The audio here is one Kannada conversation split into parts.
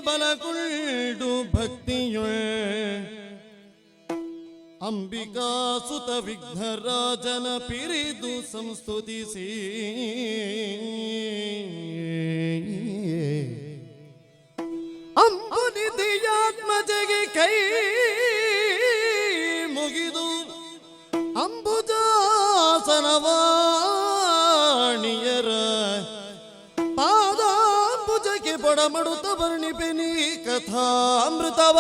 ಬಲಗೊಂಡು ಭಕ್ತಿಯುಳ್ ಅಂಬಿಕಾ ಸುತ ವಿಘ್ನರಾಜನ ಪಿರಿದು ಸಂಸ್ತುತಿಸಿ ಅಂಬುನಿಧಿಯಾತ್ಮಜಗೆ ಕೈ ಮುಗಿದು ಅಂಬುಜಾಸನವಾಣಿಯರ ಪಾದಾಂಬುಜಕ್ಕೆ ಬಡಮಡುತ್ತ ವರ್ಣಿಪೆನಿ ಕಥಾಮೃತವ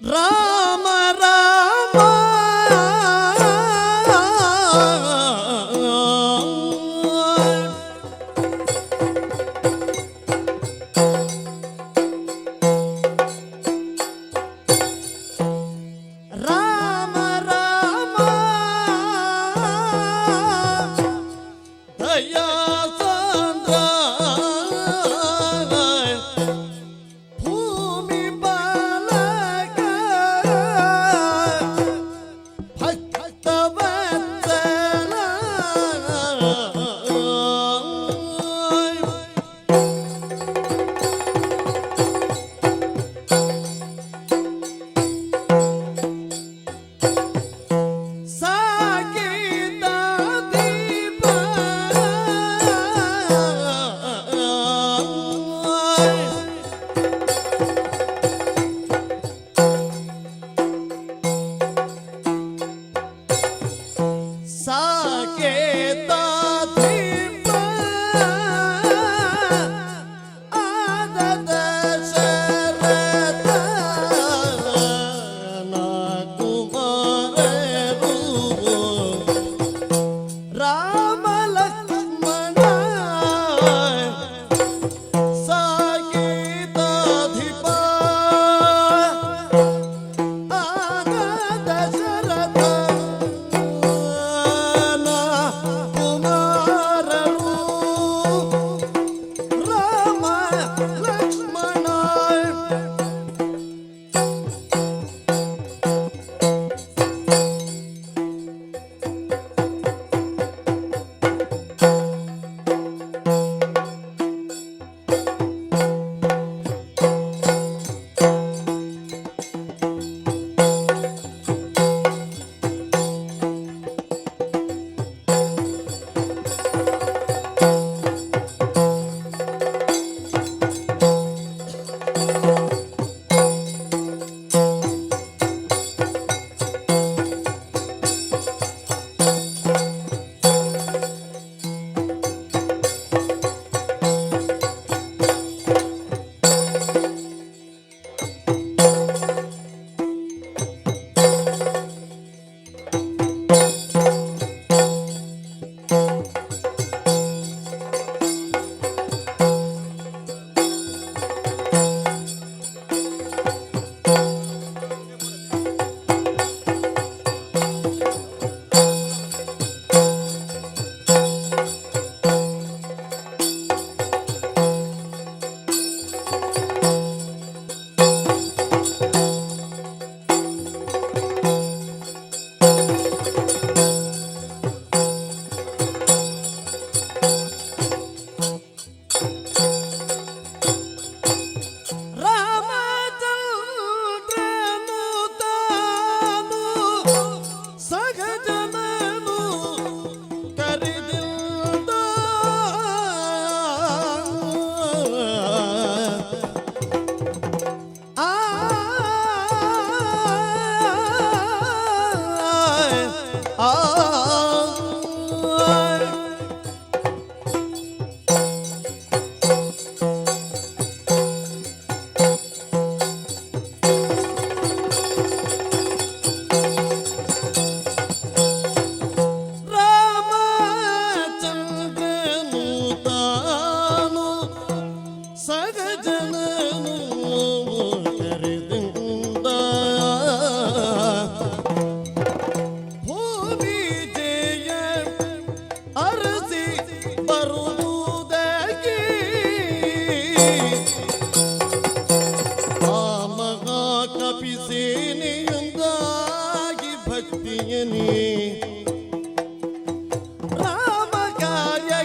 ರಾಮ ರಾಮ ರಾಮ ರಾಮ ದಯಾ ಸಾಂದ್ರ ಭೂಮಿ ಬಾಲಕ ಭಕ್ತವತ್ಸಲ ಸಾಕಿದ ದೀಪ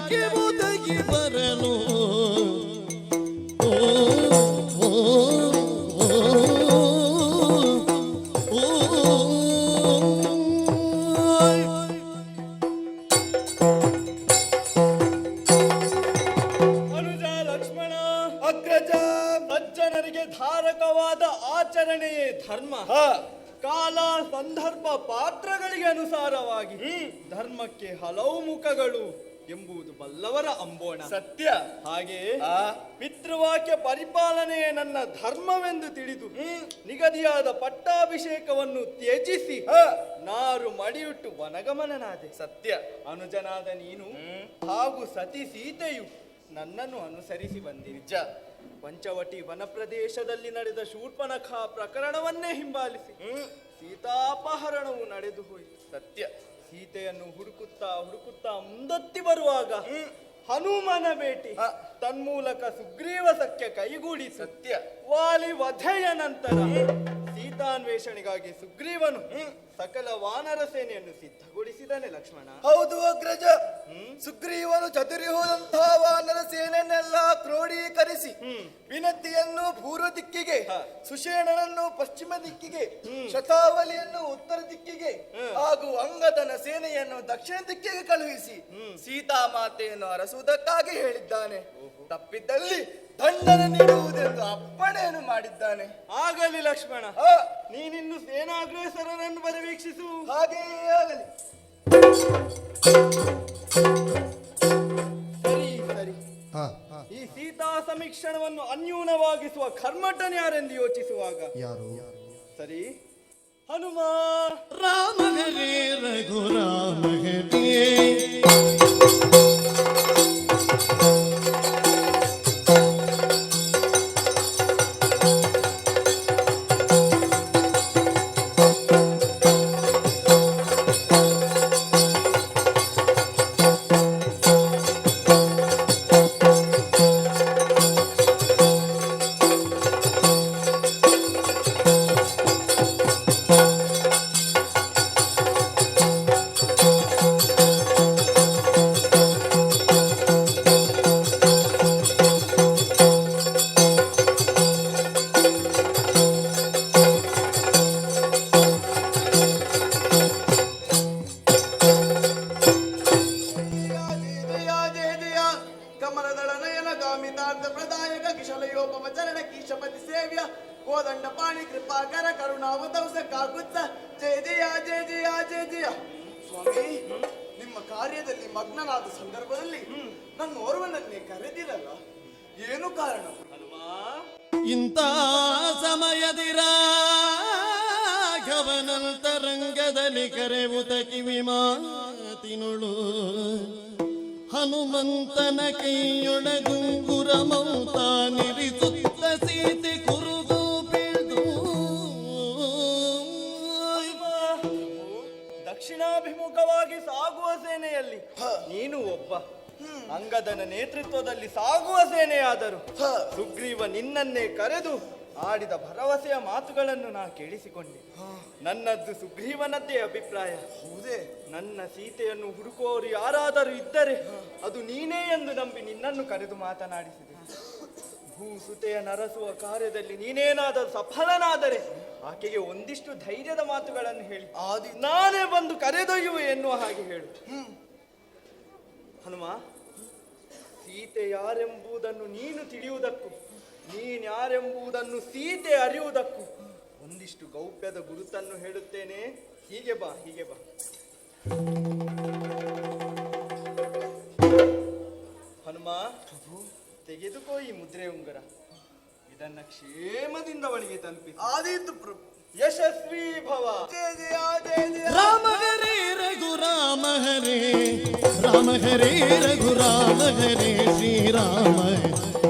ಕರಕ್ಕೆ ಒದಗಿ ಬರಲು ಓ ಓ ಓ ಓ ಅನುಜ ಲಕ್ಷ್ಮಣ, ಅಗ್ರಜ. ಸಜ್ಜನರಿಗೆ ಧಾರಕವಾದ ಆಚರಣೆಯೇ ಧರ್ಮ. ಕಾಲ ಸಂದರ್ಭ ಪಾತ್ರಗಳಿಗೆ ಅನುಸಾರವಾಗಿ ಧರ್ಮಕ್ಕೆ ಹಲವು ಮುಖಗಳು ಎಂಬುದು ಬಲ್ಲವರ ಅಂಬೋಣ. ಸತ್ಯ. ಹಾಗೆ ಆ. ಪಿತೃವಾಕ್ಯ ಪರಿಪಾಲನೆಯೇ ನನ್ನ ಧರ್ಮವೆಂದು ತಿಳಿದು ನಿಗದಿಯಾದ ಪಟ್ಟಾಭಿಷೇಕವನ್ನು ತ್ಯಜಿಸಿ ನಾರು ಮಡಿಯುಟ್ಟು ವನಗಮನನಾದೆ. ಸತ್ಯ. ಅನುಜನಾದ ನೀನು ಹಾಗೂ ಸತಿ ಸೀತೆಯು ನನ್ನನ್ನು ಅನುಸರಿಸಿ ಬಂದಿರಿ. ನಿಜ. ಪಂಚವಟಿ ವನ ಪ್ರದೇಶದಲ್ಲಿ ನಡೆದ ಶೂರ್ಪನಖ ಪ್ರಕರಣವನ್ನೇ ಹಿಂಬಾಲಿಸಿ ಸೀತಾಪಹರಣವು ನಡೆದು ಹೋಯಿತು. ಸತ್ಯ. ಸೀತೆಯನ್ನು ಹುಡುಕುತ್ತಾ ಮುಂದತ್ತಿ ಬರುವಾಗ ಹನುಮನ ಭೇಟಿ, ತನ್ಮೂಲಕ ಸುಗ್ರೀವ ಸಖ್ಯ ಕೈಗೂಡಿ. ಸತ್ಯ. ವಾಲಿ ವಧೆಯ ನಂತರ ಸೀತಾನ್ವೇಷಣೆಗಾಗಿ ಸುಗ್ರೀವನು ಸಕಲ ವಾನರ ಸೇನೆಯನ್ನು ಸಿದ್ಧಗೊಳಿಸಿದನೆ. ಲಕ್ಷ್ಮಣ, ಹೌದು ಅಗ್ರಜ. ಸುಗ್ರೀವನು ಚದುರಿ ಹೋದಂತಹ ವಾನರ ಸೇನೆಯನ್ನೆಲ್ಲ ಕ್ರೋಢೀಕರಿಸಿ ವಿನತಿಯನ್ನು ಪೂರ್ವ ದಿಕ್ಕಿಗೆ, ಸುಷೇಣನನ್ನು ಪಶ್ಚಿಮ ದಿಕ್ಕಿಗೆ, ಶತಾವಲಿಯನ್ನು ಉತ್ತರ ದಿಕ್ಕಿಗೆ ಹಾಗೂ ಅಂಗದನ ಸೇನೆಯನ್ನು ದಕ್ಷಿಣ ದಿಕ್ಕಿಗೆ ಕಳುಹಿಸಿ ಸೀತಾಮಾತೆಯನ್ನು ಅರಸುವುದಕ್ಕಾಗಿ ಹೇಳಿದ್ದಾನೆ. ತಪ್ಪಿದ್ದಲ್ಲಿ ದಂಡನೆ ನೀಡುವುದೆಂದು ಅಪ್ಪಣೆಯನ್ನು ಮಾಡಿದ್ದಾನೆ. ಆಗಲಿ ಲಕ್ಷ್ಮಣ, ನೀನಿನ್ನು ಸೇನಾಗ್ರೇಸರನ್ನು ಪರಿವೀಕ್ಷಿಸು. ಹಾಗೆಯೇ ಆಗಲಿ. ಸರಿ ಸರಿ. ಈ ಸೀತಾ ಸಮೀಕ್ಷಣವನ್ನು ಅನ್ಯೂನವಾಗಿಸುವ ಕರ್ಮಠನ್ ಯಾರೆಂದು ಯೋಚಿಸುವಾಗ ಯಾರು ಸರಿ, ಹನುಮ. ರಾಮ ಹರೇ ರಘುರಾಮ ಹರೇ ಕೋದಂಡ ಪಾಣಿ ಕೃಪಾಕರ ಕರುಣಾವತಂಸ ಕಾಕುತ್ಸ ಜಯ ಜಯ ಜಯ ಜಯ ಜಯ ಜಯ. ಸ್ವಾಮಿ, ನಿಮ್ಮ ಕಾರ್ಯದಲ್ಲಿ ಮಗ್ನನಾದ ಸಂದರ್ಭದಲ್ಲಿ ನನ್ನ ಓರ್ವನನ್ನೇ ಕರೆದಿರಲ್ಲ, ಏನು ಕಾರಣ? ಇಂಥ ಸಮಯದಿ ರಾಘವನಂತರಂಗದಲ್ಲಿ ಕರೆವುತ ಕಿವಿ ಮಾತಿನುಳು ಹನುಮಂತನ ಕೈಯೊಳಗುಂಗುರ ಮೌತ ನಿರಿಸುತ್ತ ಸೀತೆ ಕುರುದು ಬಿಡು. ದಕ್ಷಿಣಾಭಿಮುಖವಾಗಿ ಸಾಗುವ ಸೇನೆಯಲ್ಲಿ ನೀನು ಒಬ್ಬ. ಅಂಗದನ ನೇತೃತ್ವದಲ್ಲಿ ಸಾಗುವ ಸೇನೆಯಾದರು ಸುಗ್ರೀವ ನಿನ್ನನ್ನೇ ಕರೆದು ಆಡಿದ ಭರವಸೆಯ ಮಾತುಗಳನ್ನು ನಾ ಕೇಳಿಸಿಕೊಂಡೆ. ನನ್ನದ್ದು ಸುಗ್ರೀವನದ್ದೇ ಅಭಿಪ್ರಾಯ. ಹೌದೇ? ನನ್ನ ಸೀತೆಯನ್ನು ಹುಡುಕುವವರು ಯಾರಾದರೂ ಇದ್ದರೆ ಅದು ನೀನೇ ಎಂದು ನಂಬಿ ನಿನ್ನನ್ನು ಕರೆದು ಮಾತನಾಡಿಸಿದೆ. ಭೂಸುತೆಯ ನರಸುವ ಕಾರ್ಯದಲ್ಲಿ ನೀನೇನಾದರೂ ಸಫಲನಾದರೆ ಆಕೆಗೆ ಒಂದಿಷ್ಟು ಧೈರ್ಯದ ಮಾತುಗಳನ್ನು ಹೇಳಿ ನಾನೇ ಬಂದು ಕರೆದೊಯ್ಯುವೆ ಎನ್ನುವ ಹಾಗೆ ಹೇಳು. ಹನುಮ, ಸೀತೆ ಯಾರೆಂಬುದನ್ನು ನೀನು ತಿಳಿಯುವುದಕ್ಕೂ ನೀನ್ಯಾರೆಂಬುದನ್ನು ಸೀತೆ ಅರಿಯುವುದಕ್ಕೂ ಒಂದಿಷ್ಟು ಗೌಪ್ಯದ ಗುರುತನ್ನು ಹೇಳುತ್ತೇನೆ. ಹೀಗೆ ಬಾ, ಹೀಗೆ ಬಾ. ಹನುಮ, ತೆಗೆದುಕೋ ಈ ಮುದ್ರೆ ಉಂಗುರ. ಇದನ್ನ ಕ್ಷೇಮದಿಂದ ಒಳಗೆ ತಲುಪಿಸಿ. ಆದೀತು ಪ್ರಭು. ಯಶಸ್ವಿ ಭವ. ಜಯ ಜಯ ಜಯ ಜಯ. ರಾಮ ಹರೇ ರಘುರಾಮ ಹರೇ ರಾಮ ಹರೇ ರಘುರಾಮ ಹರೇ ಶ್ರೀರಾಮ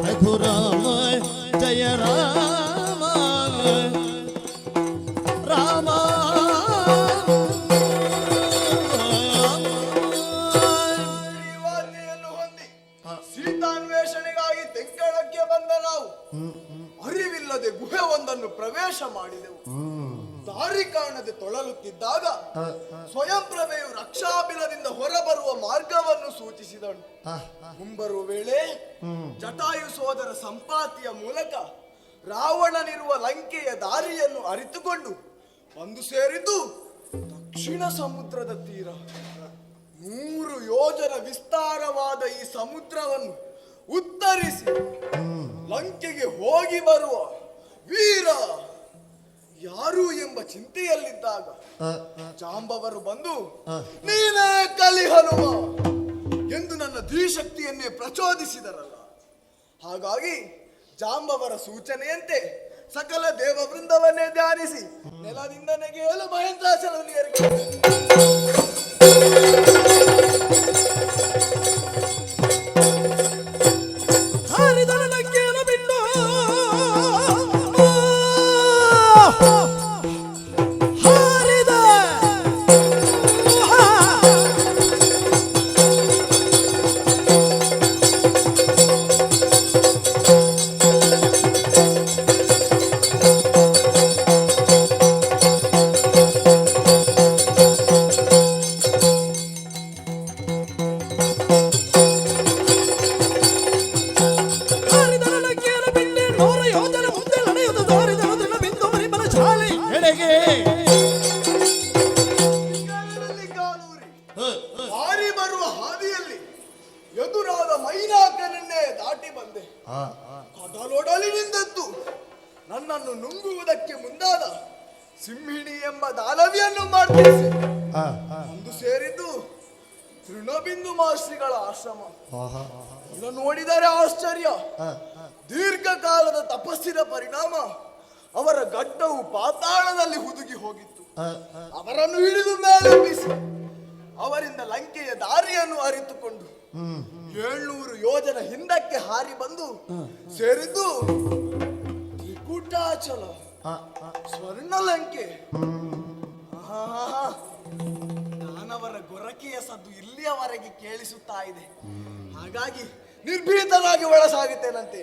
ರಘುರಾಮ ಜಯ ರಾಮ ರಾಮ. ಶ್ರೀವಾಜ್ಞೆಯನ್ನು ಹೊಂದಿ ಸೀತಾನ್ವೇಷಣೆಗಾಗಿ ತೆಂಕಳಕ್ಕೆ ಬಂದ ನಾವು ಅರಿವಿಲ್ಲದೆ ಗುಹೆ ಒಂದನ್ನು ಪ್ರವೇಶ ಮಾಡಿದೆವು. ದಾರಿ ಕಾಣದೆ ತೊಳಲುತ್ತಿದ್ದಾಗ ಸ್ವಯಂ ಪ್ರಭೆಯು ರಕ್ಷಾಬಿಲದಿಂದ ಹೊರಬರುವ ಮಾರ್ಗವನ್ನು ಸೂಚಿಸಿದಳು. ಮುಂಬರುವ ವೇಳೆ ಜಟಾಯು ಸೋದರ ಸಂಪಾತಿಯ ಮೂಲಕ ರಾವಣನಿರುವ ಲಂಕೆಯ ದಾರಿಯನ್ನು ಅರಿತುಕೊಂಡು ಬಂದು ಸೇರಿದ್ದು ದಕ್ಷಿಣ ಸಮುದ್ರದ ತೀರ. 100 ಯೋಜನ ವಿಸ್ತಾರವಾದ ಈ ಸಮುದ್ರವನ್ನು ಉತ್ತರಿಸಿ ಲಂಕೆಗೆ ಹೋಗಿ ಬರುವ ವೀರ ಯಾರು ಎಂಬ ಚಿಂತೆಯಲ್ಲಿದ್ದಾಗ ಜಾಂಬವರು ಬಂದು ನೀನೇ ಕಲಿ ಹನುಮ ಎಂದು ನನ್ನ ಧೀಶಕ್ತಿಯನ್ನೇ ಪ್ರಚೋದಿಸಿದರಲ್ಲ. ಹಾಗಾಗಿ ಜಾಂಬವರ ಸೂಚನೆಯಂತೆ ಸಕಲ ದೇವ ವೃಂದವನ್ನೇ ಧ್ಯಾನಿಸಿ ನೆಲದಿಂದ ನೆಗೆಯಲು ಮಹೇಂದ್ರಾಚಲವನ್ನು ಹಾರಿ ಬರುವ ಹಾದಿಯಲ್ಲಿ ಎದುರಾದ ಮೈನಾಕನನ್ನೇ ದಾಟಿ ಬಂದೆ. ಕಡಲೊಡಲಿ ನಿಂದದ್ದು ನನ್ನನ್ನು ನುಂಗುವುದಕ್ಕೆ ಮುಂದಾದ ಸಿಂಹಿಣಿ ಎಂಬ ದಾನವಿಯನ್ನು ಮಾಡ್ತಿಸಿ ಒಂದು ಸೇರಿದ್ದು ತೃಣಬಿಂದು ಮಹರ್ಷಿಗಳ ಆಶ್ರಮ. ಇದನ್ನು ನೋಡಿದರೆ ಆಶ್ಚರ್ಯ. ದೀರ್ಘಕಾಲದ ತಪಸ್ಸಿನ ಪರಿಣಾಮ ಅವರ ಗಡ್ಡವು ಪಾತಾಳದಲ್ಲಿ ಹುದುಗಿ ಹೋಗಿತ್ತು. ಅವರನ್ನು ಹಿಡಿದು ಮೇಲೆಬ್ಬಿಸಿ ಅವರಿಂದ ಲಂಕೆಯ ದಾರಿಯನ್ನು ಅರಿತುಕೊಂಡು 700 ಯೋಜನ ಹಿಂದಕ್ಕೆ ಹಾರಿ ಬಂದು ಸೇರಿದ್ದು ತ್ರಿಕೂಟಾಚಲ ಸ್ವರ್ಣ ಲಂಕೆ. ದಾನವರ ಗೊರಕೆಯ ಸದ್ದು ಇಲ್ಲಿಯವರೆಗೆ ಕೇಳಿಸುತ್ತಾ ಇದೆ. ಹಾಗಾಗಿ ನಿರ್ಭೀತನಾಗಿ ಒಳಸಾಗುತ್ತೇನಂತೆ.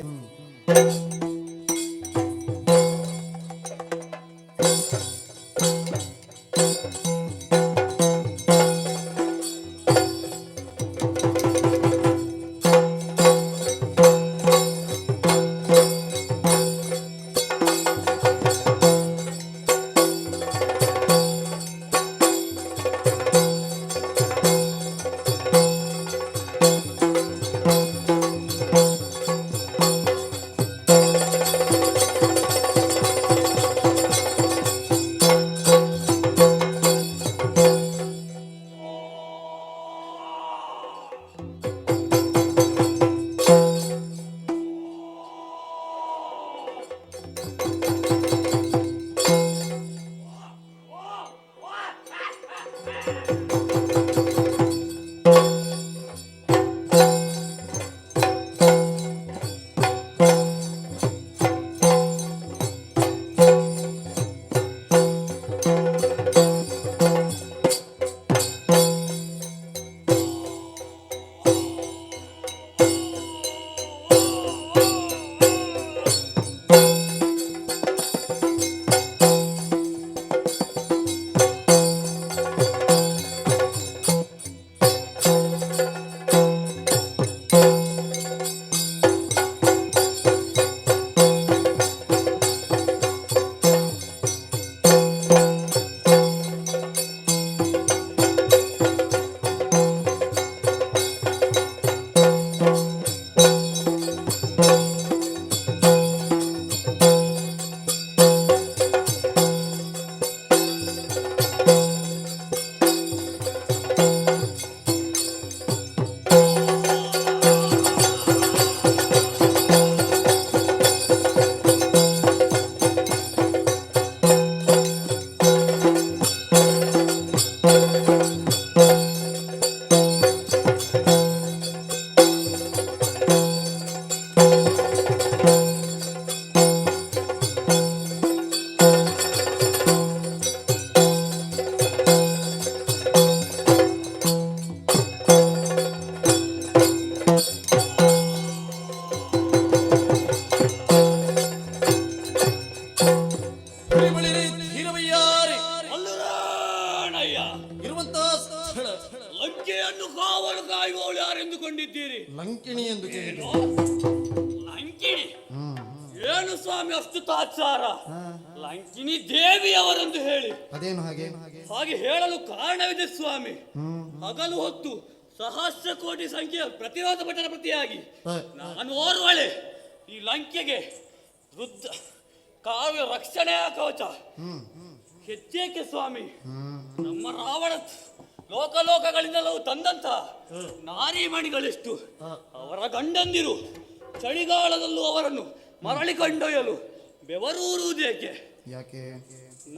ಲಂಕಿಣಿ ಎಂದು ಕೇಳಿದೆ. ಲಂಕಿಣಿ ಏನು ಸ್ವಾಮಿ ಅಷ್ಟು ತಾತ್ಸಾರ? ಲಂಕಿಣಿ ದೇವಿಯವರೆಂದು ಹೇಳಿ. ಅದೇನು ಹಾಗೆ? ಹಾಗೆ ಹೇಳಲು ಕಾರಣವಿದೆ ಸ್ವಾಮಿ. ಹಗಲು ಹೊತ್ತು ಸಹಸ್ರ ಕೋಟಿ ಸಂಖ್ಯೆಯ ಪ್ರತಿರೋಧ ಪಟ್ಟಣ ಪ್ರತಿಯಾಗಿ ನಾನು ಓರ್ವಳೆ ಈ ಲಂಕೆಗೆ ವೃದ್ಧ ಕಾವ್ಯ ರಕ್ಷಣೆಯ ಕವಚ ಹೆಚ್ಚೇಕೆ ಸ್ವಾಮಿ? ನಮ್ಮ ರಾವಣ ಲೋಕಲೋಕಗಳಿಂದಲೂ ತಂದಂತ ನಾರಿಮಣಿಗಳೆಷ್ಟು, ಅವರ ಗಂಡಂದಿರು ಚಳಿಗಾಲದಲ್ಲೂ ಅವರನ್ನು ಮರಳಿ ಕೊಂಡೊಯ್ಯಲು ಬೆವರೂರುವುದೇಕೆ? ಯಾಕೆ?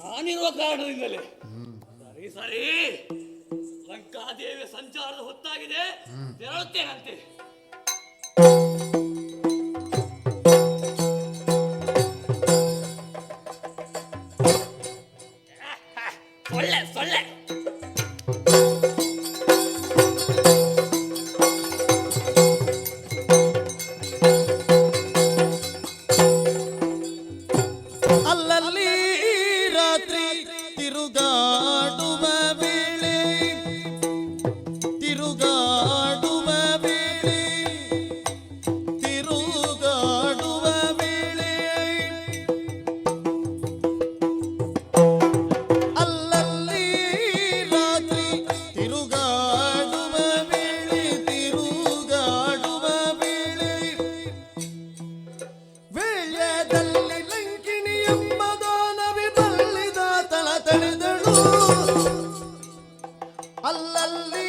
ನಾನಿರುವ ಕಾರಣದಿಂದಲೇ. ಸರಿ ಸರಿ, ಲಂಕಾದೇವಿಯ ಸಂಚಾರದ ಹೊತ್ತಾಗಿದೆ, ತೆರಳುತ್ತೇನಂತೆ. ಸೊಳ್ಳೆ ಸೊಳ್ಳೆ ಅಲ್ಲಲ್ಲಿ ರಾತ್ರಿ ತಿರುಗಾಡುವ ವೇಳೆ, ತಿರುಗಾಡುವ ವೇಳೆ, ತಿರುಗಾಡುವ ವೇಳೆ, ಅಲ್ಲಲ್ಲಿ ರಾತ್ರಿ ತಿರುಗಾಡುವ ವೇಳೆ, ತಿರುಗಾಡುವ ವೇಳೆ, ವೇಳ್ಯದಲ್ಲಿ ಲಂಕಿಣಿ ಎಂಬ ದಾನವಿ ಬಲ್ಲಿದ ತಳ ತಳೆದಳು. ಅಲ್ಲಲ್ಲಿ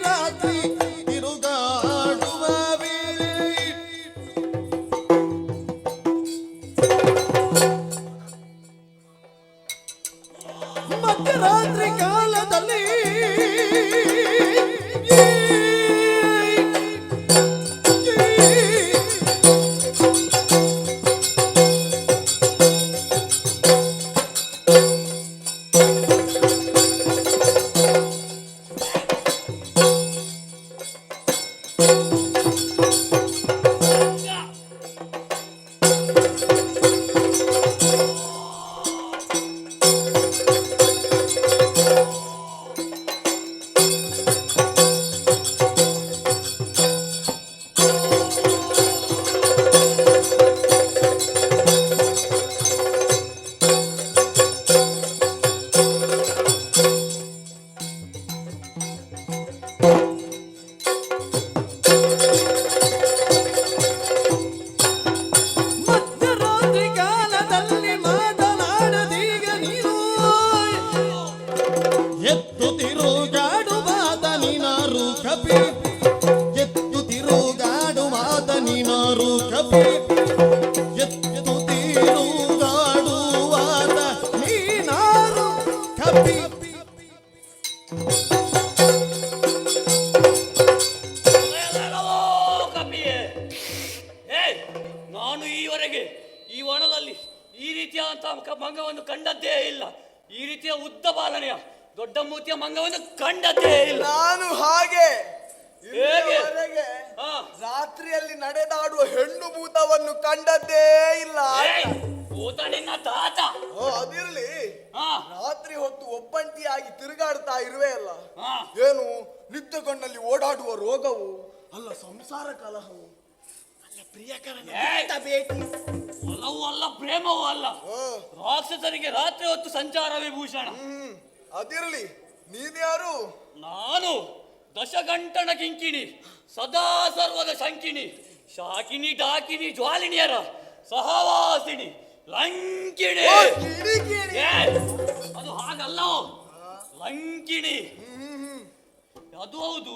ರಾತ್ರಿ ತಿರುಗಾಡುವ ವೇಳೆ, ಮಧ್ಯರಾತ್ರಿ ಕಾಲದಲ್ಲಿ ಮಧ್ಯರಾತ್ರಿ ಕಾಲದಲ್ಲಿ ಮಾತನಾಡದೀಗ ನೀನು ಎತ್ತು ತಿರುಗಾಡುವಾತ ನೀನಾರು ಕಪಿ, ಎತ್ತು ತಿರುಗಾಡುವಾತ ನೀನಾರು ಕಪಿ, ಎತ್ತು ತಿರುಗಾಡುವಾತ ನೀನಾರು ಕಪಿ. ಕಪಿಯೇ, ಏಯ್, ನಾನು ಈವರೆಗೆ ಈ ವನದಲ್ಲಿ ಈ ರೀತಿಯಾದಂತಹ ಮಂಗವನ್ನು ಕಂಡದ್ದೇ ಇಲ್ಲ. ಈ ರೀತಿಯ ಉದ್ದ ಬಾಲನೆಯ ದೊಡ್ಡ ಮೂತಿಯ ಮಂಗವನ್ನು ಕಂಡದ್ದೇ ಇಲ್ಲ. ನಾನು ಹಾಗೆ ಹೇಗೆ? ಇಲ್ಲಿಯವರೆಗೆ ಹಾ. ರಾತ್ರಿಯಲ್ಲಿ ನಡೆದಾಡುವ ಹೆಣ್ಣು ಭೂತವನ್ನು ಕಂಡದ್ದೇ ಇಲ್ಲ. ಏಯ್, ಭೂತ ನಿನ್ನ ತಾತ. ಓ, ಅದಿರ್ಲಿ. ಹಾ, ರಾತ್ರಿ ಹೊತ್ತು ಒಬ್ಬಂಟಿಯಾಗಿ ತಿರುಗಾಡ್ತಾ ಇರುವೆ ಅಲ್ಲ, ಹಾ. ಏನು ನಿತ್ಯ ಕಣ್ಣಲ್ಲಿ ಓಡಾಡುವ ರೋಗವು ಅಲ್ಲ, ಸಂಸಾರ ಕಲಹವು ಅಲ್ಲ, ಪ್ರಿಯಕರನ ಏಯ್. ಬಿಟ್ಟ ಭೇಟಿ. ಒಲವೂ ಅಲ್ಲ, ಪ್ರೇಮವೂ ಅಲ್ಲ. ಓ, ರಾಕ್ಷಸರಿಗೆ ರಾತ್ರಿ ಹೊತ್ತು ಸಂಚಾರವೇ ಭೂಷಣ. ಅದಿರ್ಲಿ. ನೀನ್ಯಾರು? ನಾನು ದಶಗಂಟನ ಕಿಂಕಿಣಿ, ಸದಾ ಸರ್ವದ ಶಂಕಿಣಿ, ಶಾಕಿನಿ ಡಾಕಿನಿ ಜ್ವಾಲಿನಿಯರ ಸಹವಾಸಿನಿ ಲಂಕಿಣಿ. ಓ, ಕಿಡಿ ಕಿಡಿ. ಏ, ಅದು ಹಾಗಲ್ಲವೋ, ಲಂಕಿಣಿ. ಅದು ಹೌದು.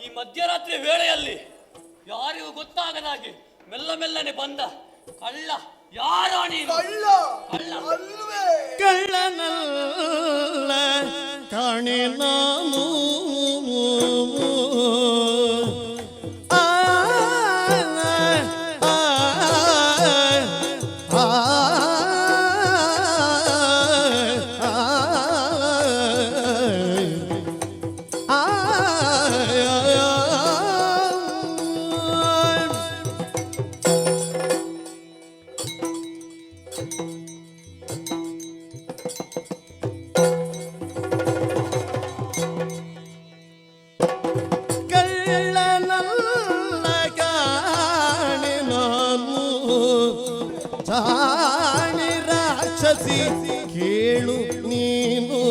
ಈ ಮಧ್ಯರಾತ್ರಿ ವೇಳೆಯಲ್ಲಿ ಯಾರಿಗೂ ಗೊತ್ತಾಗದ ಹಾಗೆ ಮೆಲ್ಲ ಮೆಲ್ಲನೆ ಬಂದ ಕಳ್ಳ ಯಾರೋ ನೀನು? ಕಳ್ಳ ಕಳ್ಳ. ಅಲ್ವೇ? ಕಳ್ಳನಲ್ಲ ಕಾಣೆ ನಾನು, ಆ, ಆ, ಆ, ಜಾಣಿ ರಾಕ್ಷಸಿ ಕೇಳು ನೀನು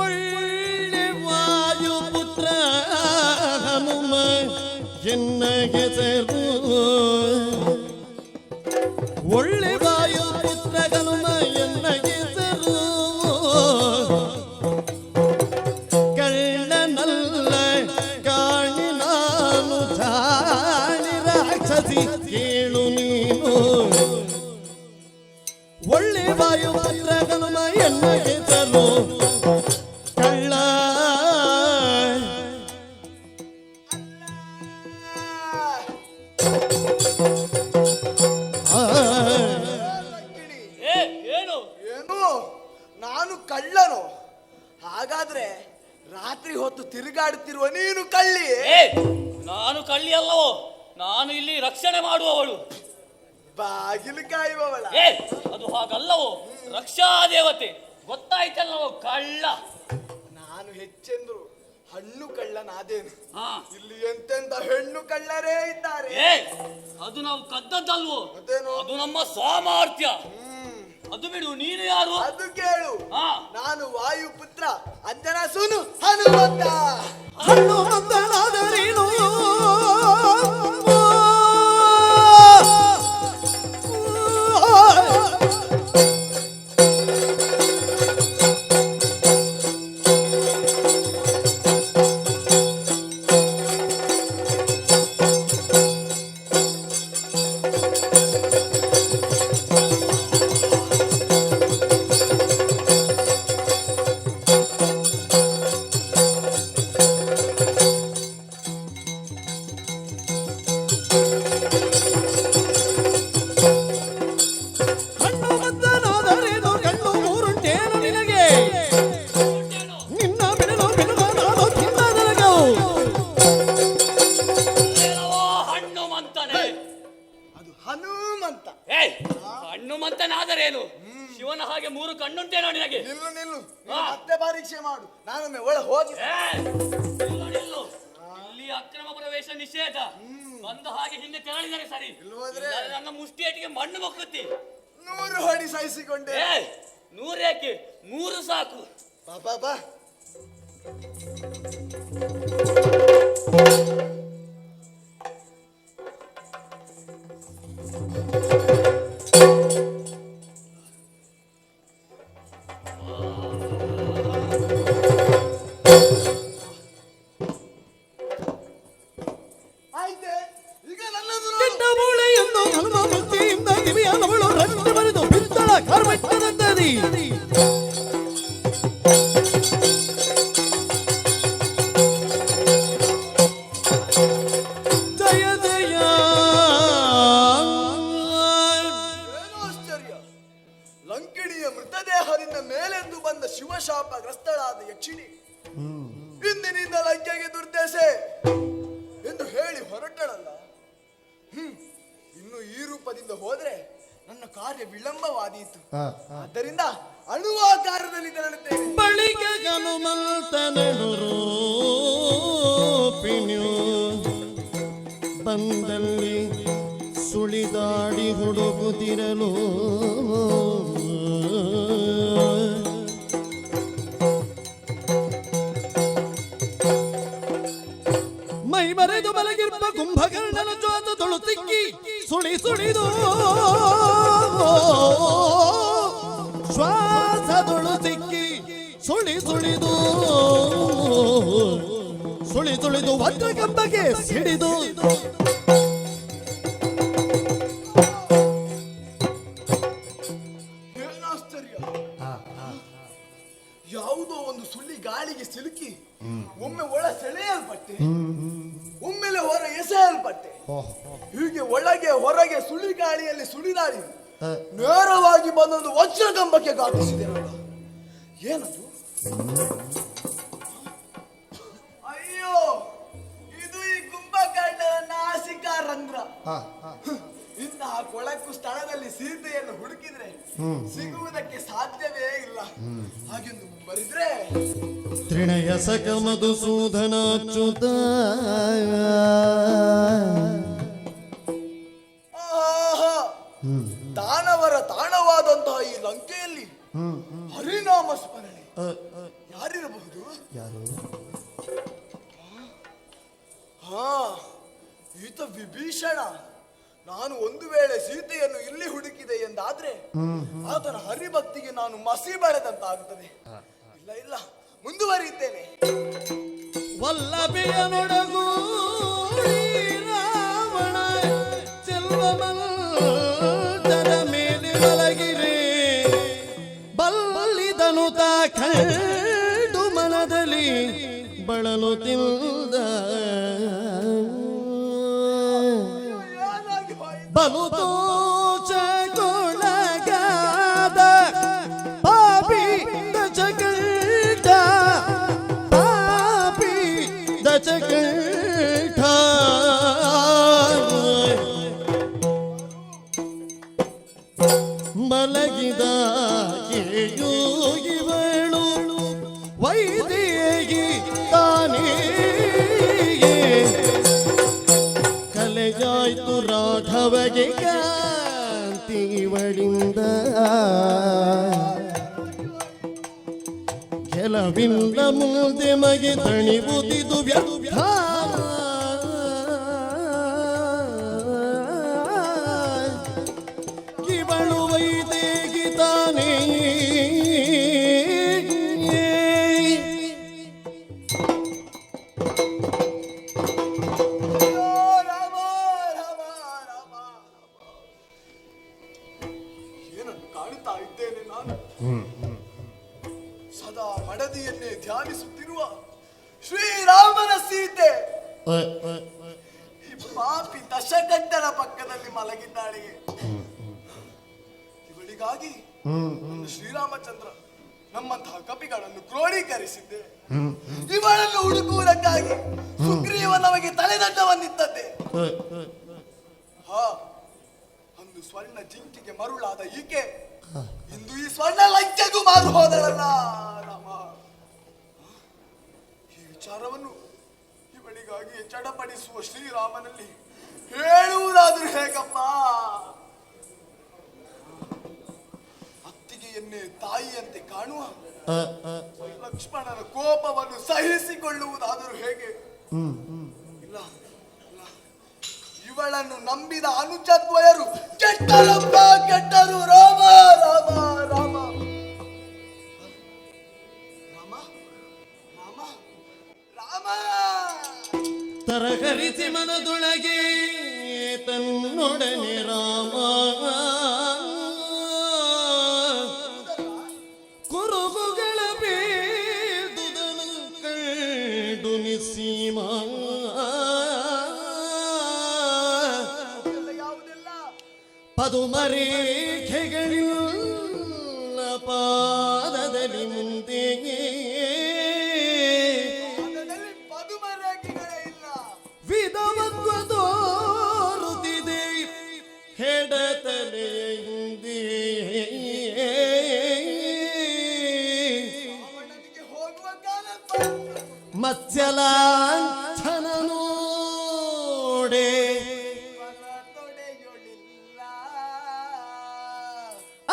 ಒಳ್ಳೆ ವಾಯುಪುತ್ರ ಹನುಮ ಎನ್ನ ಹೆಸರು ಒಳ್ಳೆ ವಾಯುಪುತ್ರ ಹನುಮ ಎನ್ನ ಹೆಸರು ಕಳ್ಳನಲ್ಲ ಕಾಣಿ ನಾನು ಜಾಣಿ ರಾಕ್ಷಸಿ ಕೇಳು ನೀನು ಒಳ್ಳೆ ವಾಯುಪುತ್ರ ಹನುಮ ಎನ್ನ ಹೆಸರು ಕಳ್ಳ ಲಂಕಿಣಿ, ಏ ಏನು ಏನು ನಾನು ಕಳ್ಳನು? ಹಾಗಾದ್ರೆ ರಾತ್ರಿ ಹೊತ್ತು ತಿರುಗಾಡುತ್ತಿರುವ ನೀನು ಕಳ್ಳಿ? ಏ ನಾನು ಕಳ್ಳಿ ಅಲ್ಲವೋ, ನಾನು ಇಲ್ಲಿ ರಕ್ಷಣೆ ಮಾಡುವವಳು. ಬಾಗಿಲು ಕಾಯುವವಳ? ಏ ಅದು ಹಾಗಲ್ಲವೋ, ರಕ್ಷಾ ದೇವತೆ ಗೊತ್ತಾಯ್ತಲ್ಲವೋ ಕಳ್ಳ. ನಾನು ಹೆಚ್ಚೆಂದ್ರು ಹಣ್ಣು ಕಳ್ಳನಾದೇನು? ಹಾ ಇಲ್ಲಿ ಎಂತೆಂತ ಹೆಣ್ಣು ಕಳ್ಳರೇ ಇದ್ದಾರೆ. ಏ ಅದು ನಾವು ಕದ್ದದ್ದಲ್ವೋ, ಮತ್ತೇನು? ಅದು ನಮ್ಮ ಸಾಮರ್ಥ್ಯ. ಅದು ಬಿಡು, ನೀನು ಯಾರು? ಅದು ಕೇಳು. ಹಾ ನಾನು ವಾಯುಪುತ್ರ ಅಂಜನ ಸುನು ಹನುಮಂತ. ಹನುಮಂತನಾದರೇನು ಹನುಮಂತನಾದರೇನು ಕಣ್ಣು ಮೂರುಂಟೇನು ನಿನಗೆ ನಿನ್ನ ಬಿಡಲು ಬಿಡುವ ನಾನು ತಿನ್ನದರಗು ಏನವೋ ಹಣ್ಣುಮಂತನೇ. ಅದು ಹನುಮಂತ. ಏ ಹಣ್ಣುಮಂತನಾದರೇನು? ಶಿವನ ಹಾಗೆ ಮೂರು ಕಣ್ಣುಂಟೇನೋ ನಿನಗೆ? ನಿಲ್ಲು ನಿಲ್ಲು, ಹಾ. ಮತ್ತೆ ಪರೀಕ್ಷೆ ಮಾಡು. ನಾನೊಮ್ಮೆ ಒಳ ಹೋಗಿ ಏ, ನಿಲ್ಲು, ನಿಲ್ಲು. ಇಲ್ಲಿ ಅಕ್ರಮ ಪ್ರವೇಶ ನಿಷೇಧ. ಬಂದ ಹಾಗೆ ಹಿಂದೆ ತೆರಳಿದರೆ ಸರಿ, ಇಲ್ಲವಾದ್ರೆ? ಇಲ್ಲಾದ್ರೆ ನನ್ನ ಮುಷ್ಟಿಯೇಟಿಗೆ ಮಣ್ಣು ಮೊಕ್ಕುತ್ತಿ. 100 ಹೊಡಿ ಸಹಿಸಿಕೊಂಡೆ. ಏ 100 ಏಕೆ, 3 ಸಾಕು. ಪಾಪ ಬಾ. ಆಯ್ತೆ, ಈಗ ನನ್ನದು ನೋಡು. ಕೆಟ್ಟ ಮೂಳೆಯನ್ನು ಹನುಮ ವೃತ್ತಿಯಿಂದ ಕಿವಿಯಾದವಳು ರಕ್ತ ಬರೆದು ಬಿತ್ತಳ ಕಾರ್ಮಟ್ಟದಂತದಿ ಜಯ ಜಯ ಏನು ಆಶ್ಚರ್ಯ! ಲಂಕಿಣಿಯ ಮೃತದೇಹದಿಂದ ಮೇಲೆಂದು ಬಂದ ಶಿವಶಾಪಗ್ರಸ್ತಳಾದ ಯಕ್ಷಿಣಿ ಇಂದಿನಿಂದ ಲಂಕೆಗೆ ದುರ್ದೆಸೆ ಎಂದು ಹೇಳಿ ಹೊರಟಳಲ್ಲ. ಇನ್ನು ಈ ರೂಪದಿಂದ ಹೋದ್ರೆ ನನ್ನ ಕಾರ್ಯ ವಿಳಂಬವಾದೀತು. ಆದ್ದರಿಂದ ಅಣುವಾಕಾರದಲ್ಲಿ ತೆರಳುತ್ತೇನೆ. ಬಳಿಕ ಹನುಮಂತನಡು ರೂಪಿಣ್ಯು ಬಂದಲ್ಲಿ ಸುಳಿದಾಡಿ ಹುಡುಗುತ್ತಿರಲು ಮೈ ಮರೆದು ಮಲಗಿರುವ ಕುಂಭಕರ್ಣನ ಜೋತ ತೊಳು ತಿಕ್ಕಿ ಸುಳಿ ಸುಳಿದು ಶ್ವಾಸದೊಳು ಸಿಕ್ಕಿ ಸುಳಿ ಸುಳಿದು ಸುಳಿ ಸುಳಿದು ವಜ್ರಕಂಬಕ್ಕೆ ಸಿಡಿದು ಏನಾಶ್ಚರ್ಯ! ಯಾವುದೋ ಒಂದು ಸುಳ್ಳಿ ಗಾಳಿಗೆ ಸಿಲುಕಿ ಒಮ್ಮೆ ಒಳ ಸೆಳೆಯಲ್ಪಟ್ಟೆ, ಒಮ್ಮೆಲೆ ಹೊರ ಎಸೆಯಲ್ಪಟ್ಟೆ. ಹೀಗೆ ಒಳಗೆ ಹೊರಗೆ ಸುಳಿ ಗಾಳಿಯಲ್ಲಿ ಸುಳಿದಾಡಿ ನೇರವಾಗಿ ಬಂದೊಂದು ವಜ್ರಕಂಬಕ್ಕೆ ಘಾತಿಸಿದೆನಲ್ಲ. ಏನದು? ಅಯ್ಯೋ, ಇದು ಈ ಕುಂಭಕರ್ಣನ ನಾಸಿಕ ಇಂತಹ ಕೊಳಕು ಸ್ಥಳದಲ್ಲಿ ಸೀತೆಯನ್ನು ಹುಡುಕಿದ್ರೆ ಸಿಗುವುದಕ್ಕೆ ಸಾಧ್ಯವೇ ಇಲ್ಲ. ಹಾಗೆಂದು ಮುಂಬರಿದ್ರೆ ತ್ರಿಣಯ ಸಕ ಮಧುಸೂದನಾಚ್ಯುತ ದಾನವರ ತಾಣವಾದಂತಹ ಈ ಲಂಕೆಯಲ್ಲಿ ಹರಿನಾಮ ಸ್ಮರಣೆ ಯಾರಿರಬಹುದು? ಯಾರು? ಈತ ವಿಭೀಷಣ. ನಾನು ಒಂದು ವೇಳೆ ಸೀತೆಯನ್ನು ಇಲ್ಲಿ ಹುಡುಕಿದೆ ಎಂದಾದ್ರೆ ಆತನ ಹರಿಭಕ್ತಿಗೆ ನಾನು ಮಸಿ ಬೆಳೆದಂತಾಗುತ್ತದೆ. ಇಲ್ಲ ಇಲ್ಲ, ಮುಂದುವರಿಯುತ್ತೇನೆ. ವಲ್ಲಭೆಯ ನೊಡಗು ರಾವಣ ಚೆಲ್ವಮಲ್ಲರ ಮೇಲೆ ಮಲಗಿರೆ ಬಲ್ಲಿದನು ತಾ ಕಂಡು ಮನದಲ್ಲಿ ಬಳಲು ತಿಂದ ಬಲು ತೋಚಗೊಳಗಾದ ಪಾಪಿ ದಚಕಂಠ ಪಾಪಿ ದಚಕಂಠ ಮಲಗಿದ ಯೋಗಿವಳು ವೈದೇಹಿ ತಾನೇ ಕಲೆಯಾಯ್ತು ರಾಘವಗೆ ಕಾಂತಿವಳಿಂದ ಕೆಲವಿಂದ ಮುಂದೆ ಮಗೆ ತಣಿಬುದಿದು ವ್ಯರ್ಥ ಇವಳು ವೈದೇಹಿ ತಾನೇ ಏನನ್ನು ಕಾಣುತ್ತಾ ಇದ್ದೇನೆ ನಾನು? ಸದಾ ಮಡದಿಯನ್ನೇ ಧ್ಯಾನಿಸುತ್ತಿರುವ ಶ್ರೀರಾಮನ ಸೀತೆ ಈ ಪಾಪಿ ದಶಕಂಠನ ಪಕ್ಕದಲ್ಲಿ ಮಲಗಿದ್ದಾಳೆ. ಇವಳಿಗಾಗಿ ಶ್ರೀರಾಮಚಂದ್ರ ನಮ್ಮಂತಹ ಕಪಿಗಳನ್ನು ಕ್ರೋಢೀಕರಿಸಿದ್ದೆ. ಇವಳನ್ನು ಹುಡುಕುವುದಕ್ಕಾಗಿ ಸುಗ್ರೀವ ನಮಗೆ ತಲೆದಂಡವನ್ನಿತ್ತದ್ದೆ. ಅಂದು ಸ್ವರ್ಣ ಜಿಂಕಿಗೆ ಮರುಳಾದ ಈಕೆ ಇಂದು ಈ ಸ್ವರ್ಣ ಲಂಕೆಗೂ ಮಾರು ಹೋದಳಲ್ಲ ರಾಮ. ಈ ವಿಚಾರವನ್ನು ಇವಳಿಗಾಗಿ ಚಡಪಡಿಸುವ ಶ್ರೀರಾಮನಲ್ಲಿ ಹೇಳುವುದಾದ್ರೂ ಹೇಗಪ್ಪ? ಅತ್ತಿಗೆಯನ್ನೇ ತಾಯಿಯಂತೆ ಕಾಣುವ ಲಕ್ಷ್ಮಣನ ಕೋಪವನ್ನು ಸಹಿಸಿಕೊಳ್ಳುವುದಾದರೂ ಹೇಗೆ? ಇಲ್ಲ, ಇವಳನ್ನು ನಂಬಿದ ಅನುಜದ್ವಯರು ಕೆಟ್ಟರಪ್ಪ, ಕೆಟ್ಟರು. ರಾಮ ರಾಮ ರಾಮ ರಾಮ ರಾಮ ರಾಮ ತರಹರಿಸಿ ಮನದೊಳಗೆ ತನ್ನೊಡನೆ ರಾಮ ಕುರುಗುಗಳ ಬೇದುದನು ಕಂಡು ನಿಸೀಮ ಪದುಮರೇಖೆಗಳಿಲ್ಲ ಪಾದದಲ್ಲಿ ಮುಂದೆ ಪದುಮರೇಖೆಗಳೇ ಇಲ್ಲ. ವಿಧವತ್ವ ತೋರುತ್ತಿದೆ ಹೆಡತಲೆಯ ಹಿಂದೆ ಅವನಿಗೆ ಹೋಗುವ ಕಾಲ ಮತ್ಸ್ಯಲಾಂಛನ ನೋಡೆ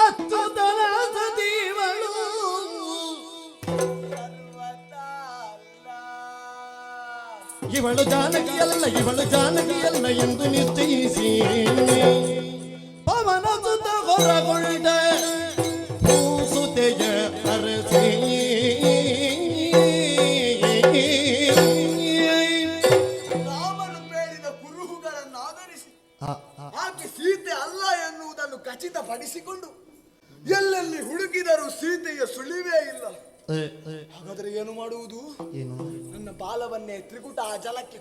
ಅಚ್ಚುತನ ಸತೀವಳು ಇವಳು ಜಾನಕಿಯಲ್ಲ, ಇವಳು ಜಾನಕಿಯಲ್ಲ ಎಂದು ನಿಶ್ಚಯಿಸಿ ಪವನ ಸುತ ಹೊರಗೊಂಡ ಭೂಸುತೆಯ ಅರಸಿ ರಾಮನು ಬೇಡಿದ ಕುರುಹುಗಳನ್ನು ಆಧರಿಸಿ ಆಕೆ ಸೀತೆ ಅಲ್ಲ ಎನ್ನುವುದನ್ನು ಖಚಿತಪಡಿಸಿಕೊಂಡು ಎಲ್ಲೆಲ್ಲಿ ಹುಡುಕಿದರೂ ಸೀತೆಯ ಸುಳಿವೇ ಇಲ್ಲ. ಹಾಗಾದ್ರೆ ಏನು ಮಾಡುವುದು? ನನ್ನ ಬಾಲವನ್ನೇ ತ್ರಿಕುಟ ಜಲಕ್ಕೆ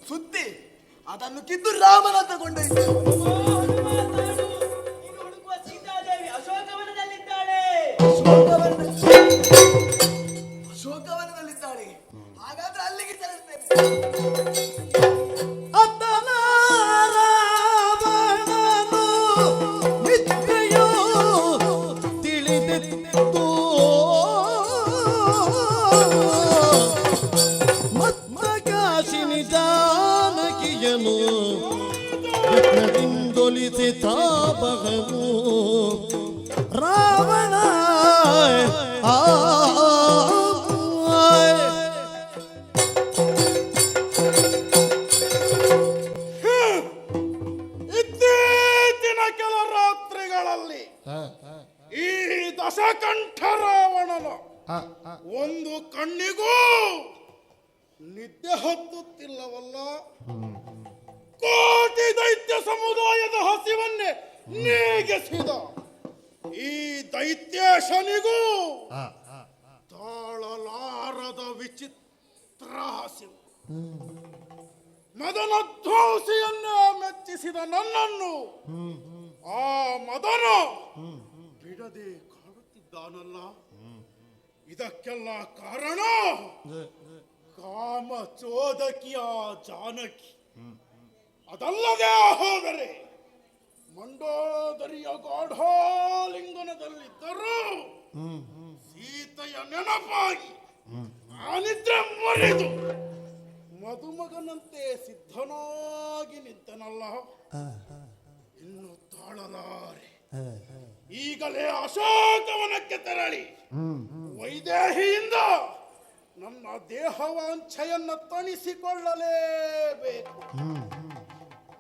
ಸುತ್ತಿ ಅದನ್ನು ಕಿತ್ತು ರಾಮನ ತಗೊಂಡೊಯ್ತು. ಅಶೋಕವನದಲ್ಲಿದ್ದಾಳೆ. ಹಾಗಾದ್ರೆ ಅಲ್ಲಿಗೆ ಚಲಿಸ್ತೇನೆ. ಅತ್ತನಾರ ರಾವಣನು ವಿಘ್ನದಿಂದೊಲಿಸಿ ತಾಪಗವು ರಾವಣ ಆ ಇತ್ತೀಚಿನ ಕೆಲ ರಾತ್ರಿಗಳಲ್ಲಿ ಈ ದಶಕಂಠ ರಾವಣನ ಒಂದು ಕಣ್ಣಿಗೂ ನಿದ್ದೆ ಹತ್ತುತ್ತಿಲ್ಲವಲ್ಲ. ಕೋಟಿ ದೈತ್ಯ ಸಮುದಾಯದ ಹಸಿವನ್ನೇ ನೀಗಿಸಿದ ಈ ದೈತ್ಯೇಶನಿಗೂ ತಾಳಲಾರದ ವಿಚಿತ್ರ ಹಸಿವು. ಮದನಧ್ವಂಸಿಯನ್ನೇ ಮೆಚ್ಚಿಸಿದ ನನ್ನನ್ನು ಆ ಮದನ ಬಿಡದೆ ಕಾಡುತ್ತಿದ್ದಾನಲ್ಲ. ಇದಕ್ಕೆಲ್ಲ ಕಾರಣ ಕಾಮ ಚೋದಕಿಯ ಜಾನಕಿ. ಅದಲ್ಲದೆ ಹೋದರೆ ಮಂಡೋದರಿಯ ಗಾಢಾಲಿಂಗನದಲ್ಲಿದ್ದರೂ ಸೀತೆಯ ನೆನಪಾಗಿ ಆನಿದ್ರೆ ಮರೆದು ಮದುಮಗನಂತೆ ಸಿದ್ಧನಾಗಿ ನಿಂತನಲ್ಲ. ಇನ್ನು ತಾಳಲಾರೆ. ಈಗಲೇ ಅಶೋಕವನಕ್ಕೆ ತೆರಳಿ ವೈದೇಹಿಯಿಂದ ನನ್ನ ದೇಹವಾಂಛೆಯನ್ನು ತಣಿಸಿಕೊಳ್ಳಲೇಬೇಕು.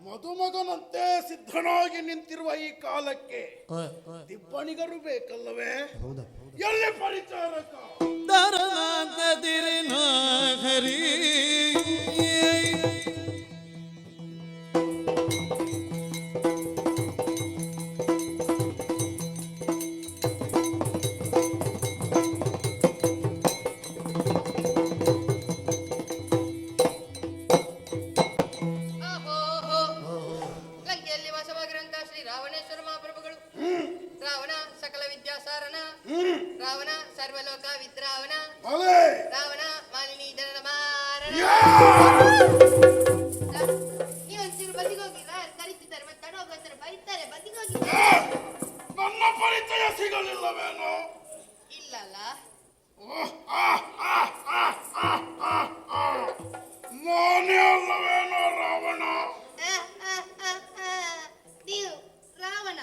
ಮದುಮಗನಂತೆ ಸಿದ್ಧನಾಗಿ ನಿಂತಿರುವ ಈ ಕಾಲಕ್ಕೆ ತಿಪ್ಪಣಿಗರು ಬೇಕಲ್ಲವೇ? ಎಲ್ಲಿ ಪರಿಚಾರಕ? ಹರಿ ರಾವಣ ಸರ್ವಲೋಕ ವಿದ್ರಾವಣ ಅಲೆ ರಾವಣ ಮಾಲಿನಿ ಜನನ ಮಾರಣ. ನೀವೊಂಚೂರು ಬದಿಗೋಗಿ ಕರೀತಿದ್ದಾರೆ, ಮತ್ತೆ ತಡ ಹೋಗ್ತಾರೆ, ಬೈತಾರೆ. ಬದಿಗೋಗಿ. ನನ್ನ ಪರಿಚಯ ಸಿಗಲಿಲ್ಲವೇನೋ? ಇಲ್ಲಲ್ಲ. ನಾನೇ ಅಲ್ಲವೇನೋ ರಾವಣ? ನೀವು ರಾವಣ?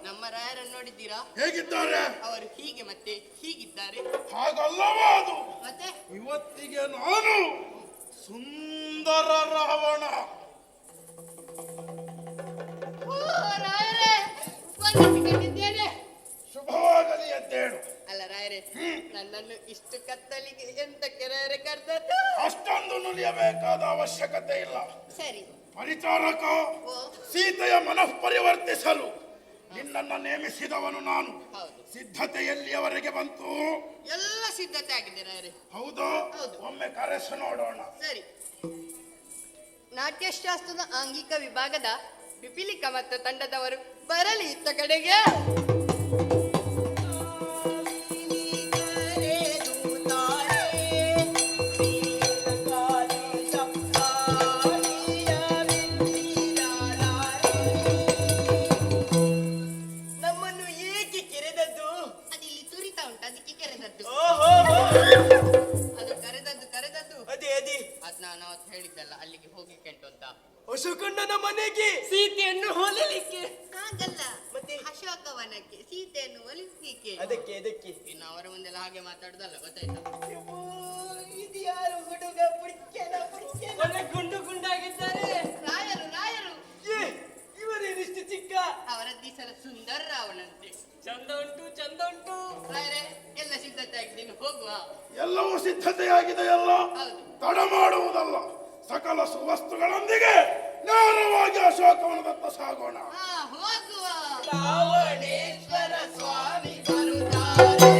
ನಮ್ಮ ರಾಯರನ್ನು ನೋಡಿದ್ದೀರಾ? ಹೇಗಿದ್ದಾರೆ? ಅವರು ಹೀಗೆ ಮತ್ತೆ ಹೀಗಿದ್ದಾರೆ. ಹಾಗಲ್ಲವಾ ಅದು? ಮತ್ತೆ ಇವತ್ತಿಗೆ ನಾನು ಸುಂದರ ರಾವಣ. ರಾಯರೇ, ವಂದಿಸಿಕೊಂಡಿದ್ದೇನೆ. ಶುಭವಾಗಲಿ ಎದ್ದೇಳು. ಅಲ್ಲ ರಾಯರೇ, ನನ್ನನ್ನು ಇಷ್ಟು ಕತ್ತಲಿಗೆ ಎಂತಕ್ಕೆ ರಾಯರೇ ಕರೆದದ್ದು? ಅಷ್ಟೊಂದು ನುಲಿಯಬೇಕಾದ ಅವಶ್ಯಕತೆ ಇಲ್ಲ. ಸರಿ ಪರಿಚಾರಕ, ಸೀತೆಯ ಮನಃ ಪರಿವರ್ತಿಸಲು ನಿನ್ನನ್ನು ನೇಮಿಸಿದವನು ನಾನು. ಸಿದ್ಧತೆ ಎಲ್ಲಿಯವರೆಗೆ ಬಂತು? ಎಲ್ಲ ಸಿದ್ಧತೆ ಆಗಿದೆ ರಾಯರೇ. ಹೌದು, ಒಮ್ಮೆ ಕರೆಸು ನೋಡೋಣ. ಸರಿ. ನಾಟ್ಯಶಾಸ್ತ್ರದ ಆಂಗಿಕ ವಿಭಾಗದ ಪಿಪೀಲಿಕ ಮತ್ತು ತಂಡದವರು ಬರಲಿ ಇತ್ತ ಕಡೆಗೆ. ನಮ್ಮನ್ನು ಏಕೆ ಕೆರೆದದ್ದು? ಅದಿಲ್ಲಿ ತುರಿತಾ ಉಂಟು, ಅದಕ್ಕೆ ಕೆರೆದದ್ದು. ಅದು ಕರೆದದ್ದು ಅದೇ ಅದೇ ಅದ್ ನಾನು ಅವತ್ತು ಹೇಳಿದ್ದಲ್ಲ, ಅಲ್ಲಿಗೆ ಹೋಗ್ಲಿಕ್ಕೆ ಉಂಟು ಅಂತ. ಅಶೋಕಣ್ಣನ ಮನೆಗೆ ಸೀತೆಯನ್ನು ಹೊಲಿಲಿಕ್ಕೆ ಹಾಗಲ್ಲ, ಮತ್ತೆ ಅಶೋಕವನಕ್ಕೆ ಸೀತೆಯನ್ನು ಹೊಲಿಸ್ಲಿಕ್ಕೆ. ಅದಕ್ಕೆ ಇನ್ನು ಅವರ ಮುಂದೆಲ್ಲ ಹಾಗೆ ಮಾತಾಡುದಲ್ಲ, ಗೊತ್ತಾಯ್ತಾ? ಇದು ಯಾರು ಹುಡುಗ? ಒಳ್ಳೆ ಗುಂಡು ಗುಂಡಾಗಿದ್ದಾರೆ. ರಾಯರು ಇವರೇನಿಷ್ಟು ಚಿಕ್ಕ? ಅವರದ್ದೀಸಲ ಸುಂದರ ರಾವಣಂತೆ. ಚಂದ ಉಂಟು. ರಾಯರೇ, ಎಲ್ಲ ಸಿದ್ಧತೆ ಆಗಿದೆ, ಇನ್ನು ಹೋಗುವ. ಎಲ್ಲವೂ ಸಿದ್ಧತೆಯಾಗಿದೆಯಲ್ಲ, ಹೌದು. ತಡ ಮಾಡುವುದಲ್ಲ. ಸಕಲ ಸುವಸ್ತುಗಳೊಂದಿಗೆ ನೇರವಾಗಿ ಅಶೋಕವನದತ್ತ ಸಾಗೋಣ. ಹೋಗುವ. ರಾವಣೇಶ್ವರ ಸ್ವಾಮಿ ಬರುತ್ತಾರೆ.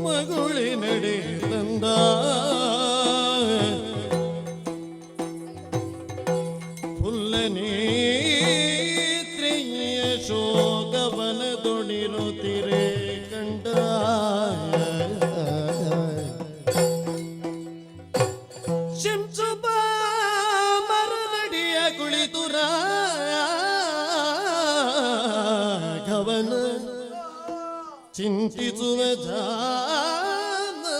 ಮಗುಳಿ ನಡೆ ತಂದ ಫುಲ್ಲನೇತ್ರೆಯ ಶೋಕವನ ದೊಡಿರುತ್ತಿರೆ ಕಂಡ ಚಿಂತಿಸುವ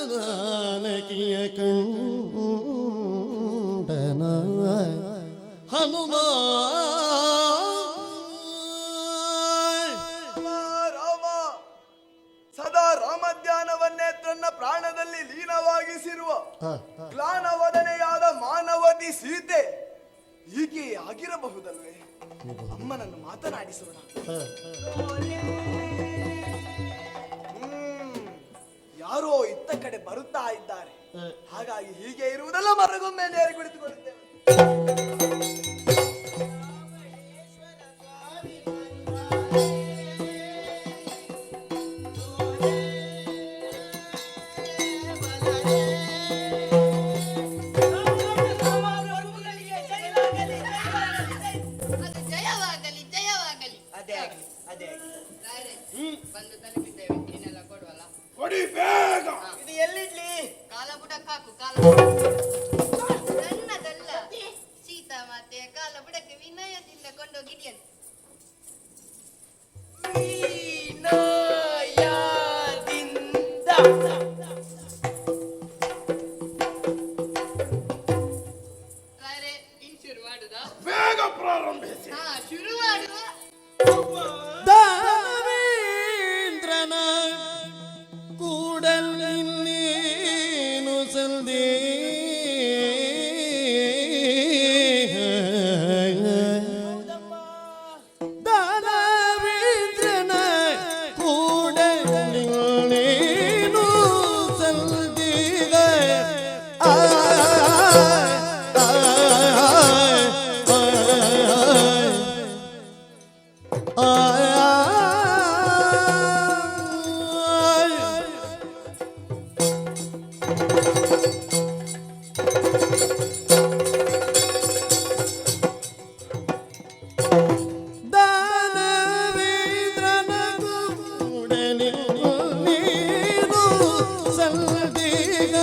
ಜಾನಕಿಯ ಕಂಡನ ಹನುಮ ರಾಮ ಸದಾ ರಾಮಧ್ಯಾನವನ್ನೇ ತನ್ನ ಪ್ರಾಣದಲ್ಲಿ ಲೀನವಾಗಿಸಿರುವ ಗ್ಲಾನವದನೆಯಾದ ಮಾನವತಿ ಸೀತೆ ಹೀಗೆ ಆಗಿರಬಹುದಲ್ವೇ? ಅಮ್ಮನನ್ನು ಮಾತನಾಡಿಸೋಣ. ಯಾರೋ ಇತ್ತ ಕಡೆ ಬರುತ್ತಾ ಇದ್ದಾರೆ, ಹಾಗಾಗಿ ಹೀಗೆ ಇರುವುದಲ್ಲ. ಮರಗೊಮ್ಮೆ ನೇರಿ ಕುಳಿತುಕೊಳ್ಳುತ್ತೇವೆ. ಅದು ಜಯವಾಗಲಿ ಜಯವಾಗಲಿ. ಅದೇ ಆಗಲಿ, ಅದೇ ಆಗಲಿ. ರಾಯರೇ, ಬಂದು ತಲುಪಿದ್ದೇವೆ. ಏನೆಲ್ಲ ಕೊಡುವಲ್ಲ? ಕೊಡಿ ಬೇಗ. ಇದು ಎಲ್ಲಿಡ್ಲಿ? ಕಾಲ ಬುಡಕ್ಕೆ ಹಾಕು. ಕಾಲ ನನ್ನದಲ್ಲ, ಸೀತಾ ಮಾತೆಯ ಕಾಲ ಬುಡಕ್ಕೆ ವಿನಯದಿಂದ ಕೊಂಡೋಗಿದೆಯಂತೆ. ರಾಯರೇ, ಇನ್ ಶುರು ಮಾಡುದಾ? ಬೇಗ ಪ್ರಾರಂಭಿಸಿ. ಹಾ, ಶುರು ಮಾಡುವ. ದಾನವೇಂದ್ರನ ಕೂಡಲಿನ್ನೇನು ಸಂದೇ ದಾನವೇಂದ್ರನ ಕೂಡಲಿನ್ನೇನು ಸಂದೇಗ ದಾನವೇಂದ್ರನ ಕೂಡಲಿನ್ನೇನು ಸಂದೇಗ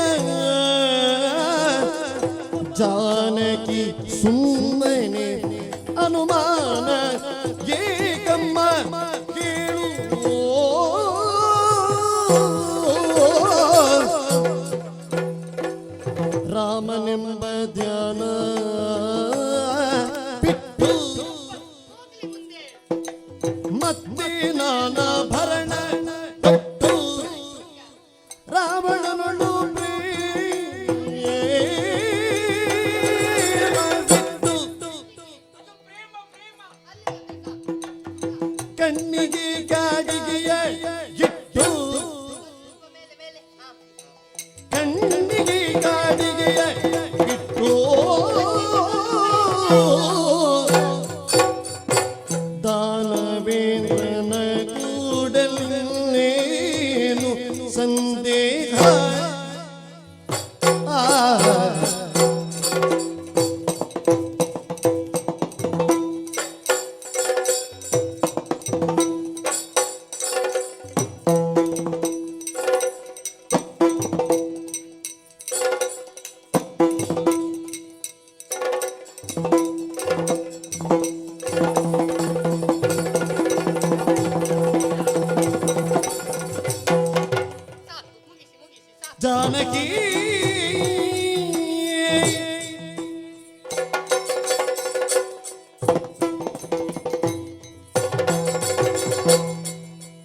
ಜಾನಕಿ ಸುಮ್ಮನೆ ಅನುಮಾನ ಏಕಮ್ಮ ಕೇಳು ರಾಮನೆಂಬ ಧ್ಯಾನ ಬಿಟ್ಟು ಹೋಗ್ಲಿ ಮುಂದೆ. ಮತ್ತೆ ನಾನಾ ಭರಣ ತೊಟ್ಟು ರಾವಣನೊಳು ಕಣ್ಣಿಗೆ ಗಾಡಿಗೆಯ ಇಟ್ಟು ಮೇಲೆ ಮೇಲೆ. ಹಾ. ಕಣ್ಣಿಗೆ ಗಾಡಿಗೆಯ ಇಟ್ಟು ದಾನವೇಂದ್ರನ ಕೂಡಲಿನ್ನೇನು ಸಂದೇಹ ಸಾಕು, ಮುಗಿಸಿ ಮುಗಿಸಿ ಸಾಕು. ಜಾನಕಿ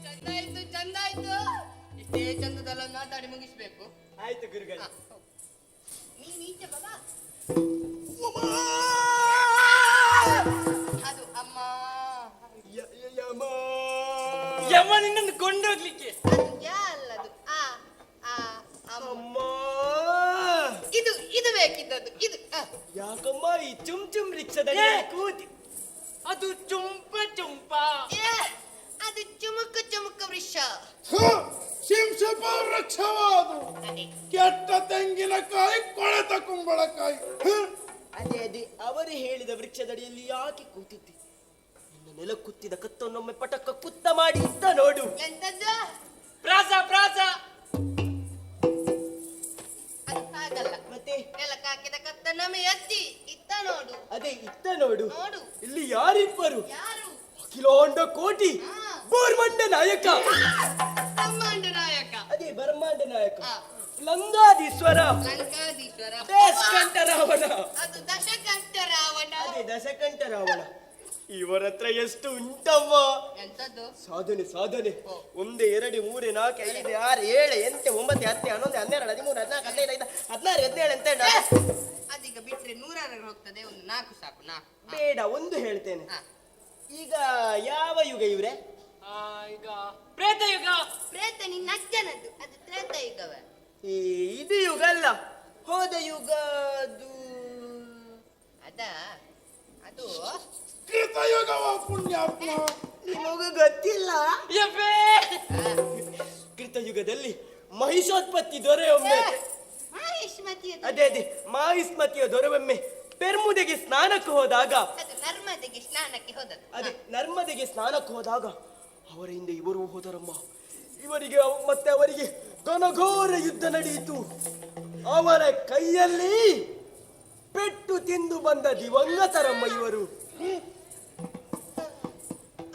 ಚಂದಾಯ್ತು ಚಂದಾಯ್ತು. ಇಷ್ಟೇ ಚಂದದಲ್ಲ ಮಾತಾಡಿ ಮುಗಿಸ್ಬೇಕು. ಆಯ್ತು ಗುರುಗಳೇ. ಹಾ, ಹೋಗು. ನೀನ್ ಈಚೆ ಬಾ. ಅದು ಅಮ್ಮ. ಯಮ ನಿನ್ನನ್ನು ಕೊಂಡೋಗ್ಲಿಕ್ಕೆ. ಅದು ಯಾ ಅಲ್ಲದು ಆ ಆ ಅಮ್ಮ. ಅಮ್ಮ, ಇದು ಇದು ಬೇಕಿದ್ದದ್ದು ಇದು. ಯಾಕಮ್ಮ ಈ ಚುಮ್ ಚುಮ್ ರಿಕ್ಷಾದಲ್ಲಿ ಕೂತಿ? ಅದು ಚುಂಪ ಚುಂಪ. ಏ, ಅದು ಚುಮುಕು ಚುಮುಕು ವೃಕ್ಷ. ಶಿಂಶಪ ವೃಕ್ಷವಾದು ಅದೇ ಕೆಟ್ಟ ತೆಂಗಿನಕಾಯಿ ಕೊಳೆತ ಕುಂಬಳಕಾಯಿ. ಅದೇ ಅದೇ ಅವರು ಹೇಳಿದ ವೃಕ್ಷದಡಿಯಲ್ಲಿ ಯಾಕೆ ಕೂತಿದ್ದಿ? ನಿನ್ನ ನೆಲ ಕುತ್ತಿದ ಕತ್ತನ್ನೊಮ್ಮೆ ಪಟಕ್ಕ ಕುತ್ತ ಮಾಡಿ ಇದ್ದ ನೋಡು. ಎಂತದ್ದು? ಪ್ರಾಸ ಪ್ರಾಸ. ಅದು ಹಾಗಲ್ಲ. ಮತ್ತೆ ನೆಲಕ್ಕೆ ಹಾಕಿದ ಕತ್ತನ್ನೊಮ್ಮೆ ಎತ್ತಿ ಇತ್ತ ನೋಡು. ಅದೇ ಇತ್ತ ನೋಡು. ನೋಡು. ಇಲ್ಲಿ ಯಾರಿಬ್ಬರು? ಯಾರು? ಅಖಿಲಾಂಡ ಕೋಟಿ ಹಾ. ಬೋರ್ಮಂಡನ ನಾಯಕ, ಬ್ರಹ್ಮಾಂಡ ನಾಯಕ, ಅದೇ ಬ್ರಹ್ಮಾಂಡ ನಾಯಕ, ಆ, ಲಂಗಾದೀಶ್ವರ, ಲಂಕಾಧೀಶ್ವರ, ದೇಶಕಂಠ ರಾವಣ, ಅದು ದಶಕಂಠ ರಾವಣ. ಅದೇ ದಶಕಂಠ ರಾವಣ. ಇವರ ಹತ್ರ ಎಷ್ಟು ಉಂಟವ್ವ ಎಂತದ್ದು? ಸಾಧನೆ ಸಾಧನೆ. 1 2 3 4 5 6 7 8 9 10 11 12 13 14 15 16 17 ಅಂತ ಅದೀಗ ಬಿಟ್ರೆ 100 ಹೋಗ್ತದೆ. ಒಂದು 4 ಸಾಕು. 4 ಬೇಡ, ಒಂದು ಹೇಳ್ತೇನೆ. ಈಗ ಯಾವ ಯುಗ ಇವ್ರೆ? ಈಗ ಪ್ರೇತಯುಗ. ಪ್ರೇತ ನಿನ್ನ ಅಜ್ಜನದ್ದು, ಅದು ತ್ರೇತಾಯುಗವ. ಇದು ಯುಗ ಅಲ್ಲ, ಹೋದ ಯುಗ. ಅದು ಕೃತಯುಗವ ಪುಣ್ಯಾತ್ಮ. ನಿಮಗೂ ಗೊತ್ತಿಲ್ಲ? ಯಪ್ಪೇ. ಕೃತಯುಗದಲ್ಲಿ ಮಹಿಷೋತ್ಪತ್ತಿ ದೊರೆಯೊಮ್ಮೆ, ಅದೇ ಅದೇ ಮಾಹಿಸ್ಮತಿಯ ದೊರೆಯೊಮ್ಮೆ ಪೆರ್ಮುದೆಗೆ ಸ್ನಾನಕ್ಕೆ ಹೋದಾಗ, ಅದು ನರ್ಮದೆಗೆ ಸ್ನಾನಕ್ಕೆ ಹೋದದ್ದು. ಅದೇ ನರ್ಮದೆಗೆ ಸ್ನಾನಕ್ಕೆ ಹೋದಾಗ ಅವರ ಹಿಂದೆ ಇವರು ಹೋದರಮ್ಮ. ಇವರಿಗೆ ಮತ್ತೆ ಅವರಿಗೆ ಘನಘೋರ ಯುದ್ಧ ನಡೆಯಿತು. ಅವರ ಕೈಯಲ್ಲಿ ಪೆಟ್ಟು ತಿಂದು ಬಂದ ದಿವಂಗತರಮ್ಮ ಇವರು.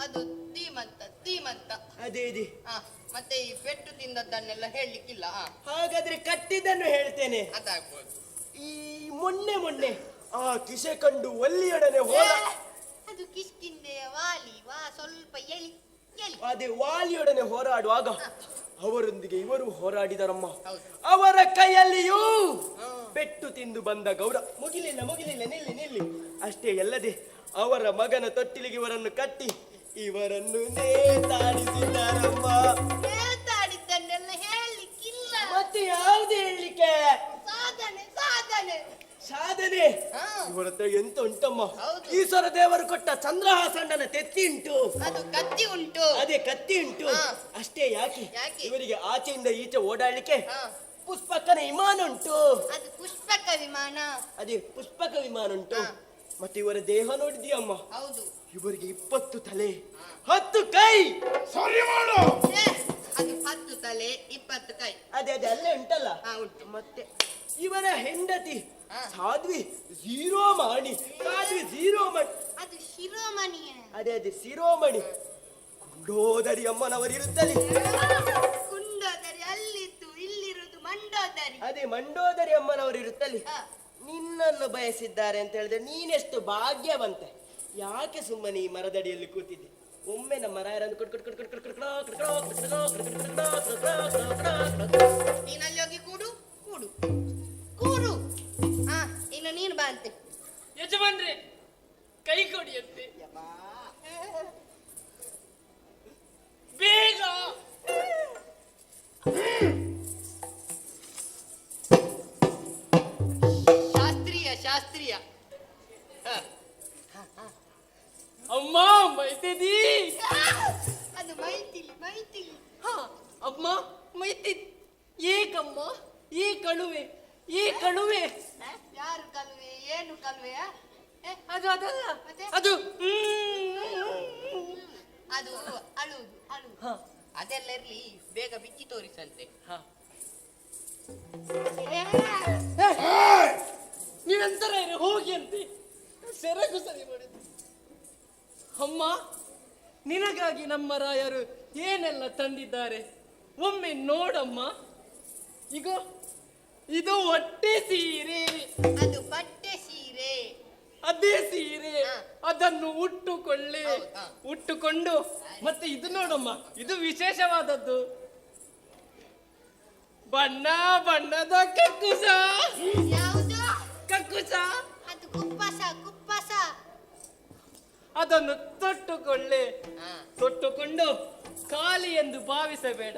ಅದು ಧೀಮಂತ. ಅದೇ ಅದೇ. ಮತ್ತೆ ಈ ಪೆಟ್ಟು ತಿಂದದ್ದನ್ನೆಲ್ಲ ಹೇಳಲಿಕ್ಕಿಲ್ಲ. ಹಾಗಾದ್ರೆ ಕಟ್ಟಿದ್ದನ್ನು ಹೇಳ್ತೇನೆ. ಅದಾಗ್ಬೋದು. ಈ ಮೊನ್ನೆ ಆ ಕಿಸೆ ಕಂಡು ಒಲ್ಲಿಯೊಡನೆ ಹೋದ, ಅದು ಕಿಷ್ಕಿಂದೆಯ ವಾಲಿ ಸ್ವಲ್ಪ ಎಲಿ. ಅದೇ ವಾಲಿಯೊಡನೆ ಹೋರಾಡುವಾಗ ಅವರೊಂದಿಗೆ ಇವರು ಹೋರಾಡಿದರಮ್ಮ. ಹೌದು. ಅವರ ಕೈಯಲ್ಲಿಯೂ ಪೆಟ್ಟು ತಿಂದು ಬಂದ ಗೌಡ. ಮುಗಿಲಿಲ್ಲ ನಿಲ್ಲಿ. ಅಷ್ಟೇ ಅಲ್ಲದೆ ಅವರ ಮಗನ ತೊಟ್ಟಿಲಿಗೆ ಇವರನ್ನು ಕಟ್ಟಿ ಇವರನ್ನು ನೇತಾಡಿಸಿದ್ದಾರಮ್ಮ. ಹೇಳ್ತಾಡಿದ್ದನ್ನೆಲ್ಲ ಹೇಳಲಿಕ್ಕಿಲ್ಲ. ಮತ್ತೆ ಯಾವ್ದು ಹೇಳಲಿಕ್ಕೆ? ಸಾಧನೆ. ಇವರ ಹತ್ರ ಎಂತ ಉಂಟಮ್ಮ? ಹೌದು. ಈಶ್ವರ ದೇವರು ಕೊಟ್ಟ ಚಂದ್ರಹಾಸಣ್ಣನ ತೆತ್ತಿ ಉಂಟು, ಅದು ಕತ್ತಿ ಉಂಟು. ಅದೇ ಕತ್ತಿ ಉಂಟು. ಅಷ್ಟೇ ಯಾಕೆ ಇವರಿಗೆ ಆಚೆಯಿಂದ ಈಚೆ ಓಡಾಡ್ಲಿಕ್ಕೆ ಪುಷ್ಪಕನ ವಿಮಾನ ಉಂಟು. ಅದು ಪುಷ್ಪಕ ವಿಮಾನ. ಅದೇ ಪುಷ್ಪಕ ವಿಮಾನ ಉಂಟು. ಮತ್ತೆ ಇವರ ದೇಹ ನೋಡಿದ್ಯಮ್ಮ? ಹೌದು. ಇವರಿಗೆ 20 ತಲೆ 10 ಕೈ. ಸರಿ ಮಾಡು. ಅದು 10 ತಲೆ 20 ಕೈ. ಅದೇ ಅಲ್ಲೇ ಉಂಟಲ್ಲ. ಉಂಟು. ಮತ್ತೆ ಇವರ ಹೆಂಡತಿ ಸಾಧ್ವಿ ಶಿರೋಮಣಿ. ಅದು ಶಿರೋಮಣಿ. ಅದೇ ಶಿರೋಮಣಿ. ಕುಂಡೋದರಿ ಅಮ್ಮನವರಿರುತ್ತಲಿ. ಕುಂಡೋದರಿ ಅಲ್ಲಿದ್ದು ಇಲ್ಲಿರುವುದು ಮಂಡೋದರಿ. ಅದೇ ಮಂಡೋದರಿ ಅಮ್ಮನವರಿರುತ್ತಲಿ. ನಿನ್ನನ್ನು ಬಯಸಿದ್ದಾರೆ ಅಂತ ಹೇಳಿದ್ರೆ ನೀನೆಷ್ಟು ಭಾಗ್ಯವಂತೆ. ಯಾಕೆ ಸುಮ್ಮನೆ ಈ ಮರದಡಿಯಲ್ಲಿ ಕೂತಿದ್ದೆ? ಒಮ್ಮೆ ನಮ್ಮ ರಾಯರನ್ನು ನೀನಲ್ಲಿ ಹೋಗಿ ಕೂಡು. ಇನ್ನು ನೀನು ಬಾ ಅಂತೆ. ಯಜಮಾನ್ರೆ ಕೈ ಕೊಡಿಯಂತೆ ಬೇಗ. ಶಾಸ್ತ್ರೀಯ. ಅಮ್ಮ ಮೈತಿದಿ. ಅದು ಮೈತಿಲಿ. ಅಮ್ಮ ಮೈತಿ. ಏಕಮ್ಮ ಈ ಕಳುವೆ. ಯಾರು ಕಲ್ವೆ? ಏನು ಕಲ್ವೆಯ? ಅದು ಅದಲ್ಲ. ಮತ್ತೆ? ಅದು ಅದು ಅಳುವುದು. ಅದೆಲ್ಲ ಇರ್ಲಿ, ಬೇಗ ಬಿಚ್ಚಿ ತೋರಿಸಂತೆ. ನಿರಂತರ ಹೋಗಿ ಅಂತೆ ಸೆರಗು ಸರಿ ಮಾಡಿದ್ದು. ಅಮ್ಮ ನಿನಗಾಗಿ ನಮ್ಮ ರಾಯರು ಏನೆಲ್ಲ ತಂದಿದ್ದಾರೆ ಒಮ್ಮೆ ನೋಡಮ್ಮ. ಈಗ ಇದು ಹೊಟ್ಟೆ ಸೀರೆ. ಅದು ಬಟ್ಟೆ ಸೀರೆ. ಅದೇ ಸೀರೆ. ಅದನ್ನು ಉಟ್ಟುಕೊಂಡು ಮತ್ತೆ ಇದು ನೋಡಮ್ಮ, ಇದು ವಿಶೇಷವಾದದ್ದು. ಬಣ್ಣದ ಕಕ್ಕುಸ. ಯಾವುದು ಕಕ್ಕುಸ? ಅದು ಕುಪ್ಪಸ. ಅದನ್ನು ತೊಟ್ಟುಕೊಂಡು ಖಾಲಿ ಎಂದು ಭಾವಿಸಬೇಡ.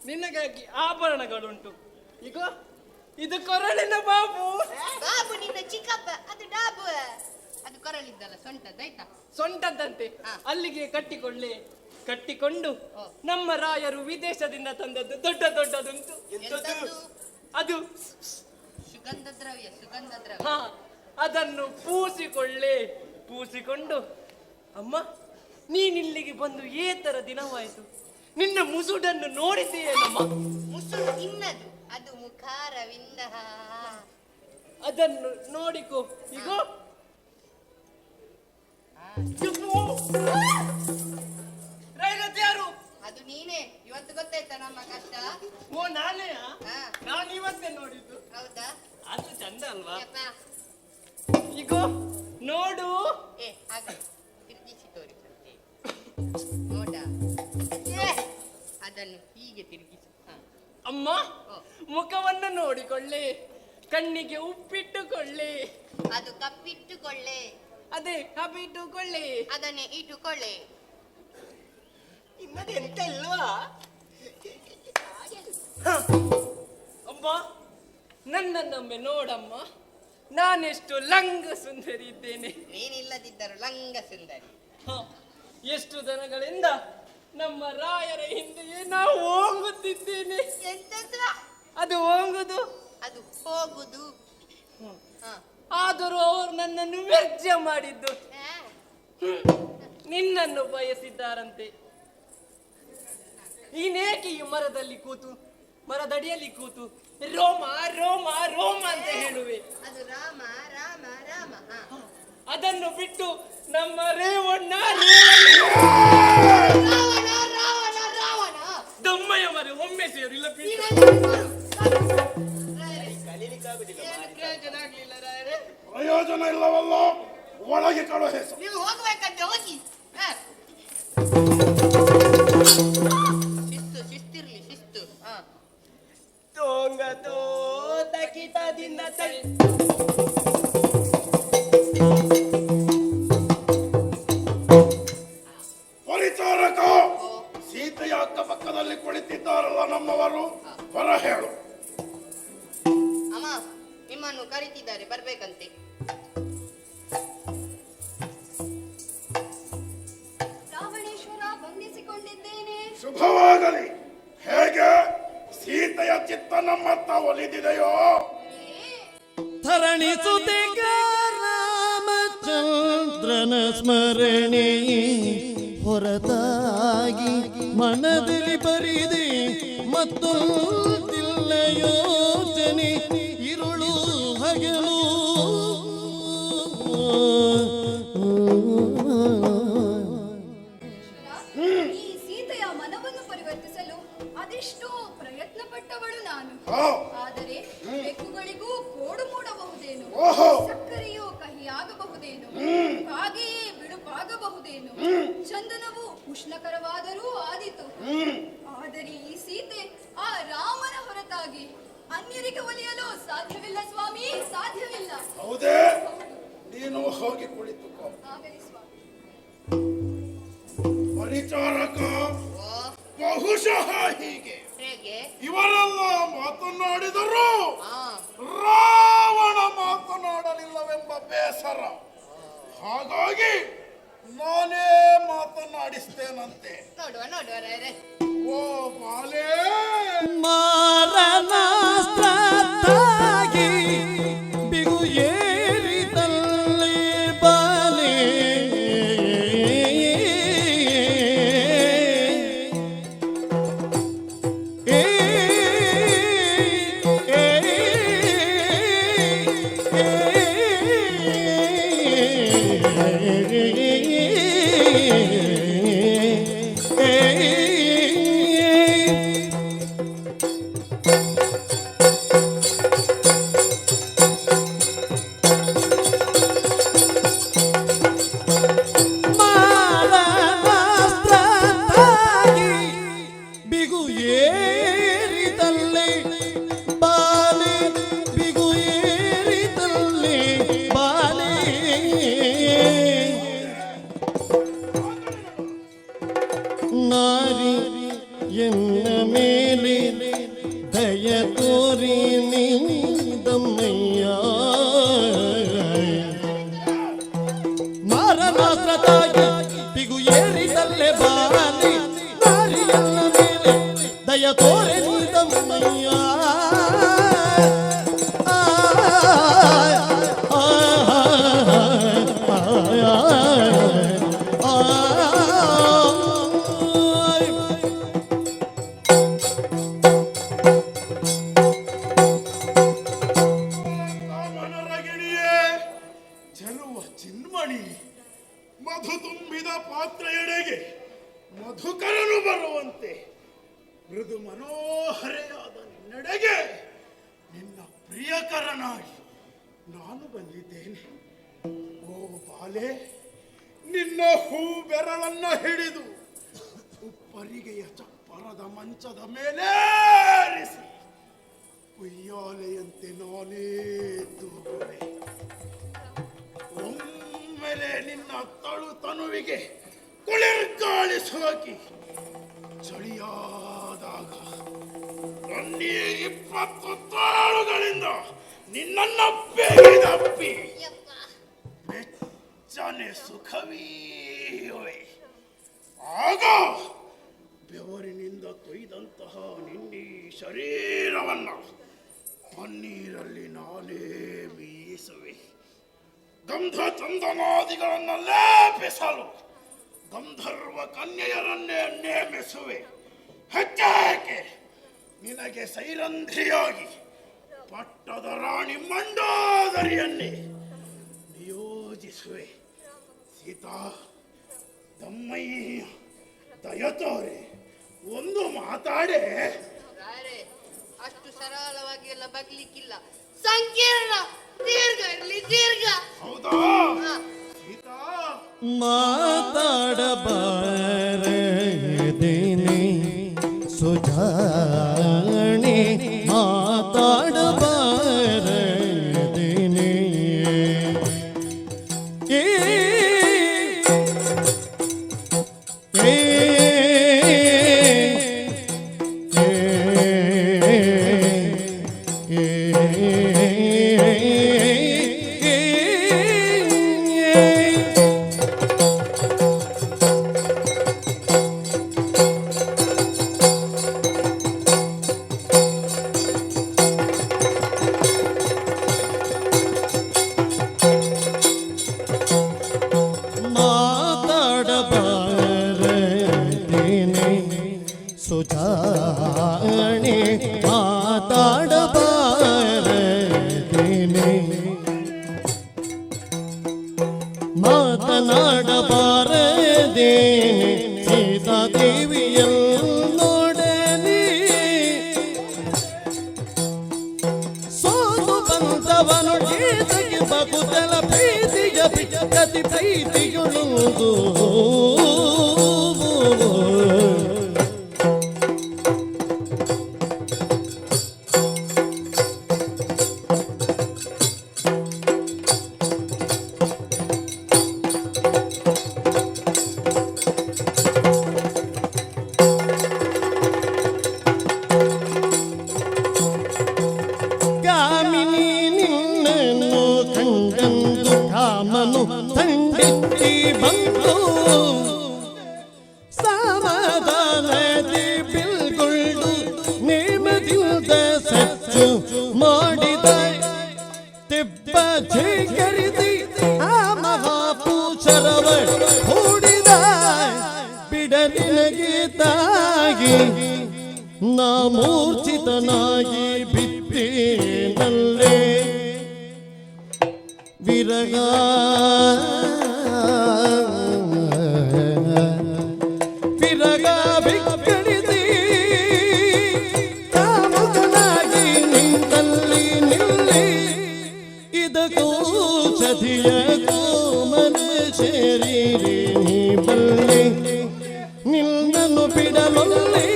ನಿನಗಾಗಿ ಆಭರಣಗಳುಂಟು. ಈಗ ಇದು ಕೊರಳಿನ ಬಾಬು ನಿನ್ನ ಚಿಕ್ಕಪ್ಪ. ಅದು ಡಾಬು. ಅದು ಕೊರಳಿದ್ದಲ್ಲ, ಸೊಂಟದ್ದಾಯ್ತಾ? ಸೊಂಟದ್ದಂತೆ. ಅಲ್ಲಿಗೆ ಕಟ್ಟಿಕೊಂಡು ನಮ್ಮ ರಾಯರು ವಿದೇಶದಿಂದ ತಂದದ್ದು ದೊಡ್ಡದುಂಟು. ಅದು ಸುಗಂಧ ದ್ರವ್ಯ. ಅದನ್ನು ಪೂಸಿಕೊಂಡು ಅಮ್ಮ ನೀನಿಲ್ಲಿಗೆ ಬಂದು ಏತರ ದಿನವಾಯಿತು. ನಿನ್ನ ಮುಸುಡನ್ನು ನೋಡಿದ್ದೀಯೇನಮ್ಮ? ಮುಸುಡು ನಿನ್ನದು, ಅದು ಮುಖಾರವಿಂದ. ಅದನ್ನು ನೋಡಿಕೋ. ಈಗ ರೈಲತ್ ಯಾರು ಅದನ್ನು ಹೀಗೆ ತಿರುಗಿಸು. ಹ. ಅಮ್ಮ, ಮುಖವನ್ನು ನೋಡಿಕೊಳ್ಳಿ, ಕಣ್ಣಿಗೆ ಉಪ್ಪಿಟ್ಟುಕೊಳ್ಳಿ, ಅದು ಕಪ್ಪಿಟ್ಟುಕೊಳ್ಳೆ, ಅದೇ ಕಬ್ಬಿಟ್ಟುಕೊಳ್ಳಿ, ಅದನ್ನೇ ಇಟ್ಟುಕೊಳ್ಳೆ. ಇನ್ನದೆಂತ ಇಲ್ವಾ? ಅಮ್ಮ, ನನ್ನನ್ನೊಮ್ಮೆ ನೋಡಮ್ಮ, ನಾನೆಷ್ಟು ಲಂಗ ಸುಂದರಿ ಇದ್ದೇನೆ. ನೀನಿಲ್ಲದಿದ್ದರು ಲಂಗ ಸುಂದರಿ. ಹ, ಎಷ್ಟು ದಿನಗಳಿಂದ ನಮ್ಮ ರಾಯರ ಹಿಂದೆಯೇ ನಾವು ಹೋಗುತ್ತಿದ್ದೇನೆ. ಎಂತದ್ದು? ಅದು ಹೋಗುದು, ಅದು ಹೋಗುದು. ಹ. ಆದರೂ ಅವರು ನನ್ನನ್ನು ವ್ಯರ್ಜ ಮಾಡಿದ್ದು. ಹ. ನಿನ್ನನ್ನು ಬಯಸಿದ್ದಾರಂತೆ. ನೀನೇಕೆ ಈ ಮರದಡಿಯಲ್ಲಿ ಕೂತು ರೋಮ ರೋಮ ರೋಮ ಅಂತ ಹೇಳುವೆ? ಅದು ರಾಮ ರಾಮ ರಾಮ. ಹ. ಅದನ್ನು ಬಿಟ್ಟು ನಮ್ಮ ರೇವಣ್ಣ ರಾವಣ ರಾವಣ ರಾವಣ. ದಮ್ಮಯ್ಯ ಮರೆ ಒಮ್ಮೆ ಸೇರು, ಇಲ್ಲ ಬಿಟ್ಟು ಏನು ಪ್ರಯೋಜನ ಆಗ್ಲಿಲ್ಲ ರಾಯರೇ. ಪ್ರಯೋಜನ ಇಲ್ಲವಲ್ಲ, ಒಳಗೆ ಕಳುಹಿಸು. ನೀವು ಹೋಗ್ಬೇಕಂತೆ ಹೋಗಿ. ಹ. ಶಿಸ್ತಿರ್ಲಿ ಶಿಸ್ತು. ಹ. ತೋಂಗತೋ ತಕಿತದಿಂದ ತೈ. ಪರಿಚಾರಕ, ಸೀತೆಯ ಅಕ್ಕಪಕ್ಕದಲ್ಲಿ ಕುಳಿತಿದ್ದಾರಲ್ಲ ನಮ್ಮವರು, ಹೊರ ಹೇಳು. ಅಮ್ಮ, ನಿಮ್ಮನ್ನು ಕರೀತಿದ್ದಾರೆ, ಬರ್ಬೇಕಂತೆ. ರಾವಣೇಶ್ವರ, ಬಂಧಿಸಿಕೊಂಡಿದ್ದೇನೆ. ಶುಭವಾಗಲಿ. ಹೇಗೆ ಸೀತೆಯ ಚಿತ್ತ ನಮ್ಮತ್ತ ಒಲಿದಿದೆಯೋ? ಧರಣಿಸುತ್ತೆ ರಾಮಚಂದ್ರನ ಸ್ಮರಣೆ ಹೊರತಾಗಿ ಮನದಲ್ಲಿ ಬರಿದೆ ಮತ್ತೊಂದಿಲ್ಲ ಯೋಚನೆ, ಇರುಳು ಹಗಲು. ಈ ಸೀತೆಯ ಮನವನ್ನು ಪರಿವರ್ತಿಸಲು ಅದೆಷ್ಟೋ ಪ್ರಯತ್ನ ಪಟ್ಟವಳು ನಾನು. ಆದರೆ ಬೆಕ್ಕುಗಳಿಗೂ ಕೋಡು ಮೂಡಬಹುದೇನು, ಸಕ್ಕರೆಯು ಕಹಿಯಾಗಬಹುದೇನು, ಹಾಗೆಯೇ ಬಿಡುಪಾಗಬಹುದೇನು, ಚಂದನವು ಉಷ್ಣಕರವಾದರೂ ಆದೀತು. ಆದರೆ ಈ ಸೀತೆ ಆ ರಾಮನ ಹೊರತಾಗಿ ಅನ್ಯರಿಗೆ ಒಲಿಯಲು ಸಾಧ್ಯವಿಲ್ಲ ಸ್ವಾಮಿ, ಸಾಧ್ಯವಿಲ್ಲ. ಹೌದೇ? ನೀನು ಹೋಗಿ ಕುಳಿತುಕೋ. ಆಗಲಿ ಸ್ವಾಮಿ. ಪರಿಚಾರಕ, ಬಹುಶಃ ಹೀಗೆ ಹೇಗೆ? ಇವರೆಲ್ಲ ಮಾತನಾಡಿದರು, ಹಾ. ರಾವಣ ಮಾತನಾಡಲಿಲ್ಲವೆಂಬ ಬೇಸರ. ಹಾಗಾಗಿ ನಾನೇ ಮಾತನಾಡಿಸ್ತೇನಂತೆ. ನೋಡುವ ನೋಡುವ ರಾಯರೇ. ಓ ಬಾಲೇ, ಮಾರನಾಸ್ತ್ರದಾಗಿ ಬಿಗು ಏರಿತಲ್ಲೇ ಬಾಲೆ, ಮಾರನಾಸ್ತ್ರದಾಗಿ ಬಿಗು ಏರಿತಲ್ಲೇ ಬಾಲೆ, ಬಿಗು ಏರಿತಲ್ಲೇ ಬಾಲೆ. ನಾರಿ ಎನ್ನ ಮೇಲೆ ದಯ ತೋರಿ ನಿಂದಮ್ಮಯ್ಯ, ಮಾರನಾಸ್ತ್ರದಾಗಿ ಬಿಗು ಏರಿದಲ್ಲೇ ಬಾಲಿ, ನಾರಿ ಎನ್ನ ಮೇಲೆ ದಯ ತೋರಿ ನಿಂದಮ್ಮಯ್ಯ. ಮನರಗಿಣಿಯೇ, ಚೆಲುವ ಚಿನ್ಮಣಿ, ಮಧು ತುಂಬಿದ ಪಾತ್ರೆಯೆಡೆಗೆ ಮಧುಕರನು ಬರುವಂತೆ ಮೃದು ಮನೋಹರೆಯಾದ ನಿನ್ನೆಡೆಗೆ ನಿನ್ನ ಪ್ರಿಯಕರನಾಗಿ ನಾನು ಬಂದಿದ್ದೇನೆ. ಓ ಬಾಲೆ, ನಿನ್ನ ಹೂ ಬೆರಳನ್ನ ಹಿಡಿದು ಉಪ್ಪರಿಗೆಯ ಚಪ್ಪಾಳೆ ಮರದ ಮಂಚದ ಮೇಲೇರಿಸಿ ಉಯ್ಯಾಲೆಯಂತೆ ನಾನೇ ತೂಗುವೆ. ಒಮ್ಮೆಲೆ ನಿನ್ನ ತಳು ತನುವಿಗೆ ಕುಳಿರ್ಗಾಳಿ ಸೋಕಿ ಚಳಿಯಾದಾಗ ನನ್ನೀ 20 ತಾಳುಗಳಿಂದ ನಿನ್ನನ್ನ ಬೇಗಿದಪ್ಪಿ ಬೆಚ್ಚನೆ ಸುಖವೀಯುವೆ. ಆಗ ಬೆವರಿನಿಂದ ತೊಯ್ದಂತಹ ನಿನ್ನೀ ಶರೀರವನ್ನ ಪನ್ನೀರಲ್ಲಿ ನಾನೇ ಮೀಸುವೆ. ಗಂಧ ಚಂದನಾದಿಗಳನ್ನು ಲೇಪಿಸಲು ಗಂಧರ್ವ ಕನ್ಯೆಯರನ್ನೇ ನೇಮಿಸುವೆ. ಹೆಚ್ಚೇಕೆ ನಿನಗೆ ಸೈರಂಧ್ರಿಯಾಗಿ ಪಟ್ಟದ ರಾಣಿ ಮಂಡೋದರಿಯನ್ನೇ ನಿಯೋಜಿಸುವೆ. ಸೀತಾ, ತಮ್ಮಯ್ಯ ದಯತೋರೆ ಒಂದು ಮಾತಾಡೆ. ರಾಯರೇ, ಅಷ್ಟು ಸರಳವಾಗಿ ಎಲ್ಲ ಬಗ್ಲಿಕ್ಕಿಲ್ಲ, ಸಂಕೀರ್ಣ. ದೀರ್ಘ ಇರ್ಲಿ, ದೀರ್ಘ. ಹೌದಾ ಸೀತಾ? ಮಾತಾಡಬಾರದೇನೆ ಸುಜಾಣೆ, ಮಾತಾಡಬಾರದೇನೆ. ಏ ಏ ಮಾತಾಡಬಾರದೇನೆ ಸುಜಾಣೆ, ಮಾತಾಡಬಾರದೇನೆ. ಮಾತನಾಡಬಾರದೇನೆ ಸೀತಾದೇವಿಯನ್ನೊಡನೆ ಸೋತು ಬಂದವನು ಗೀತೆಗೆ ಬಗುದಲ ಪ್ರೀತಿಯ ಬಿಟ್ಟತಿ ಪ್ರೀತಿಯುಳುವುದು. ಕಾಮಿನಿ ನಿನ್ನನ್ನು ಕಂಡಂದು ಕಾಮನು ತಂಡಿತ್ತಿ ಬಂದು ಸಮಾಧಾನದಿ ಬಿಲ್ಗೊಳ್ಳು ನೇಮದಿಂದ ಸಚ್ಚು ಮಾಡಿದ. ತೆಪ್ಪ ಛೇಕರಿಸಿ ಆ ಮಹಾಪೂಷರವ ಹೂಡಿದ. ಬಿಡಲಿನಗೆ ತಾಗಿ ನಾ ಮೂರ್ಛಿತನಾಗಿ ಬಿದ್ದೇನಲ್ಲೇ. ವಿರಗ ವಿರಗ ಬಿಕ್ಕಳಿಸಿ ಕಾಮುಕನಾಗಿ ನಿಂತಲ್ಲಿ ನಿಲ್ಲಿ. ಇದಕ್ಕೂ ಸತಿಯ ಕೋಮಲ ಶರೀರಿ ನೀ ಬಲ್ಲೆ. ನಿನ್ನನ್ನು ಬಿಡಲೊಲ್ಲೆ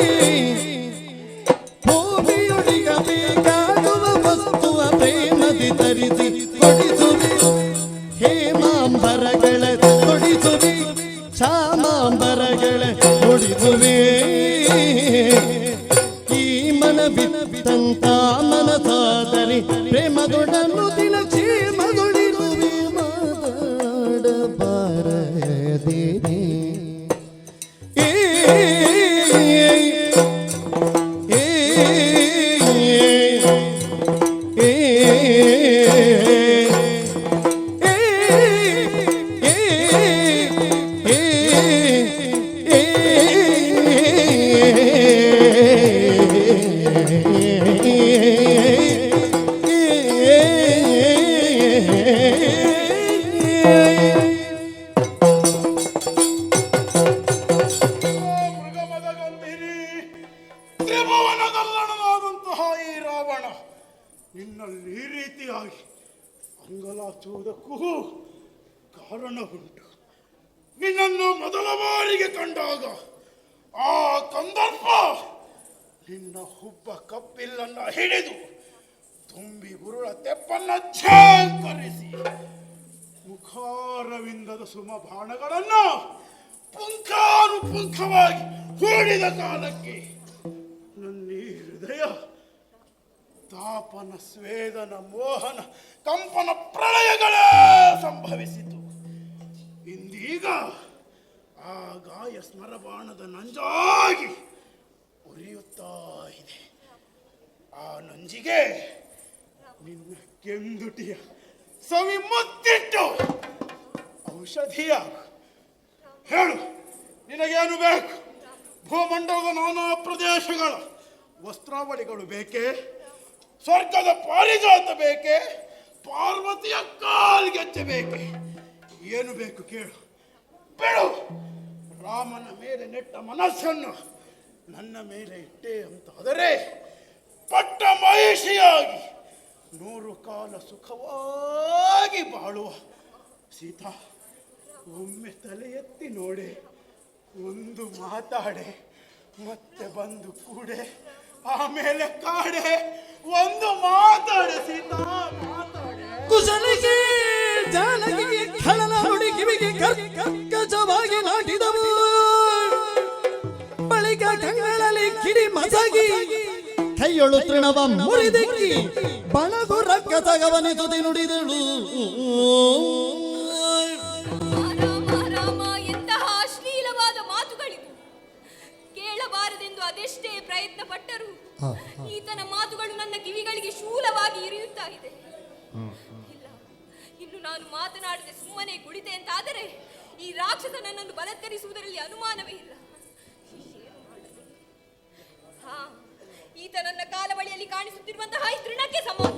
ಭೂಮಿಯೊಡಿಗ ಬೇಕಾಗುವ ವಸ್ತುವ ಪ್ರೇಮದಿ ತರಿಸಿ ಕೊಡಿಸುವೆ. ಹೇಮಾಂಬರಗಳ ಕೊಡಿಸುವೆ, ಶ್ಯಾಮಾಂಬರಗಳ ಕೊಡಿಸುವೆ. ಈ ಮನ ಬಿತ್ತಂತ ಮನಸಾದರೆ ಪ್ರೇಮದೊಡನ್ನು ದಿನ ಕ್ಷೇಮದೊಳಿರುವೆ. ಮಾತಾಡಬಾರದೇನೆ ಮೃಗಮದ ಗಂಭೀರಿ ತ್ರಿಭುವನದಲ್ಲಣನಾದಂತಹ ಈ ರಾವಣ ನಿನ್ನಲ್ಲಿ ಈ ರೀತಿಯಾಗಿ ಅಂಗಲಾಚುವುದಕ್ಕೂ ಕಾರಣ ಉಂಟು. ನಿನ್ನನ್ನು ಮೊದಲ ಬಾರಿಗೆ ಕಂಡಾಗ ಆ ಕಂದರ್ಪ ನಿನ್ನ ಹುಬ್ಬ ಕಪ್ಪಿಲ್ಲನ್ನ ಹಿಡಿದು ತುಂಬಿ ಉರುಳ ತೆಪ್ಪನ್ನ ಛೇಂಕರಿಸಿ ಮುಖಾರವಿಂದದ ಸುಮ ಬಾಣಗಳನ್ನು ಪುಂಖಾನುಪುಂಖವಾಗಿ ಹೂಡಿದ ಕಾಲಕ್ಕೆ ನನ್ನ ಈ ಹೃದಯ ತಾಪನ ಸ್ವೇದನ ಮೋಹನ ಕಂಪನ ಪ್ರಳಯಗಳೇ ಸಂಭವಿಸಿತು. ಇಂದೀಗ ಆ ಗಾಯ ಸ್ಮರಬಾಣದ ನಂಜಾಗಿ ಉರಿಯುತ್ತಾ ಇದೆ. ಆ ನಂಜಿಗೆ ನಿನ್ನ ಕೆಂದುಟಿಯ ಸವಿ ಮುತ್ತಿಟ್ಟು ಔಷಧಿಯಾಗು. ಹೇಳು, ನಿನಗೇನು ಬೇಕು? ಭೂಮಂಡಲದ ನಾನಾ ಪ್ರದೇಶಗಳ ವಸ್ತ್ರಾವಳಿಗಳು ಬೇಕೇ? ಸ್ವರ್ಗದ ಪಾರಿಜಾತ ಬೇಕೆ? ಪಾರ್ವತಿಯ ಕಾಲ್ಗೆಜ್ಜೆ ಬೇಕೆ? ಏನು ಬೇಕು ಕೇಳು, ಬೇಡು. ರಾಮನ ಮೇಲೆ ನೆಟ್ಟ ಮನಸ್ಸನ್ನು ನನ್ನ ಮೇಲೆ ಇಟ್ಟೆ ಅಂತಾದರೆ ಪಟ್ಟ ಮಹಿಷಿಯಾಗಿ 100 ಕಾಲ ಸುಖವಾಗಿ ಬಾಳುವ ಸೀತಾ, ಒಮ್ಮೆ ತಲೆ ಎತ್ತಿ ನೋಡೆ, ಒಂದು ಮಾತಾಡೆ, ಮತ್ತೆ ಬಂದು ಕೂಡೆ, ಆಮೇಲೆ ಕಾಡೆ, ಒಂದು ಮಾತಾಡೆ ಸೀತಾ, ಮಾತಾಡೆ. ಕುಶಲಿಗೆ ಜಾನಕಿಗೆ ಖಳನ ನುಡಿ ಕಿವಿಗೆ ಕರ್ಕಶವಾಗಿ ನಾಟಿದವು. ಬಳಿಕ ಕಂಗಳಲ್ಲಿ ಕಿಡಿ ಮಸಗಿ ಕೈಯೊಳು ತೃಣವ ಮುರಿದೆಕ್ಕಿ ಬಣಗು ರಕ್ಕಸ ಗಮನಿಸುತ್ತಿ ನುಡಿದಳು. ರಾಮ ಎಂತಹ ಅಶ್ಲೀಲವಾದ ಮಾತುಗಳಿದು. ಕೇಳಬಾರದೆಂದು ಅದೆಷ್ಟೇ ಪ್ರಯತ್ನ ಪಟ್ಟರು ಈತನ ಮಾತುಗಳು ನನ್ನ ಕಿವಿಗಳಿಗೆ ಶೂಲವಾಗಿ ಇರಿಯುತ್ತಾ ಇದೆ. ಇಲ್ಲ, ಇನ್ನು ನಾನು ಮಾತನಾಡದೆ ಸುಮ್ಮನೆ ಕುಳಿತೆ ಅಂತಾದರೆ ಈ ರಾಕ್ಷಸ ನನ್ನನ್ನು ಬಲತ್ಕರಿಸುವುದರಲ್ಲಿ ಅನುಮಾನವೇ ಇಲ್ಲ. ಹಾ, ಈತ ನನ್ನ ಕಾಲ ಬಳಿಯಲ್ಲಿ ಕಾಣಿಸುತ್ತಿರುವಂತಹ ಈ ತೃಣಕ್ಕೆ ಸಮಾನ.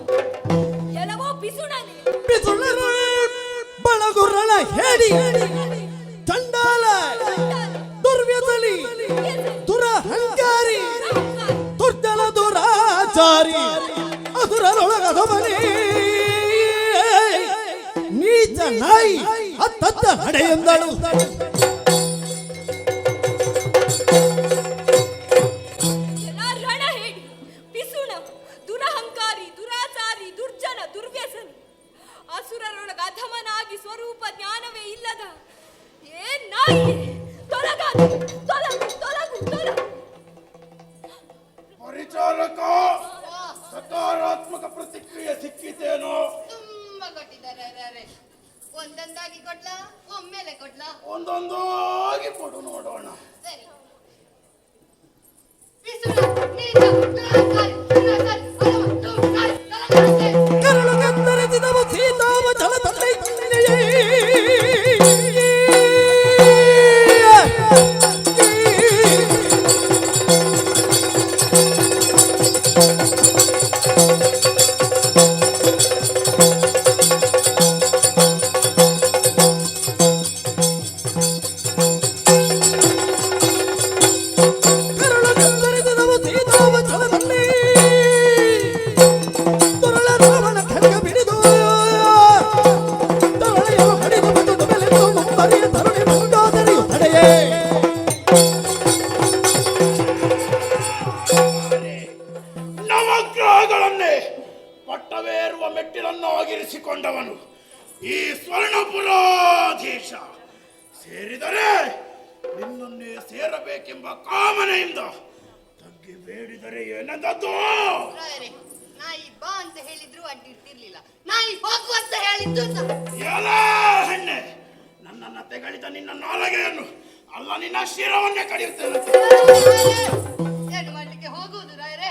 ಎಲ್ಲವೋ ಪಿಸುಣನೆ. ಬಳಗುರಳ ಹೇಳಿ ಚಂಡಾಲ ದುರ್ವ್ಯಸಲಿ ದುರಹಂಕಾರಿ ದುರ್ಜನ ದುರಾಚಾರಿ ಅಸುರರೊಳಗದವನೇ ನೀಚ ನಾಯಿ ಅತ್ತತ್ತ ಹಡೆಯೆಂದಳು. ರಣ ಹೇಳಿ ಪಿಸುಣ ದುರಹಂಕಾರಿ ದುರಾಚಾರಿ ದುರ್ಜನ ದುರ್ವ್ಯಸನಿ ಅಸುರರೊಳಗ ಅಧಮನಾಗಿ ಸ್ವರೂಪ ಜ್ಞಾನವೇ ಇಲ್ಲದ ಏನ್ ನಾಯಿ ತೊಲಗು ತೊಲಗು ತೊಲಗು ತೊಲಗು. ಪರಿಚಾರಕ, ಸಕಾರಾತ್ಮಕ ಪ್ರತಿಕ್ರಿಯೆ ಸಿಕ್ಕಿತೇನೋ? ತುಂಬಾ ಕೊಟ್ಟಿದ್ದಾರೆ. ಒಂದೊಂದಾಗಿ ಕೊಡ್ಲಾ, ಒಮ್ಮೆಲೆ ಕೊಡ್ಲಾ? ಒಂದೊಂದಾಗಿ ಕೊಡು ನೋಡೋಣ. ಸರಿ. ಪಿಸುಣ, ನೀಚ, ದುರಾಚಾರಿ, ದುರಾಚಾರಿ, ಅಧಮ, ದುರ್ಮಾರ್ಗ, ತೊಲಗಂತೆ. ಕರಳು ಕತ್ತರಿಸಿದವ ಸೀತಾವ ಜಲ ತಂದೆ ನವಗ್ರಹಗಳನ್ನೇ ಪಟ್ಟವೇರುವ ಮೆಟ್ಟಿಲನ್ನಾಗಿರಿಸಿಕೊಂಡವನು ಈ ಸ್ವರ್ಣಪುರಾಧೀಶ. ಸೇರಿದರೆ ನಿನ್ನನ್ನೇ ಸೇರಬೇಕೆಂಬ ಕಾಮನೆಯಿಂದ ತಗ್ಗಿ ಬೇಡಿದರೆ ಏನೆಂದದ್ದು? ರಾಯರೇ, ನಾಯಿ ಬಾ ಅಂತ ಹೇಳಿದ್ರು ಅಡ್ಡಿರ್ತಿರ್ಲಿಲ್ಲ, ನಾಯಿ ಹೋಗು ಅಂತ ಹೇಳಿದ್ದು ಎಲ್ಲ ಹೆಣ್ಣೆ, ನನ್ನನ್ನ ತೆಗಳಿದ ನಿನ್ನ ನಾಲಗೆಯನ್ನು ಅಲ್ಲ, ನಿನ್ನ ಶಿರವನ್ನೇ ಕಡಿಯುತ್ತೇನೆ. ಏನು ಮಾಡ್ಲಿಕ್ಕೆ ಹೋಗುವುದು ರಾಯರೇ?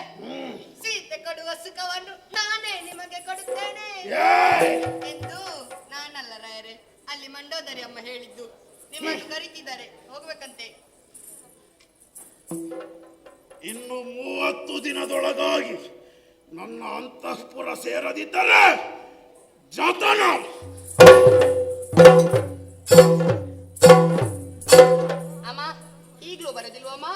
ಸೀತೆ ಕೊಡುವ ಸುಖವನ್ನು ನಾನೇ ನಿಮಗೆ ಕೊಡುತ್ತೇನೆ ಎಂದು ನಾನಲ್ಲ ರಾಯರೇ, ಅಲ್ಲಿ ಮಂಡೋದರಿ ಅಮ್ಮ ಹೇಳಿದ್ದು. ನಿಮ್ಮನ್ನು ಕರೀತಿದ್ದಾರೆ, ಹೋಗ್ಬೇಕಂತೆ. ಇನ್ನು 30 ದಿನದೊಳಗಾಗಿ ನನ್ನ ಅಂತಃಪುರ ಸೇರದಿದ್ದರೆ ಜತನ. ಅಮ್ಮ ಈಗ್ಲೂ ಬರೋದಿಲ್ವಮ್ಮ?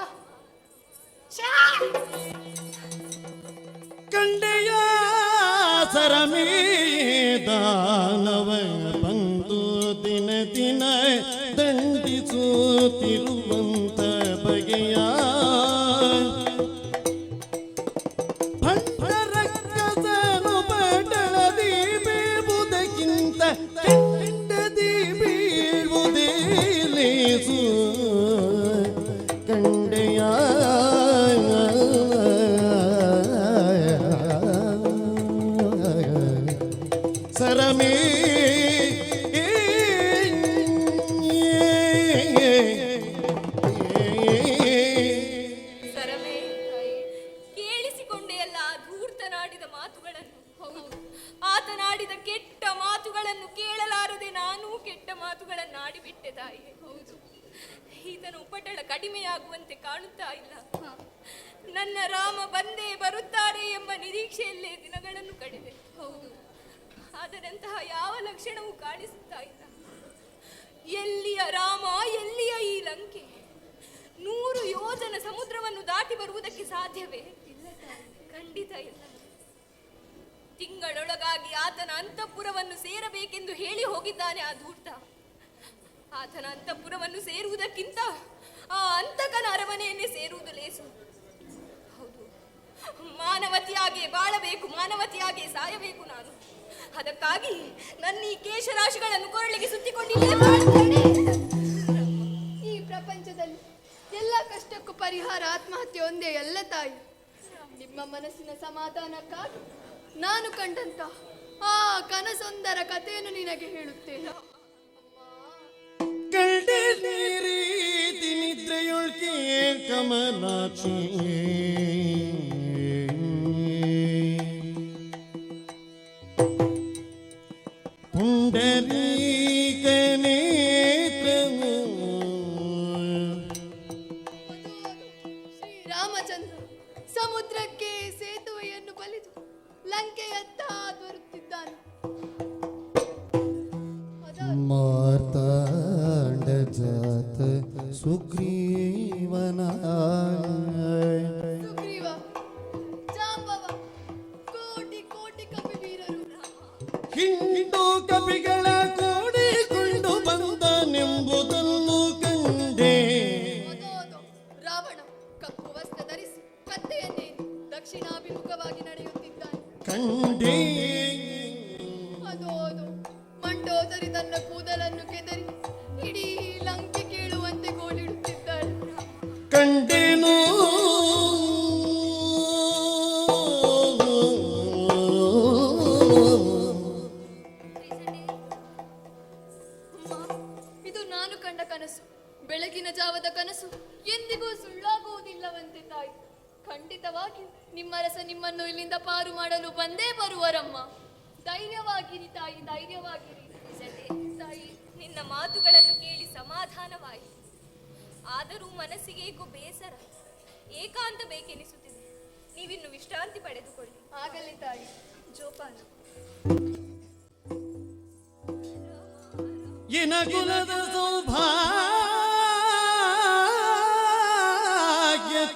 ಕಂಡೆಯ ಸರಮೇದಾನವ ಬಂದು ದಿನ ದಿನ ದಂಡಿಸುತ್ತಿರುವಂತ ಬಗೆಯ ಆತನಾಡಿದ ಕೆಟ್ಟ ಮಾತುಗಳನ್ನು ಕೇಳಲಾರದೆ ನಾನು ಕೆಟ್ಟ ಮಾತುಗಳನ್ನಾಡಿಬಿಟ್ಟೆ ತಾಯಿ. ಹೌದು, ಈತನ ಉಪಟಳ ಕಡಿಮೆಯಾಗುವಂತೆ ಕಾಣುತ್ತಾ ಇಲ್ಲ. ನನ್ನ ರಾಮ ಬಂದೇ ಬರುತ್ತಾರೆ ಎಂಬ ನಿರೀಕ್ಷೆಯಲ್ಲೇ ದಿನಗಳನ್ನು ಕಳೆದೆ. ಹೌದು, ಅದರಂತಹ ಯಾವ ಲಕ್ಷಣವೂ ಕಾಣಿಸುತ್ತಾ ಇಲ್ಲ. ಎಲ್ಲಿಯ ರಾಮ, ಎಲ್ಲಿಯ ಈ ಲಂಕೆ? 100 ಯೋಜನ ಸಮುದ್ರವನ್ನು ದಾಟಿ ಬರುವುದಕ್ಕೆ ಸಾಧ್ಯವೇ? ಖಂಡಿತ ಇಲ್ಲ. ತಿಂಗಳೊಳಗಾಗಿ ಆತನ ಅಂತಃಪುರವನ್ನು ಸೇರಬೇಕೆಂದು ಹೇಳಿ ಹೋಗಿದ್ದಾನೆ ಆ ಧೂರ್ತ. ಆತನ ಅಂತಃಪುರವನ್ನು ಸೇರುವುದಕ್ಕಿಂತ ಆ ಅಂತಕನ ಅರಮನೆಯನ್ನೇ ಸೇರುವುದು ಲೇಸು. ಹೌದು, ಮಾನವತಿಯಾಗಿ ಬಾಳಬೇಕು, ಮಾನವತಿಯಾಗಿ ಸಾಯಬೇಕು ನಾನು. ಅದಕ್ಕಾಗಿ ನನ್ನ ಈ ಕೇಶರಾಶಿಗಳನ್ನು ಕೊರಳಿಗೆ ಸುತ್ತಿಕೊಂಡಿಲ್ಲೇ ಬಾಳುತ್ತೇನೆ. ಈ ಪ್ರಪಂಚದಲ್ಲಿ ಎಲ್ಲ ಕಷ್ಟಕ್ಕೂ ಪರಿಹಾರ ಆತ್ಮಹತ್ಯೆ ಒಂದೇ ಅಲ್ಲ ತಾಯಿ. ನಿಮ್ಮ ಮನಸ್ಸಿನ ಸಮಾಧಾನಕ್ಕಾಗಿ ನಾನು ಕಂಡಂತ ಆ ಕನಸೊಂದರ ಕಥೆಯನ್ನು ನಿನಗೆ ಹೇಳುತ್ತೇನೆ. ಕಂಡೆ ನೀರೀತಿ ನಿದ್ರೆಯೊಳ್ಕೆ ಕಮಲಾಕ್ಷಿ ಪುಂಡರೀಕ ನೇತ್ರವು ಶ್ರೀರಾಮಚಂದ್ರ ಸಮುದ್ರಕ್ಕೆ ಸೇತುವೆಯನ್ನು ಬಲಿದು ಲಂಕೆಯತ್ತ ಬರುತ್ತಿದ್ದಾನೆ. ಮಾರ್ತಾಂಡ ಜಾತ ಸುಗ್ರೀವನ ಸುಗ್ರೀವ, ಜಾಂಬವ, ಕೋಟಿ ಕೋಟಿ ಕಪಿವೀರರು ಹಿಂಡು ಕಪಿಗಳ ಕೂಡಿಕೊಂಡು ಬಂದನೆಂಬುದನ್ನು ಕಂಡೆ. ಮೊದಲು ರಾವಣ ಕಪ್ಪು ವಸ್ತ್ರ ಧರಿಸಿ ಕತ್ತೆಯನ್ನೇ ದಕ್ಷಿಣಾಭಿಮುಖವಾಗಿ ನಡೆಯುತ್ತಿದ್ದಾನೆ. ಕಂಡೆ ಅದು ಮಂಡೋದರಿ ತನ್ನ ಕೂದಲನ್ನು ಕೆದರಿ ಇಡೀ ಲಂಕೆ ಕೇಳುವಂತೆ ಗೋಳಿಡುತ್ತಿದ್ದಾಳೆ. ಕಂಡೆನು ಇದು ನಾನು ಕಂಡ ಕನಸು, ಬೆಳಗಿನ ಜಾವದ ಕನಸು ಎಂದಿಗೂ ಸುಳ್ಳಾಗುವುದಿಲ್ಲವಂತೆ ತಾಯಿ. ಖಂಡಿತವಾಗಿ ನಿಮ್ಮ ರಸ ನಿಮ್ಮನ್ನು ಇಲ್ಲಿಂದ ಪಾರು ಮಾಡಲು ಬಂದೇ ಬರುವರಮ್ಮ. ಧೈರ್ಯವಾಗಿರಿ ತಾಯಿ, ಧೈರ್ಯವಾಗಿರಿ. ತಾಯಿ, ನಿನ್ನ ಮಾತುಗಳನ್ನು ಕೇಳಿ ಸಮಾಧಾನವಾಯಿತು. ಆದರೂ ಮನಸ್ಸಿಗೇಕೋ ಬೇಸರ, ಏಕಾಂತ ಬೇಕೆನಿಸುತ್ತಿದೆ. ನೀವಿನ್ನು ವಿಶ್ರಾಂತಿ ಪಡೆದುಕೊಳ್ಳಿ. ಆಗಲಿ ತಾಯಿ. ಜೋಪಾನ. ಇನಕುಲದ ಸೌಭಾಗ್ಯ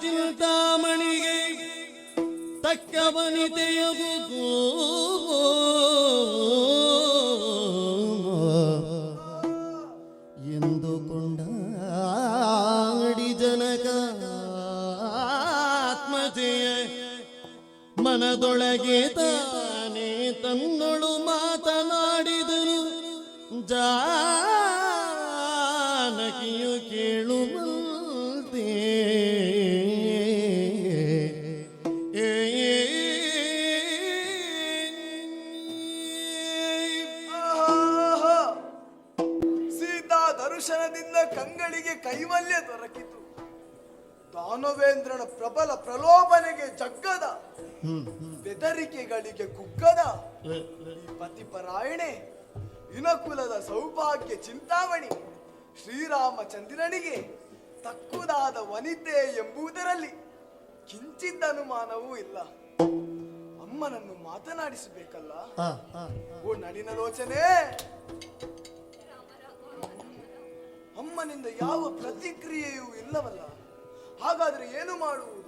ಚಿಂತಾಮಣಿಗೆ ತಕ್ಕ ವನಿತೆಯಗುವುದು ಎಂದುಕೊಂಡ ಜನಕ ಆತ್ಮಜಯ ಮನದೊಳಗೆ ತಾನೇ ತನ್ನೊಳು ಮಾತನಾಡಿದನು. ಜಾನಕಿಯು ಕೇಳುವಂತೆ ಸೀತಾ ದರ್ಶನದಿಂದ ಕಂಗಳಿಗೆ ಕೈವಲ್ಯ ದೊರಕಿತು. ದಾನವೇಂದ್ರನ ಪ್ರಬಲ ಪ್ರಲೋಭನೆಗೆ ಜಗ್ಗದ, ಬೆದರಿಕೆಗಳಿಗೆ ಕುಗ್ಗದ ಈ ಪತಿಪರಾಯಣೆ ಇನಕುಲದ ಸೌಭಾಗ್ಯ ಚಿಂತಾಮಣಿ ಶ್ರೀರಾಮಚಂದ್ರನಿಗೆ ತಕ್ಕುದಾದ ವನಿತೆ ಎಂಬುದರಲ್ಲಿ ಕಿಂಚಿತ್ ಅನುಮಾನವೂ ಇಲ್ಲ. ಅಮ್ಮನನ್ನು ಮಾತನಾಡಿಸಬೇಕಲ್ಲ. ಓ ನಳಿನಲೋಚನೆ, ಅಮ್ಮನಿಂದ ಯಾವ ಪ್ರತಿಕ್ರಿಯೆಯೂ ಇಲ್ಲವಲ್ಲ. ಹಾಗಾದ್ರೆ ಏನು ಮಾಡುವುದು?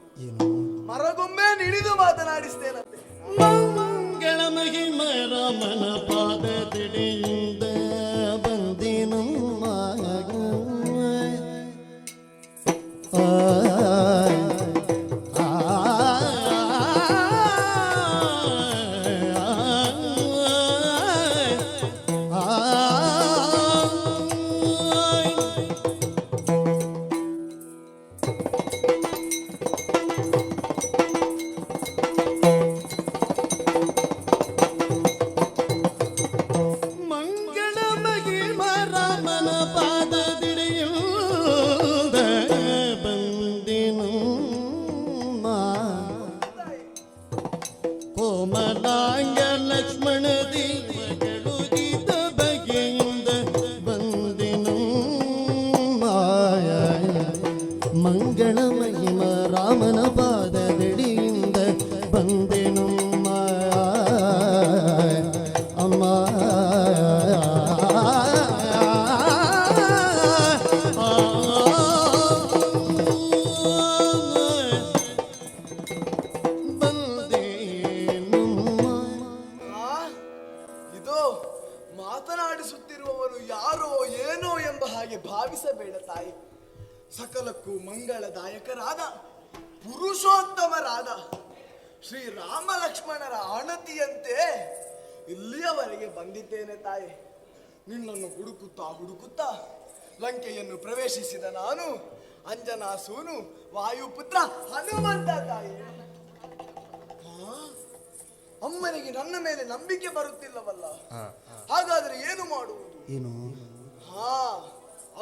ಮರಗೊಮ್ಮೆ ನಿಡಿದು ಮಾತನಾಡಿಸ್ತೇನಂತೆ. ಮಂಗಳ ಮಹಿಮ ರಾಮನ ಪಾದ ತಿಡೆಯಿಂದ ಬಂದಿನಮ್ಮ. ಮಂಗಳ ಪಾದದಡಿಯಿಂದ ಬಂದೆನಮ್ಮ ಅಮ್ಮ ಆ, ಇದು ಮಾತನಾಡಿಸುತ್ತಿರುವವರು ಯಾರೋ ಏನೋ ಎಂಬ ಹಾಗೆ ಭಾವಿಸಬೇಡ ತಾಯಿ. ಸಕಲಕ್ಕೂ ಮಂಗಳದಾಯಕರಾದ ಪುರುಷೋತ್ತಮರಾದ ಶ್ರೀರಾಮ ಲಕ್ಷ್ಮಣರ ಆಣತಿಯಂತೆ ಇಲ್ಲಿಯವರೆಗೆ ಬಂದಿದ್ದೇನೆ ತಾಯಿ. ನಿನ್ನನ್ನು ಹುಡುಕುತ್ತಾ ಹುಡುಕುತ್ತಾ ಲಂಕೆಯನ್ನು ಪ್ರವೇಶಿಸಿದ ನಾನು ಅಂಜನಾ ಸೂನು ವಾಯುಪುತ್ರ ಹನುಮಂತ ತಾಯಿ. ಅಮ್ಮನಿಗೆ ನನ್ನ ಮೇಲೆ ನಂಬಿಕೆ ಬರುತ್ತಿಲ್ಲವಲ್ಲ, ಹಾಗಾದ್ರೆ ಏನು ಮಾಡುವುದು? ಏನು ಹಾ,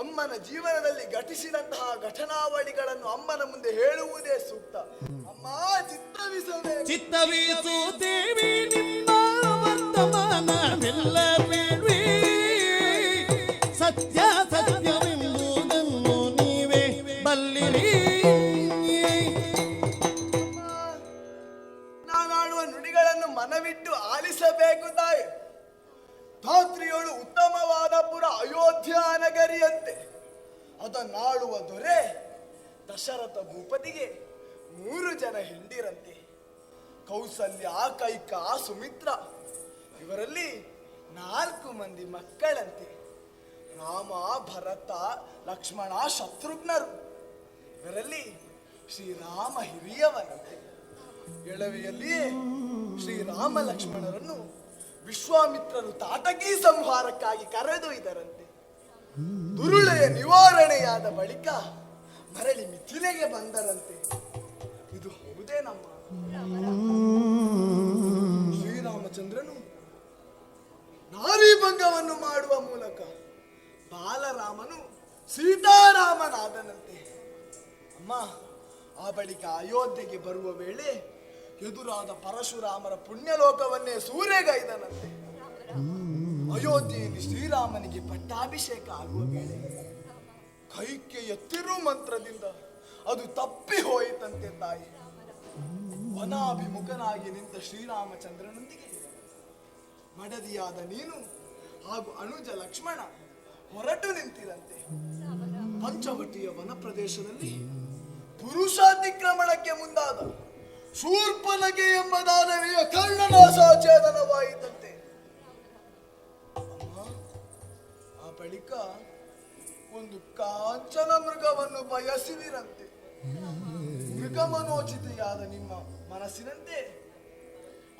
ಅಮ್ಮನ ಜೀವನದಲ್ಲಿ ಘಟಿಸಿದಂತಹ ಘಟನಾವಳಿಗಳನ್ನು ಅಮ್ಮನ ಮುಂದೆ ಹೇಳುವುದೇ ಸೂಕ್ತ. ಅಮ್ಮ ಚಿತ್ತವಿಸಬೇಕು. ಚಿತ್ತವೀಸು ದೇವಿ ನಿಮ್ಮ ವರ್ತಮಾನವೆಲ್ಲ ಬೇಡ್ವಿ ಸತ್ಯ ಸತ್ಯವೆಂಬುದನ್ನು ನೀವೇ ಬಲ್ಲಿರಿ. ನಾನಾಡುವ ನುಡಿಗಳನ್ನು ಮನವಿಟ್ಟು ಆಲಿಸಬೇಕು ತಾಯಿ. ಧಾತ್ರಿಯೋಳು ಉತ್ತಮವಾದ ಪುರ ಅಯೋಧ್ಯ ನಗರಿಯಂತೆ ಅದನ್ನಾಳುವ ದೊರೆ ದಶರಥ ಭೂಪತಿಗೆ 3 ಜನ ಹೆಂಡಿರಂತೆ. ಕೌಸಲ್ಯ, ಕೈಕ, ಸುಮಿತ್ರ ಇವರಲ್ಲಿ 4 ಮಂದಿ ಮಕ್ಕಳಂತೆ. ರಾಮ, ಭರತ, ಲಕ್ಷ್ಮಣ, ಶತ್ರುಘ್ನರು ಇವರಲ್ಲಿ ಶ್ರೀರಾಮ ಹಿರಿಯವನಂತೆ. ಎಳವೆಯಲ್ಲಿಯೇ ಶ್ರೀರಾಮ ಲಕ್ಷ್ಮಣರನ್ನು ವಿಶ್ವಾಮಿತ್ರರು ತಾಟಕಿ ಸಂಹಾರಕ್ಕಾಗಿ ಕರೆದೊಯ್ದರಂತೆ. ದುರುಳೆಯ ನಿವಾರಣೆಯಾದ ಬಳಿಕ ಮರಳಿ ಮಿಥಿಲೆಗೆ ಬಂದರಂತೆ. ಇದು ಹೌದೇನಮ್ಮ? ಶ್ರೀರಾಮಚಂದ್ರನು ನಾರಿಭಂಗವನ್ನು ಮಾಡುವ ಮೂಲಕ ಬಾಲರಾಮನು ಸೀತಾರಾಮನಾದನಂತೆ. ಅಮ್ಮ, ಆ ಬಳಿಕ ಅಯೋಧ್ಯೆಗೆ ಬರುವ ವೇಳೆ ಎದುರಾದ ಪರಶುರಾಮರ ಪುಣ್ಯಲೋಕವನ್ನೇ ಸೂರೆಗೈದನಂತೆ. ಅಯೋಧ್ಯೆಯಲ್ಲಿ ಶ್ರೀರಾಮನಿಗೆ ಪಟ್ಟಾಭಿಷೇಕ ಆಗುವ ವೇಳೆ ಕೈಕೆಯ ತಿರುಮಂತ್ರದಿಂದ ಅದು ತಪ್ಪಿ ಹೋಯಿತಂತೆ ತಾಯಿ. ವನಾಭಿಮುಖನಾಗಿ ನಿಂತ ಶ್ರೀರಾಮಚಂದ್ರನೊಂದಿಗೆ ಮಡದಿಯಾದ ನೀನು ಹಾಗೂ ಅನುಜ ಲಕ್ಷ್ಮಣ ಹೊರಟು ನಿಂತಿರಂತೆ. ಪಂಚವಟಿಯ ವನ ಪ್ರದೇಶದಲ್ಲಿ ಪುರುಷಾತಿಕ್ರಮಣಕ್ಕೆ ಮುಂದಾದ ಶೂರ್ಪನಗೆ ಎಂಬ ದಾನವಿಯ ಕರ್ಣನಾಸಾಚೇತನವಾಯಿತಂತೆ. ಆ ಬಳಿಕ ಒಂದು ಕಾಂಚನ ಮೃಗವನ್ನು ಬಯಸಿದಿರಂತೆ. ಮೃಗಮನೋಚಿತೆಯಾದ ನಿಮ್ಮ ಮನಸ್ಸಿನಂತೆ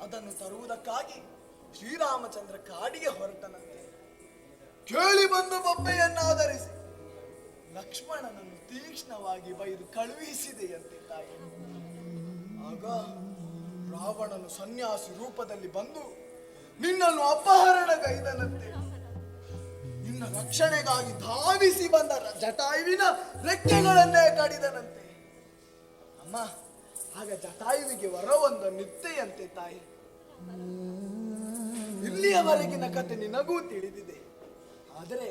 ಅದನ್ನು ತರುವುದಕ್ಕಾಗಿ ಶ್ರೀರಾಮಚಂದ್ರ ಕಾಡಿಗೆ ಹೊರಟನಂತೆ. ಕೇಳಿ ಬಂದ ಬೊಬ್ಬೆಯನ್ನಾಧರಿಸಿ ಲಕ್ಷ್ಮಣನನ್ನು ತೀಕ್ಷ್ಣವಾಗಿ ಬೈದು ಕಳುಹಿಸಿದೆಯಂತೆ ತಾಯಿ. ಆಗ ರಾವಣನು ಸನ್ಯಾಸಿ ರೂಪದಲ್ಲಿ ಬಂದು ನಿನ್ನನ್ನು ಅಪಹರಣಗೈದನಂತೆ. ನಿನ್ನ ರಕ್ಷಣೆಗಾಗಿ ಧಾವಿಸಿ ಬಂದ ಜಟಾಯುವಿನ ರೆಕ್ಕೆಗಳನ್ನೇ ಕಡಿದನಂತೆ. ಅಮ್ಮ, ಆಗ ಜಟಾಯುವಿಗೆ ವರವೊಂದು ನಿತ್ಯೆಯಂತೆ ತಾಯಿ. ಇಲ್ಲಿಯವರೆಗಿನ ಕತೆ ನಿನಗೂ ತಿಳಿದಿದೆ, ಆದರೆ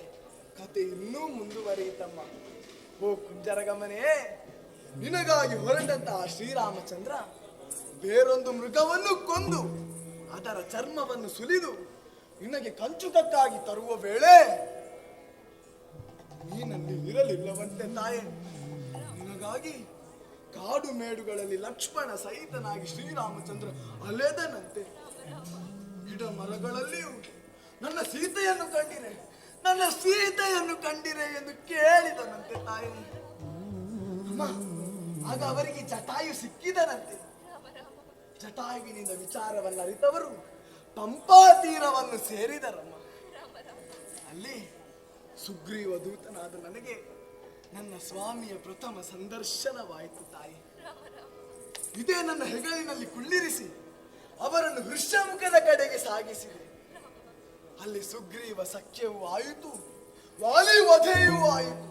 ಕತೆ ಇನ್ನೂ ಮುಂದುವರಿಯಿತಮ್ಮ. ಓ ಕುಂಜರಗಮನೆ, ನಿನಗಾಗಿ ಹೊರಟಂತಹ ಶ್ರೀರಾಮಚಂದ್ರ ಬೇರೊಂದು ಮೃಗವನ್ನು ಕೊಂದು ಅದರ ಚರ್ಮವನ್ನು ಸುಲಿದು ನಿನಗೆ ಕಂಚುಕಕ್ಕಾಗಿ ತರುವ ವೇಳೆ ನೀನಲ್ಲಿ ಇರಲಿಲ್ಲವಂತೆ ತಾಯೇ. ನಿನಗಾಗಿ ಕಾಡು ಮೇಡುಗಳಲ್ಲಿ ಲಕ್ಷ್ಮಣ ಸಹಿತನಾಗಿ ಶ್ರೀರಾಮಚಂದ್ರ ಅಲೆದನಂತೆ. ಗಿಡ ಮರಗಳಲ್ಲಿಯೂ ನನ್ನ ಸೀತೆಯನ್ನು ಕಂಡಿರೆ, ನನ್ನ ಸೀತೆಯನ್ನು ಕಂಡಿರೆ ಎಂದು ಕೇಳಿದನಂತೆ ತಾಯಿ. ಅಮ್ಮ, ಆಗ ಅವರಿಗೆ ಜಟಾಯು ಸಿಕ್ಕಿದನಂತೆ. ಜಟಾಯುವಿನಿಂದ ವಿಚಾರವನ್ನು ಅರಿತವರು ಪಂಪಾ ತೀರವನ್ನು ಸೇರಿದರಮ್ಮ. ಅಲ್ಲಿ ಸುಗ್ರೀವ ದೂತನಾದ ನನಗೆ ನನ್ನ ಸ್ವಾಮಿಯ ಪ್ರಥಮ ಸಂದರ್ಶನವಾಯಿತು ತಾಯಿ. ಇದೇ ನನ್ನ ಹೆಗಲಿನಲ್ಲಿ ಕುಳ್ಳಿರಿಸಿ ಅವರನ್ನು ಹೃಷ್ಯಮುಖದ ಕಡೆಗೆ ಸಾಗಿಸಿದೆ. ಅಲ್ಲಿ ಸುಗ್ರೀವ ಸಖ್ಯವೂ ಆಯಿತು, ವಾಲಿ ವಧೆಯೂ ಆಯಿತು.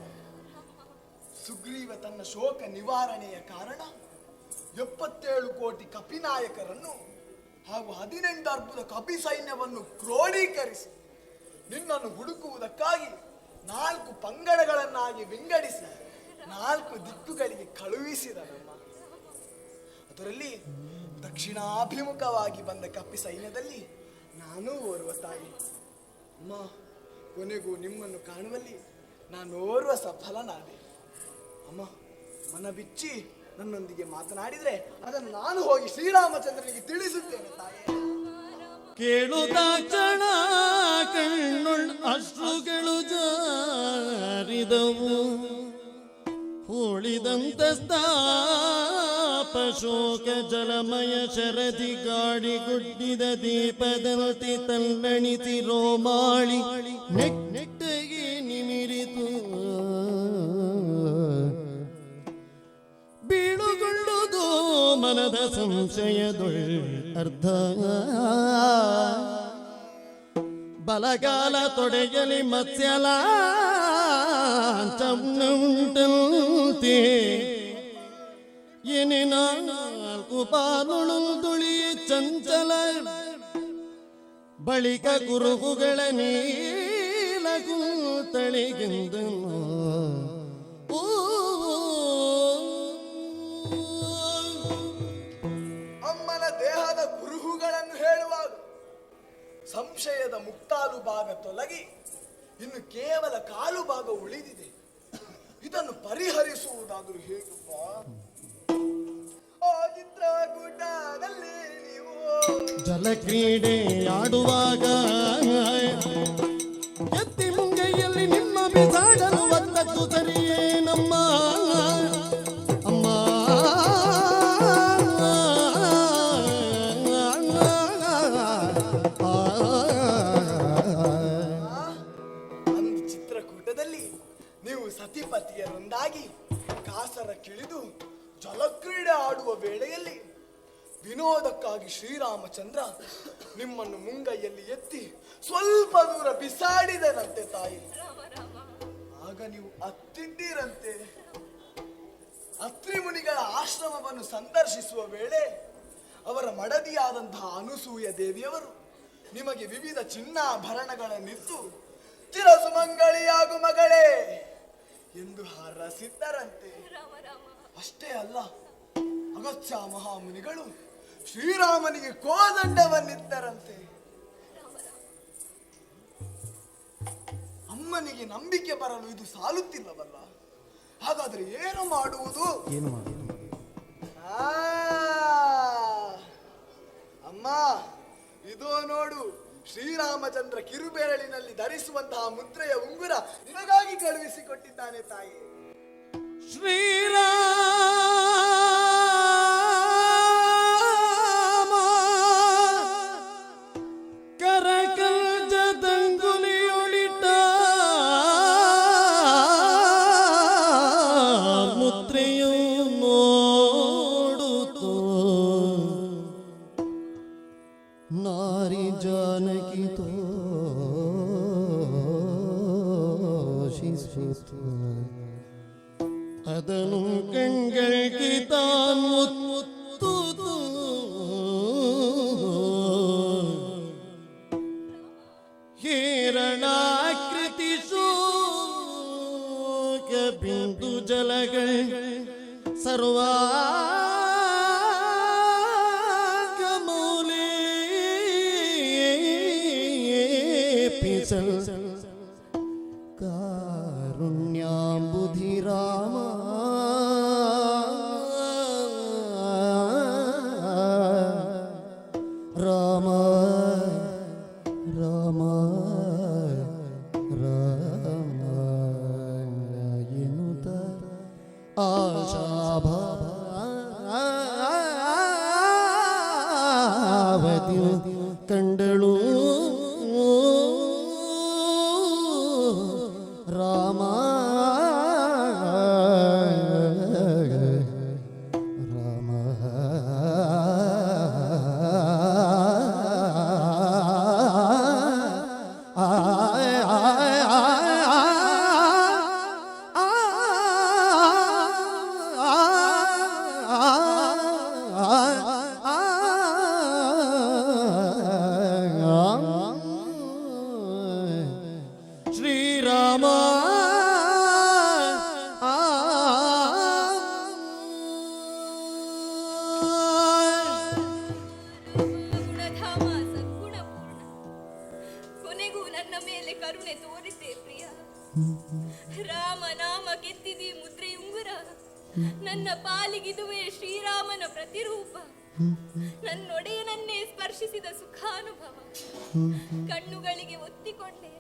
ಸುಗ್ರೀವ ತನ್ನ ಶೋಕ ನಿವಾರಣೆಯ ಕಾರಣ 77 ಕೋಟಿ ಕಪಿನಾಯಕರನ್ನು ಹಾಗೂ 18 ಅರ್ಬುದ ಕಪಿ ಸೈನ್ಯವನ್ನು ಕ್ರೋಢೀಕರಿಸಿ ನಿನ್ನನ್ನು ಹುಡುಕುವುದಕ್ಕಾಗಿ 4 ಪಂಗಡಗಳನ್ನಾಗಿ ವಿಂಗಡಿಸಿ 4 ದಿಕ್ಕುಗಳಿಗೆ ಕಳುಹಿಸಿದನಮ್ಮ. ಅದರಲ್ಲಿ ದಕ್ಷಿಣಾಭಿಮುಖವಾಗಿ ಬಂದ ಕಪ್ಪಿ ಸೈನ್ಯದಲ್ಲಿ ನಾನು ಓರ್ವ ತಾಯಿ. ಅಮ್ಮ, ಕೊನೆಗೂ ನಿಮ್ಮನ್ನು ಕಾಣುವಲ್ಲಿ ನಾನು ಓರ್ವ ಸಫಲನಾದೆ. ಅಮ್ಮ, ಮನ ಬಿಚ್ಚಿ ನನ್ನೊಂದಿಗೆ ಮಾತನಾಡಿದ್ರೆ ಅದನ್ನು ನಾನು ಹೋಗಿ ಶ್ರೀರಾಮಚಂದ್ರನಿಗೆ ತಿಳಿಸುತ್ತೇನೆ ತಾಯಿ. ಕೇಳುತ್ತಾಕ್ಷಣ ಕಣ್ಣುಳ್ ಅಶ್ರುಗಳು ಜಾರಿದವು, ಉಳಿದಂತ ಸ್ಥಾಪ ಶೋಕ ಜಲಮಯ ಶರದಿ ಗಾಡಿ ಗುಡ್ಡಿದ ದೀಪದಂತೆ ತಲ್ಲಣಿಸಿ ರೋಮಾಳಿ ನೆಟ್ಟಗೆ ನಿಮಿರಿತು. ಬೀಳುಗೊಳ್ಳುವುದು ಮನದ ಸಂಶಯದೊಳ್ ಅರ್ಧ, ಬಲಗಾಲ ತೊಡೆಯಲಿ ಮತ್ಸ್ಯಲಾಂಚಂತೆ ಏನೇ ನಾಲ್ಕು ಪಾಲುಳುದುಳಿ ಚಂಚಲ ಬಳಿಕ ಕುರುಹುಗಳ ನೀಲಗೂ ತಳಿಗಿಂದನು. ಅಮ್ಮನ ದೇಹದ ಕುರುಹುಗಳನ್ನು ಹೇಳುವಾಗ ಸಂಶಯದ ಮುಕ್ತಾಲು ಭಾಗ ತೊಲಗಿ ಇನ್ನು ಕೇವಲ ಕಾಲು ಭಾಗ ಉಳಿದಿದೆ. ಇದನ್ನು ಪರಿಹರಿಸುವುದಾದರೂ ಹೇಗಪ್ಪ? ಆ ಚಿತ್ರಕೂಟದಲ್ಲಿ ನೀವು ಜಲಕ್ರೀಡೆ ಆಡುವಾಗ ಎತ್ತಿ ಮುಂಗೈಯಲ್ಲಿ ನಿಮ್ಮ ಬಿಸಾಡಲು ಒತ್ತದ್ದು ಸರಿಯೇ ನಮ್ಮ ಅಮ್ಮ. ಅಂದು ಚಿತ್ರಕೂಟದಲ್ಲಿ ನೀವು ಸತಿಪತಿಯರೊಂದಾಗಿ ಕಾಸರ ಕಿಳಿದು ಜಲಕ್ರೀಡೆ ಆಡುವ ವೇಳೆಯಲ್ಲಿ ವಿನೋದಕ್ಕಾಗಿ ಶ್ರೀರಾಮಚಂದ್ರ ನಿಮ್ಮನ್ನು ಮುಂಗೈಯಲ್ಲಿ ಎತ್ತಿ ಸ್ವಲ್ಪ ದೂರ ಬಿಸಾಡಿದನಂತೆ ತಾಯಿ. ಆಗ ನೀವು ಅತ್ತಿದ್ದೀರಂತೆ. ಅತ್ರಿ ಮುನಿಗಳ ಆಶ್ರಮವನ್ನು ಸಂದರ್ಶಿಸುವ ವೇಳೆ ಅವರ ಮಡದಿಯಾದಂತಹ ಅನುಸೂಯ ದೇವಿಯವರು ನಿಮಗೆ ವಿವಿಧ ಚಿನ್ನಾಭರಣಗಳನ್ನಿತ್ತು ಚಿರಸುಮಂಗಳಿಯಾಗು ಮಗಳೇ ಎಂದು ಹರಸಿದ್ದರಂತೆ. ಅಷ್ಟೇ ಅಲ್ಲ, ಅಗತ್ಯ ಮಹಾಮುನಿಗಳು ಶ್ರೀರಾಮನಿಗೆ ಕೋದಂಡವನ್ನಿದ್ದರಂತೆ. ಅಮ್ಮನಿಗೆ ನಂಬಿಕೆ ಬರಲು ಇದು ಸಾಲುತ್ತಿಲ್ಲವಲ್ಲ. ಹಾಗಾದ್ರೆ ಏನು ಮಾಡುವುದು? ಅಮ್ಮ, ಇದೋ ನೋಡು, ಶ್ರೀರಾಮಚಂದ್ರ ಕಿರುಬೆರಳಿನಲ್ಲಿ ಧರಿಸುವಂತಹ ಮುದ್ರೆಯ ಉಂಗುರ ನಿನಗಾಗಿ ಕಳುಹಿಸಿಕೊಟ್ಟಿದ್ದಾನೆ ತಾಯಿ. ಶ್ರೀರಾಮ ಕರಕಲ್ಜದಂಗುಲಿಯೊಳಿಟ ಮುದ್ರೆಯು ನೋಡುತ್ತೋ ನಾರಿ ಜಾನಕಿ ತೋಷಿಸುತ್ತ ಅದನು ಕಣ್ಗಳಿಗೆ ತಾನು ಮುತ್ತುದು. ಹೇರಣಾಕೃತಿ ಶೋಕ ಬಿಂದು ಜಲಗಳ ಸರ್ವಾಗಮೂಲೆ ಪಿಸಲ್ ಕಾರುಣ್ಯಾಂಬುಧಿ ರಾಮ ನನ್ನ ಪಾಲಿಗಿದುವೆ ಶ್ರೀರಾಮನ ಪ್ರತಿರೂಪ. ನನ್ನೊಡೆಯನನ್ನೇ ಸ್ಪರ್ಶಿಸಿದ ಸುಖಾನುಭವ. ಕಣ್ಣುಗಳಿಗೆ ಒತ್ತಿಕೊಂಡೆ,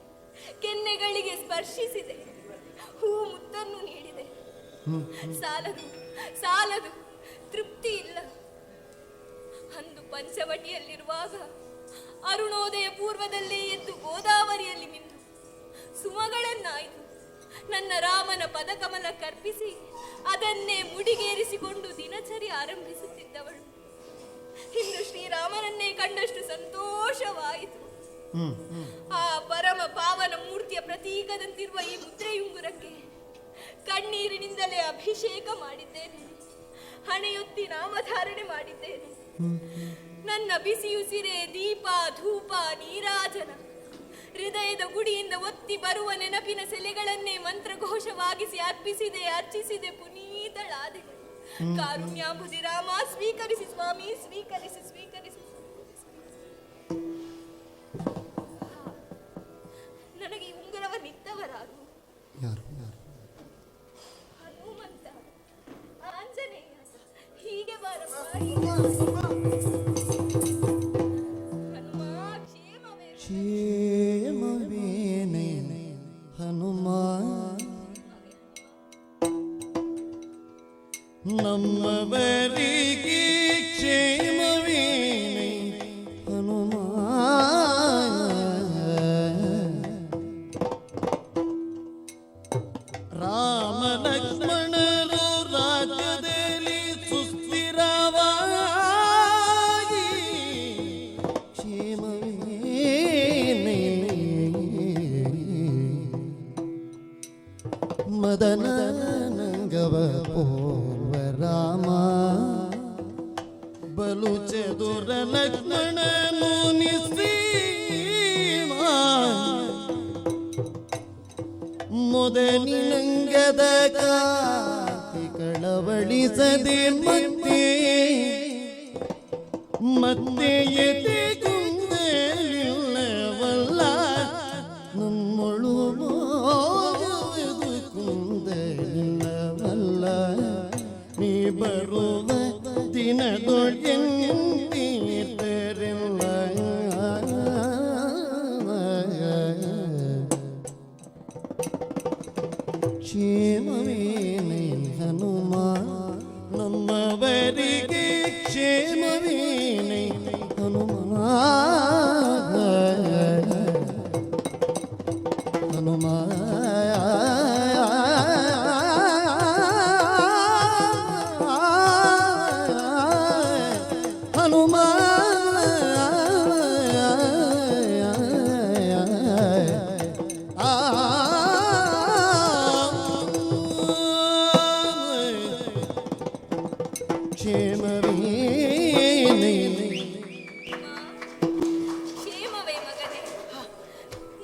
ಕೆನ್ನೆಗಳಿಗೆ ಸ್ಪರ್ಶಿಸಿದೆ, ಹೂ ಮುತ್ತನ್ನು ನೀಡಿದೆ. ಸಾಲದು ಸಾಲದು, ತೃಪ್ತಿ ಇಲ್ಲ. ಅಂದು ಪಂಚವಟಿಯಲ್ಲಿರುವಾಗ ಅರುಣೋದಯ ಪೂರ್ವದಲ್ಲೇ ಎದ್ದು ಗೋದಾವರಿಯಲ್ಲಿ ಮಿಂದು ಸುಮಗಳನ್ನಾಯ್ತು. ನನ್ನ ರಾಮನ ಪದಕಮಲ ಕರ್ಪಿಸಿ ಅದನ್ನೇ ಮುಡಿಗೇರಿಸಿಕೊಂಡು ದಿನಚರಿ ಆರಂಭಿಸುತ್ತಿದ್ದವಳು. ಇನ್ನು ಶ್ರೀರಾಮನನ್ನೇ ಕಂಡಷ್ಟು ಸಂತೋಷವಾಯಿತು. ಆ ಪರಮ ಪಾವನ ಮೂರ್ತಿಯ ಪ್ರತೀಕದಂತಿರುವ ಈ ಮುದ್ರೆಯುಂಗುರಕ್ಕೆ ಕಣ್ಣೀರಿನಿಂದಲೇ ಅಭಿಷೇಕ ಮಾಡಿದ್ದೇನೆ, ಹಣೆಯೊತ್ತಿ ನಾಮಧಾರಣೆ ಮಾಡಿದ್ದೇನೆ. ನನ್ನ ಬಿಸಿಯುಸಿರೆ ದೀಪ ಧೂಪ ನೀರಾಜನ ಹೃದಯದ ಗುಡಿಯಿಂದ ಒತ್ತಿ ಬರುವ ನೆನಪಿನ ಸೆಲೆಗಳನ್ನೇ ಮಂತ್ರಘೋಷವಾಗಿಸಿ ಅರ್ಪಿಸಿದೆ, ಅರ್ಚಿಸಿದೆ, ಪುನೀತಳಾದೆ. ಕಾರುಣ್ಯಾಂಬುದಿ ರಾಮ, ಸ್ವೀಕರಿಸಿ ಸ್ವಾಮಿ, ಸ್ವೀಕರಿಸಿ ಸ್ವೀಕರಿಸಿ. ನನಗೆ ಈ ಉಂಗುರವನ್ನಿತ್ತವರಾರು? ಹನುಮಂತ, ಆಂಜನೇಯ, ಹೀಗೆ ಬಾರಮ್ಮ, ಹೀಗೆ ಹನುಮ, ಕ್ಷೇಮವೇ? ಕ್ಷೇಮವೇನೆ ಹನುಮ, ನಮ್ಮವರಿಗೆ ಕ್ಷೇಮವೇನೆ ಹನುಮ. ರಾಮ ಲಕ್ಷ್ಮಣರು ರಾಜ್ಯದಲ್ಲಿ ಸುಸ್ಥಿರವಾಗಿ ಕ್ಷೇಮವೇನೆ. ಮದನ ನಂಗವ ಪೂರ್ವ ರಾಮ, ಬಲು ಚದುರ ಲಕ್ಷ್ಮಣನು ನಿಸ್ಸೀಮ. ಮೊದಲಿನಂಗದ ಕಾಂತಿ ಕಳವಳಿಸದೆ ಮತ್ತೆ ಮತ್ತೆ ಎದೆ ಕುಂದಲಿಲ್ಲವಲ್ಲ. ನಮ್ಮೊಳು ಮೋಗುವುದು ಕುಂದಲಿಲ್ಲವಲ್ಲ. ನೀ ಬರುವ ದಿನದೊಳಗೆಂದಿರಲಿಲ್ಲ. ಕ್ಷೇಮವೇನೆ ಹನುಮ, ನಮ್ಮವರಿಗೆ ಕ್ಷೇಮವೇನೆ ಹನುಮ. ಹನುಮ ಹನುಮ ಕ್ಷೇಮವೇ ಮಗನೇ?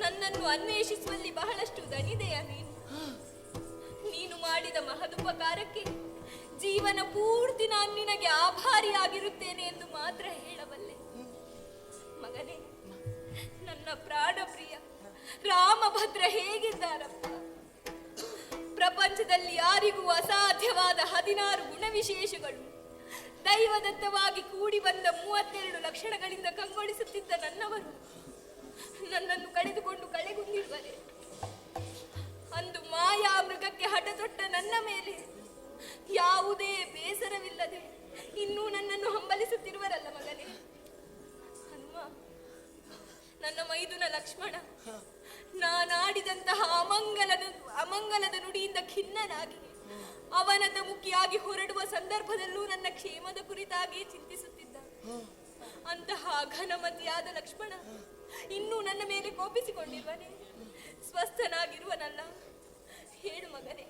ನನ್ನನ್ನು ಅನ್ವೇಷಿಸುವಲ್ಲಿ ಬಹಳಷ್ಟು ದಣಿದೆಯ ನೀನು? ನೀನು ಮಾಡಿದ ಮಹದುಪಕಾರಕ್ಕೆ ಜೀವನ ಪೂರ್ತಿ ನಾನು ನಿನಗೆ ಆಭಾರಿಯಾಗಿರುತ್ತೇನೆ ಎಂದು ಮಾತ್ರ ಹೇಳಬಲ್ಲೆ. ಮಗನೇ, ನನ್ನ ಪ್ರಾಣ ಪ್ರಿಯ ರಾಮಭದ್ರ ಹೇಗಿದ್ದಾರಪ್ಪ? ಪ್ರಪಂಚದಲ್ಲಿ ಯಾರಿಗೂ ಅಸಾಧ್ಯವಾದ 16 ಗುಣವಿಶೇಷಗಳು, ದೈವದತ್ತವಾಗಿ ಕೂಡಿ ಬಂದ 32 ಲಕ್ಷಣಗಳಿಂದ ಕಂಗೊಳಿಸುತ್ತಿದ್ದ ನನ್ನವರು ನನ್ನನ್ನು ಕಳೆದುಕೊಂಡು ಕಳೆಗುಂದಿರುವರೆ. ಅಂದು ಮಾಯಾ ಮೃಗಕ್ಕೆ ಹಠತೊಟ್ಟ ನನ್ನ ಮೇಲೆ ಯಾವುದೇ ಬೇಸರವಿಲ್ಲದೆ ಇನ್ನೂ ನನ್ನನ್ನು ಹಂಬಲಿಸುತ್ತಿರುವರಲ್ಲ ಮಗನೇ. ಹನುಮ, ನನ್ನ ಮೈದುನ ಲಕ್ಷ್ಮಣ ನಾನಾಡಿದಂತಹ ಅಮಂಗಲದ ನುಡಿಯಿಂದ ಖಿನ್ನನಾಗಿ ಅವನದ ಮುಖಿಯಾಗಿ ಹೊರಡುವ ಸಂದರ್ಭದಲ್ಲೂ ನನ್ನ ಕ್ಷೇಮದ ಕುರಿತಾಗಿ ಚಿಂತಿಸುತ್ತಿದ್ದ. ಅಂತಹ ಘನಮತಿಯಾದ ಲಕ್ಷ್ಮಣ ಇನ್ನೂ ನನ್ನ ಮೇಲೆ ಕೋಪಿಸಿಕೊಂಡಿರುವನೆ? ಸ್ವಸ್ಥನಾಗಿರುವನಲ್ಲ? ಹೇಳು ಮಗನೇ,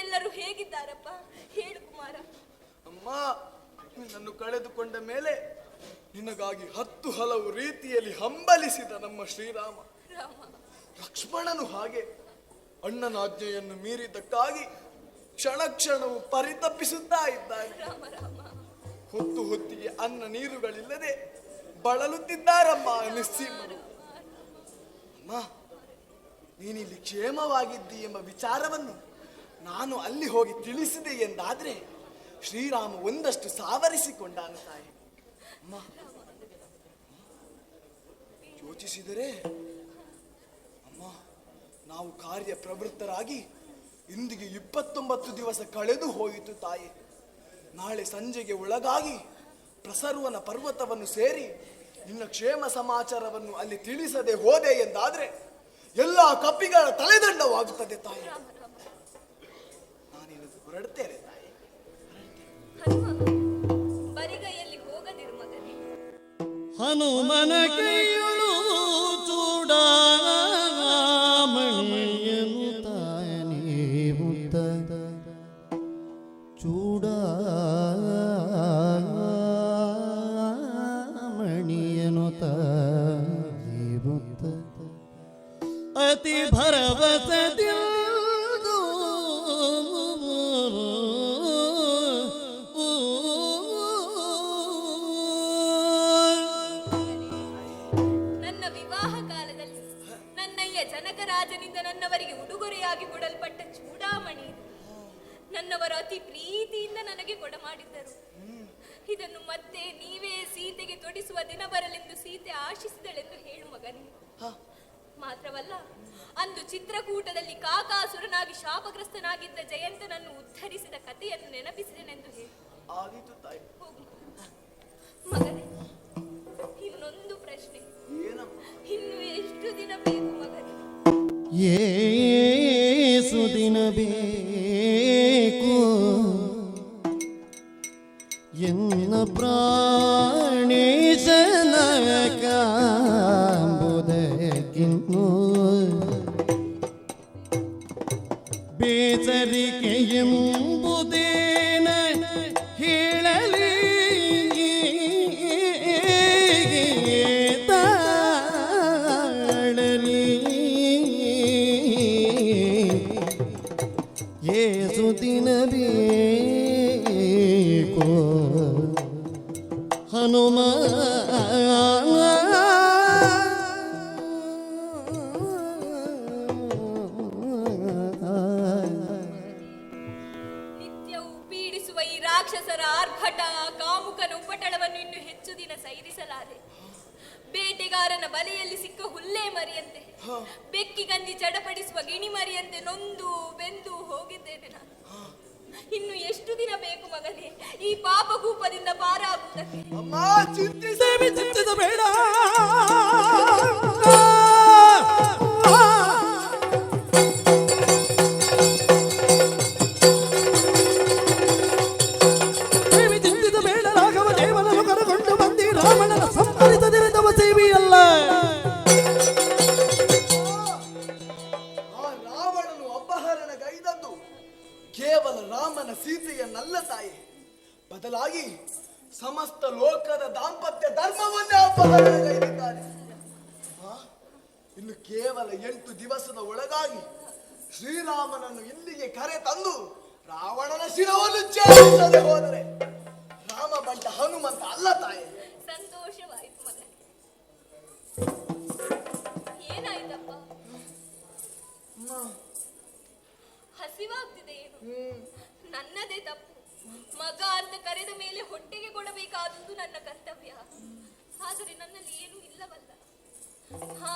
ಎಲ್ಲರೂ ಹೇಗಿದ್ದಾರಪ್ಪ? ಹೇಳು ಕುಮಾರ. ಅಮ್ಮ, ನಿನ್ನನ್ನು ಕಳೆದುಕೊಂಡ ಮೇಲೆ ನಿನಗಾಗಿ 10 ಹಲವು ರೀತಿಯಲ್ಲಿ ಹಂಬಲಿಸಿದ ನಮ್ಮ ಶ್ರೀರಾಮ. ಲಕ್ಷ್ಮಣನು ಹಾಗೆ ಅಣ್ಣನ ಆಜ್ಞೆಯನ್ನು ಮೀರಿದ್ದಕ್ಕಾಗಿ ಕ್ಷಣ ಕ್ಷಣವು ಪರಿತಪಿಸುತ್ತಾ ಇದ್ದಾನೆ. ಹೊತ್ತು ಹೊತ್ತಿಗೆ ಅನ್ನ ನೀರುಗಳಿಲ್ಲದೆ ಬಳಲುತ್ತಿದ್ದಾರಮ್ಮ ನಿಸ್ಸೀಮರು. ಅಮ್ಮ, ನೀನಿಲ್ಲಿ ಕ್ಷೇಮವಾಗಿದ್ದಿ ಎಂಬ ವಿಚಾರವನ್ನು ನಾನು ಅಲ್ಲಿ ಹೋಗಿ ತಿಳಿಸಿದೆ ಎಂದಾದ್ರೆ ಶ್ರೀರಾಮ ಒಂದಷ್ಟು ಸಾವರಿಸಿಕೊಂಡಾನು ತಾಯಿ. ಅಮ್ಮ, ಯೋಚಿಸಿದರೆ ಅಮ್ಮ, ನಾವು ಕಾರ್ಯ ಪ್ರವೃತ್ತರಾಗಿ ಇಂದಿಗೆ 29 ದಿವಸ ಕಳೆದು ಹೋಯಿತು ತಾಯಿ. ನಾಳೆ ಸಂಜೆಗೆ ಒಳಗಾಗಿ ಪ್ರಸರುವನ ಪರ್ವತವನ್ನು ಸೇರಿ ನಿನ್ನ ಕ್ಷೇಮ ಸಮಾಚಾರವನ್ನು ಅಲ್ಲಿ ತಿಳಿಸದೆ ಹೋದೆ ಎಂದಾದ್ರೆ ಎಲ್ಲ ಕಪ್ಪಿಗಳ ತಲೆದಂಡವಾಗುತ್ತದೆ ತಾಯಿ. ನಾನಿನ್ನು ಹೊರಡ್ತೇನೆ ತಾಯಿ. ಹನುಮ, ಬರಿಗೈಯಲ್ಲಿ ಹೋಗದಿರು ಮಗನೇ. ಹನುಮನ ಕೈಯಳು ಚೂಡಾಮಣಿಯನು ತಾನೇ ಮುತ್ತ ಚೂಡಾಮಣಿಯನು ತಾನೇ ಮುತ್ತ ಅತಿ ಭರವಸೆದಿಲ್ದು ನನ್ನ ವಿವಾಹ ಕಾಲದಲ್ಲಿ ನನ್ನಯ್ಯ ಜನಕರಾಜನಿಂದ ನನ್ನವರಿಗೆ ಉಡುಗೊರೆಯಾಗಿ ಕೊಡಲ್ಪಟ್ಟ ಚೂಡಾಮಣಿ ಇದು. ನನ್ನವರು ಅತಿ ಪ್ರೀತಿಯಿಂದ ನನಗೆ ಕೊಡಮಾಡಿದ್ದರು. ಇದನ್ನು ಮತ್ತೆ ನೀವೇ ಸೀತೆಗೆ ತೊಡಿಸುವ ದಿನ ಬರಲೆಂದು ಸೀತೆ ಆಶಿಸಿದಳೆಂದು ಹೇಳು ಮಗನೇ. ಮಾತ್ರವಲ್ಲ, ಅಂದು ಚಿತ್ರಕೂಟದಲ್ಲಿ ಕಾಕಾಸುರನಾಗಿ ಶಾಪಗ್ರಸ್ತನಾಗಿದ್ದ ಜಯಂತನನ್ನು ಉದ್ಧರಿಸಿದ ಕಥೆಯನ್ನು ನೆನಪಿಸಿದೆನೆಂದು ಹೇಳು. ಆದೀತು ತಾಯಿ. ಹೋಗು ಮಗನೇ. ಇನ್ನೊಂದು ಪ್ರಶ್ನೆ, ಏನಮ್ಮ? ಇನ್ನು ಎಷ್ಟು ದಿನ ಬೇಕು ಮಗನೇ? ಏಸು ದಿನ ಬೇಕು ಎನ್ನ ಪ್ರಾಣೇಶನ ಕಾಂಬುದಕ್ಕಿನ್ನು ಬೇಸರಿಕೆ ಎಂಬುದೇನ ಹೇಳಲಿ ತಾಳಲಿ ಏಸು ದಿನ ಬೇಕು ಹನುಮ ನಿತ್ಯವೂ ಪೀಡಿಸುವ ಈ ರಾಕ್ಷಸರ ಆರ್ಭಟ ಕಾಮುಕನ ಉಪಟಳವನ್ನು ಇನ್ನು ಹೆಚ್ಚು ದಿನ ಸೈರಿಸಲಾರೆ. ಬೇಟೆಗಾರನ ಬಲೆಯಲ್ಲಿ ಸಿಕ್ಕ ಹುಲ್ಲೆ ಮರಿಯಂತೆ, ಬೆಕ್ಕಿಗಂಜಿ ಚಡಪಡಿಸುವ ಗಿಣಿ ಮರಿಯಂತೆ ನೊಂದು ಬೆಂದು ಹೋಗಿದ್ದೇನೆ ನಾನು. ಇನ್ನು ಎಷ್ಟು ದಿನ ಬೇಕು ಮಗನೇ ಈ ಪಾಪಕೂಪದಿಂದ ಪಾರಾಗುವುದಕ್ಕೆ? ಅಮ್ಮ, ಚಿಂತಿಸ ಬೇಡ ಬೇಡ ರಾಘವ ದೇವನನ್ನು ಕರೆಕೊಂಡು ಬಂದಿ ರಾವಣನ ಸಂಹರಿಸದಿರದವ ಸೇವಿಯಲ್ಲ. ಆ ರಾವಣನು ಅಪಹರಣಗೈದದ್ದು ಕೇವಲ ರಾಮನ ಸೀತೆಯನ್ನಲ್ಲ ತಾಯಿ, ಬದಲಾಗಿ ಸಮಸ್ತ ಲೋಕದ ದಾಂಪತ್ಯ ಧರ್ಮವನ್ನೇ ಅಪಹರಣಗೈದಿದ್ದಾನೆ. ಇನ್ನು ಕೇವಲ 8 ದಿವಸದ ಒಳಗಾಗಿ ಶ್ರೀರಾಮನನ್ನು ಇಲ್ಲಿಗೆ ಕರೆ ತಂದು ರಾವಣನ ಶಿರವನ್ನು ಛೇದಿಸದೆ ಹೋದರೆ ರಾಮ ಬಂಟ ಹನುಮಂತ ಅಲ್ಲ ತಾಯಿ. ಸಂತೋಷವಾಯಿತು ಮಗನೇ. ಏನಾಯ್ತಪ್ಪ? ಹಸಿವಾಗ್ತಿದೆ ಏನು? ನನ್ನದೇ ತಪ್ಪು. ಮಗ ಅಂತ ಕರೆದ ಮೇಲೆ ಹೊಟ್ಟೆಗೆ ಕೊಡಬೇಕಾದುದು ನನ್ನ ಕರ್ತವ್ಯ. ಆದರೆ ನನ್ನಲ್ಲಿ ಏನೂ ಇಲ್ಲವಲ್ಲ. ಹಾ,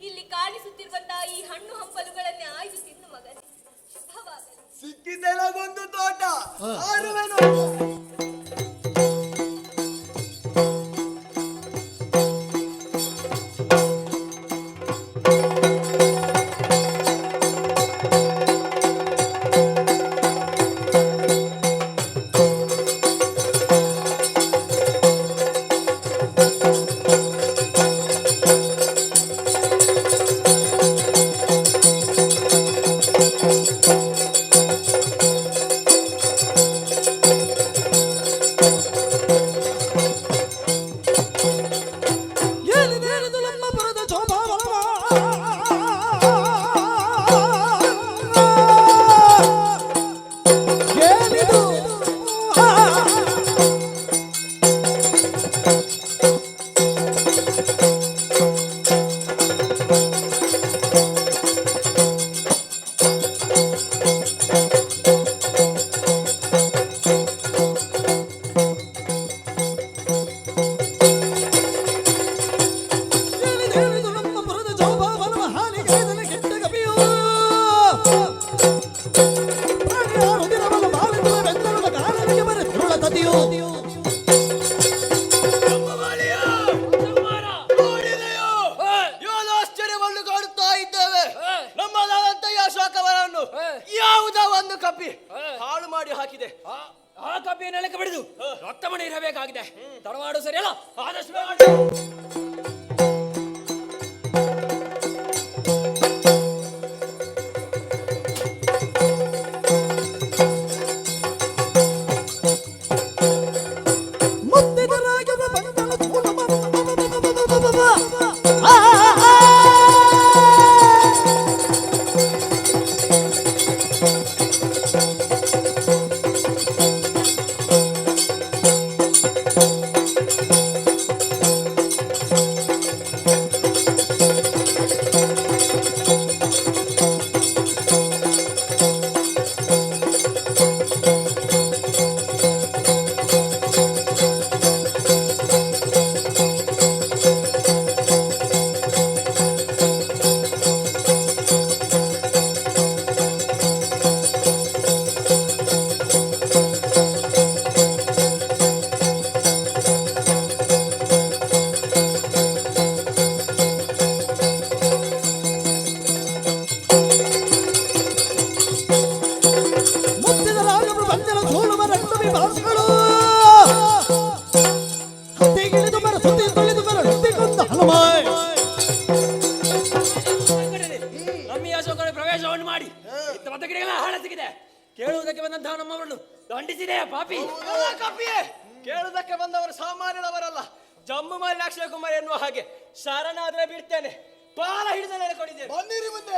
ಇಲ್ಲಿ ಕಾಣಿಸುತ್ತಿರುವಂತಹ ಈ ಹಣ್ಣು ಹಂಪಲುಗಳನ್ನೇ ಆಯ್ದು ತಿನ್ನು ಮಗನೇ. ಶುಭವಾಗಲಿ. ಸಿಕ್ಕಿದೆಲಗೊಂದು ತೋಟ ಆಡುವೆನು. ಹೊರಡಬೇಕಾಗಿದೆ. ತಡವಾಡು ಸರಿಯಲ್ಲ, ಆದಷ್ಟು ಬೇಗ. ಪ್ರವೇಶವನ್ನು ಮಾಡಿ ಹಾಳಸಿಗಿದೆ. ಕೇಳುವುದಕ್ಕೆ ಬಂದಂತಹ ನಮ್ಮವರನ್ನು ದಂಡಿಸಿದೆ ಪಾಪಿ. ಕೇಳುವುದಕ್ಕೆ ಬಂದವರು ಸಾಮಾನ್ಯದವರಲ್ಲ, ಜಮ್ಮು ಮಾಲಿನ ಅಕ್ಷಯ ಕುಮಾರ್ ಎನ್ನುವ ಹಾಗೆ ಶರಣಾದ್ರೆ ಬಿಡ್ತೇನೆ, ಬಾಲ ಹಿಡಿದಲೇ ಕೊಡಿದ್ದೇನೆ. ಬನ್ನಿರಿ ಮುಂದೆ.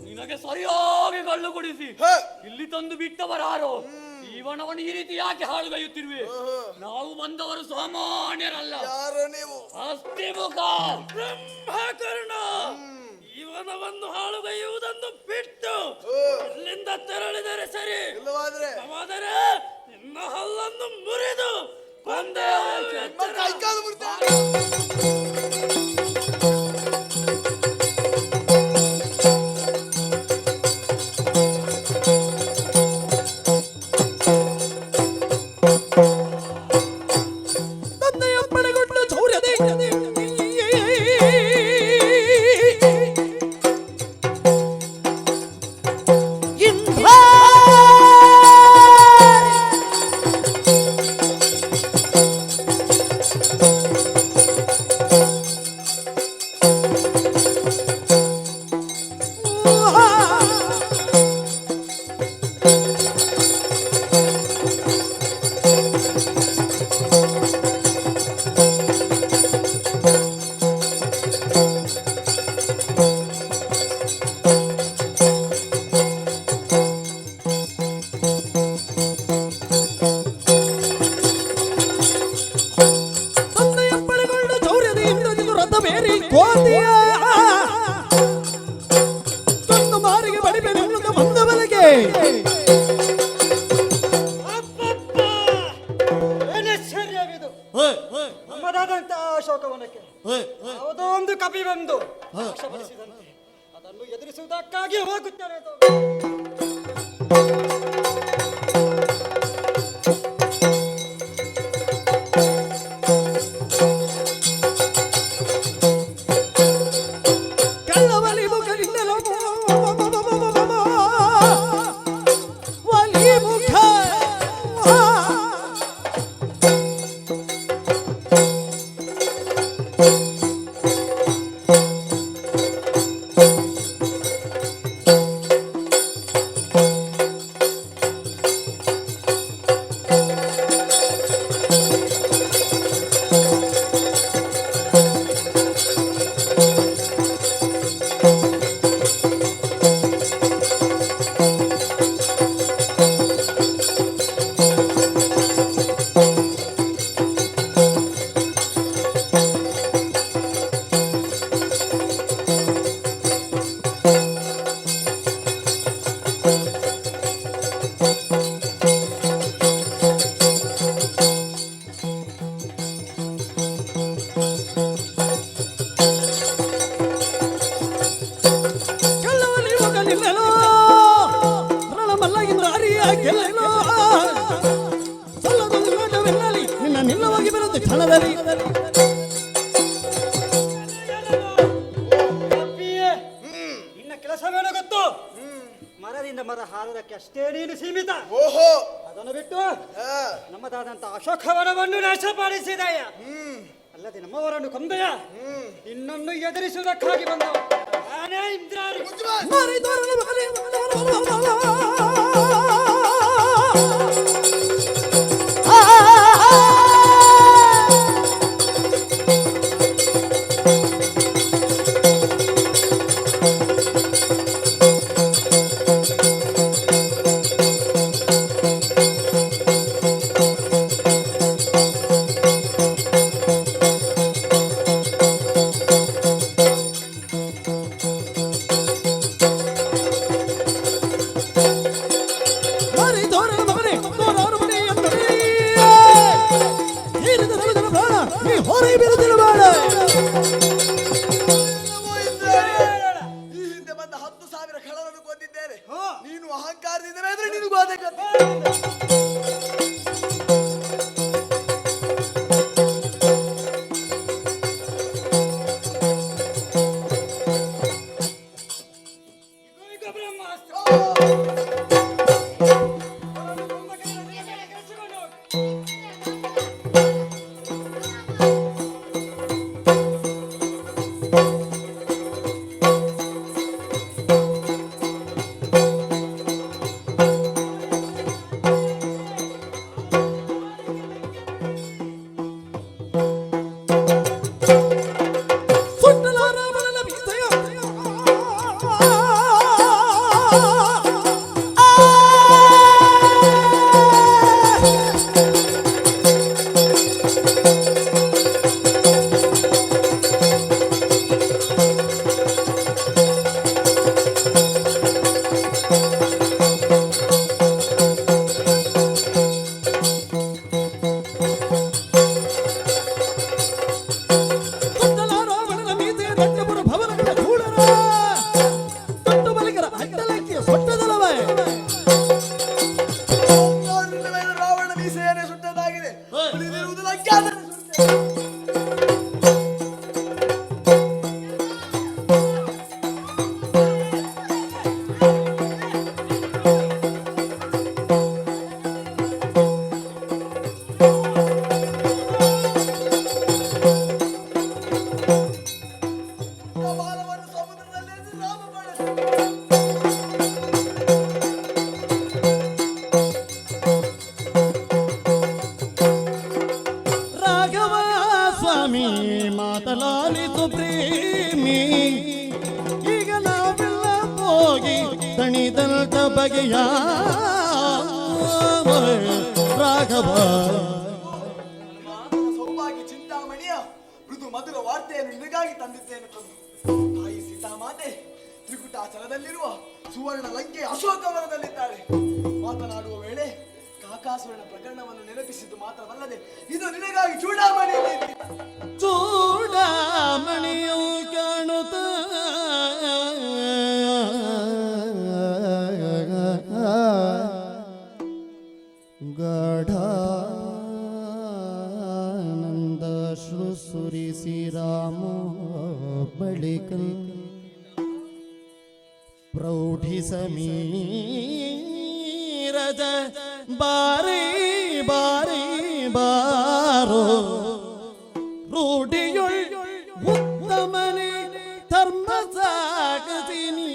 ನಿನಗೆ ಸರಿಯಾಗಿ ಕಳ್ಳು ಕೊಡಿಸಿ ಇಲ್ಲಿ ತಂದು ಬಿಟ್ಟವರಾರೋ? ಜೀವನವನ್ನು ಈ ರೀತಿ ಯಾಕೆ ಹಾಳುಗೈಯುತ್ತಿರುವೆ? ನಾವು ಬಂದವರು ಸಾಮಾನ್ಯರಲ್ಲ. ಯಾರು ನೀವು? ಅಸ್ತಿಮುಖ ಬ್ರಹ್ಮಕರ್ಣ. ಜೀವನವನ್ನು ಹಾಳುಗೈಯುವುದನ್ನು ಬಿಟ್ಟು ಇಲ್ಲಿಂದ ತೆರಳಿದರೆ ಸರಿ, ಇಲ್ಲವಾದ್ರೆ ನಿನ್ನ ಹಲ್ಲನ್ನು ಮುರಿದು ಕೊಂದೆ. ಕೈಕಾಲು ಮುರಿದ. ನಮ್ಮದಾದಂತಹ ಅಶೋಕವನಕ್ಕೆ ಯಾವುದೋ ಒಂದು ಕಪಿ ಬಂದು ನಾಶಪಡಿಸಿದಂತೆ ಅದನ್ನು ಎದುರಿಸುವುದಕ್ಕಾಗಿ ಹೋಗುತ್ತೇನೆ. ಕಳ್ಳವಲಿ ಮುಖದಿಂದಲೋ ವಲಿ ಮುಖ ಕಳ್ಳವಲಿ ಮುಖದಿಂದಲೋ ರಣಮಲ್ಲಗಿಂದ ಅರಿಯ ಗೆಲ್ಲೋ ಸಲ್ಲದೊಂದು ನೋಟವೆನ್ನಲಿ ನಿನ್ನ ನಿಲ್ಲವಾಗಿ ಬರುತ್ತೆ ಕ್ಷಣದಲ್ಲಿ. ಕಪಿಯೇ, ನಿನ್ನ ಕೆಲಸವೇನೋ ಗೊತ್ತು. ಮರದಿಂದ ಮರ ಹಾರದಕ್ಕೆ ಅಷ್ಟೇ ನೀನು ಸೀಮಿತ. ಓಹೋ ಅದನ್ನು ಬಿಟ್ಟು ಆ, ನಮ್ಮದಾದಂತ ಅಶೋಕವನವನ್ನು ನಾಶಪಡಿಸಿದೆಯ. ಅಲ್ಲದೆ ನಮ್ಮವರನ್ನು ಕೊಂದೆಯ. ಇನ್ನೊಂದು ಎದುರಿಸುವುದಕ್ಕಾಗಿ ಬಂದವ ನಾನೇ ಇಂದ್ರಾರಿ. ಮರಿದೊರಲು ಮರಿ ಮರಿದೊರಲು ಮಗನೇ ತೋರಾರು ಮನೆ ಎಂದರೆ ಹೀರಿದ ನಲುಗನ ಪ್ರಾಣ ನೀ ಹೊರಗೆ ಬೀರುತ್ತಿಲ್ಲ ಬೇಡ. ನಮೋ ಇಂದ್ರಾಣಿ. ಈ ಹಿಂದೆ ಬಂದ 10,000 ಕಳ್ಳರನ್ನು ಕೊಂದಿದ್ದೇನೆ. ನೀನು ಅಹಂಕಾರದಿಂದಲೇ ಅಂದ್ರೆ ನಿನಗೂ ಅದೇ ಗತಿ. ಈಗ ಬ್ರಹ್ಮಾಸ್ತ್ರ. ಸುಟ್ಟಲಾರ ಮನದ ಬೀಸೆಯ ಸುಟ್ಟಲಾರ ಮನದ ಬೀಸೆಯ ದಟ್ಟಪುರ ಭವನಗಳ ಧೂಳರ ತೊಟ್ಟು ಬಲಿಗರ ಅಡ್ಡಲಕ್ಕಿಯ ಸೊಟ್ಟದಲವೇ. ಓಂಕಾರದಿಂದ ಮೇಲೆ ರಾವಣ ಮೀಸೆಯನ್ನೇ ಸುಟ್ಟದಾಗಿದೆ. ಉಳಿದಿರುವುದು ಲಂಕಾದರ ಸುಟ್ಟೆ. ಬಾಲವನ್ನು ಸಮುದ್ರದಲ್ಲಿ ಎಸೆದು ರಾಮ ಬಳಸಿದ. ರಾಘವ ಸ್ವಾಮಿ ಮಾತಲಾಲಿತು ಪ್ರೇಮಿ ಈಗ ನಾವೆಲ್ಲ ಹೋಗಿ ತಣಿದಂತ ಬಗೆಯ ರಾಘವ. ಸೌಭಾಗ್ಯ ಚಿಂತಾಮಣಿಯ ಮೃದು ಮಧುರ ವಾರ್ತೆಯನ್ನು ನಿನಗಾಗಿ ತಂದಿದ್ದೇನೆ ಪ್ರಭು. ತಾಯಿ ಸೀತಾಮಾತೆ ತ್ರಿಕುಟಾಚಲದಲ್ಲಿರುವ ಸುವರ್ಣ ಲಂಕೆ ಅಶೋಕವನದಲ್ಲಿದ್ದಾಳೆ. ಮಾತನಾಡುವ ವೇಳೆ ಬಕಾಸುರನ ಪ್ರಕರಣವನ್ನು ನೆನಪಿಸಿದ್ದು ಮಾತ್ರವಲ್ಲದೆ ಇದು ನಿನಗಾಗಿ ಚೂಡಾಮಣಿ ಚೂಡಾಮಣಿಯು ಕಾಣುತ್ತ ಗಾಢಾನಂದ ಸುರಿಸಿ ರಾಮ ಬಳಿಕ ಪ್ರೌಢಿ ಸಮೀರದ ಬಾರಿ ಬಾರಿ ಬಾರೋ ರೂಢಿಯೊಳ್ ಉತ್ತಮನೆ ಧರ್ಮ ಸಾಗತಿನಿ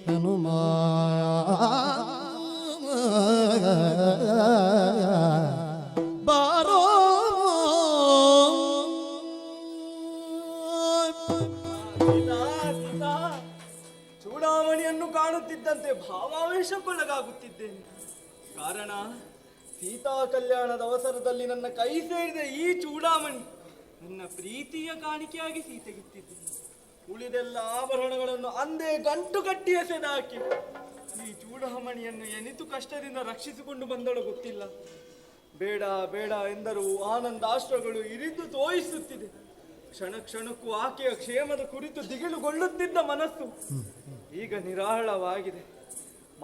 ಹನುಮ ಬಾರೋ ಚೂಡಾಮಣಿಯನ್ನು ಕಾಣುತ್ತಿದ್ದಂತೆ ಭಾವಾವೇಶಕ್ಕೊಳಗಾಗುತ್ತಿದ್ದೇನೆ. ಕಾರಣ ಸೀತಾ ಕಲ್ಯಾಣದ ಅವಸರದಲ್ಲಿ ನನ್ನ ಕೈ ಸೇರಿದ ಈ ಚೂಡಾಮಣಿ ನನ್ನ ಪ್ರೀತಿಯ ಕಾಣಿಕೆಯಾಗಿ ಸೀತೆಗಿತ್ತಿದ್ದೆ. ಉಳಿದೆಲ್ಲ ಆಭರಣಗಳನ್ನು ಅಂದೇ ಗಂಟು ಕಟ್ಟಿ ಎಸೆದಾಕಿ ಈ ಚೂಡಾಮಣಿಯನ್ನು ಎನಿತು ಕಷ್ಟದಿಂದ ರಕ್ಷಿಸಿಕೊಂಡು ಬಂದಳು ಗೊತ್ತಿಲ್ಲ. ಬೇಡ ಬೇಡ ಎಂದರೂ ಆನಂದಾಶ್ರಗಳು ಇರಿದು ತೋಯಿಸುತ್ತಿದೆ. ಕ್ಷಣ ಕ್ಷಣಕ್ಕೂ ಆಕೆಯ ಕ್ಷೇಮದ ಕುರಿತು ದಿಗಿಲುಗೊಳ್ಳುತ್ತಿದ್ದ ಮನಸ್ಸು ಈಗ ನಿರಾಳವಾಗಿದೆ.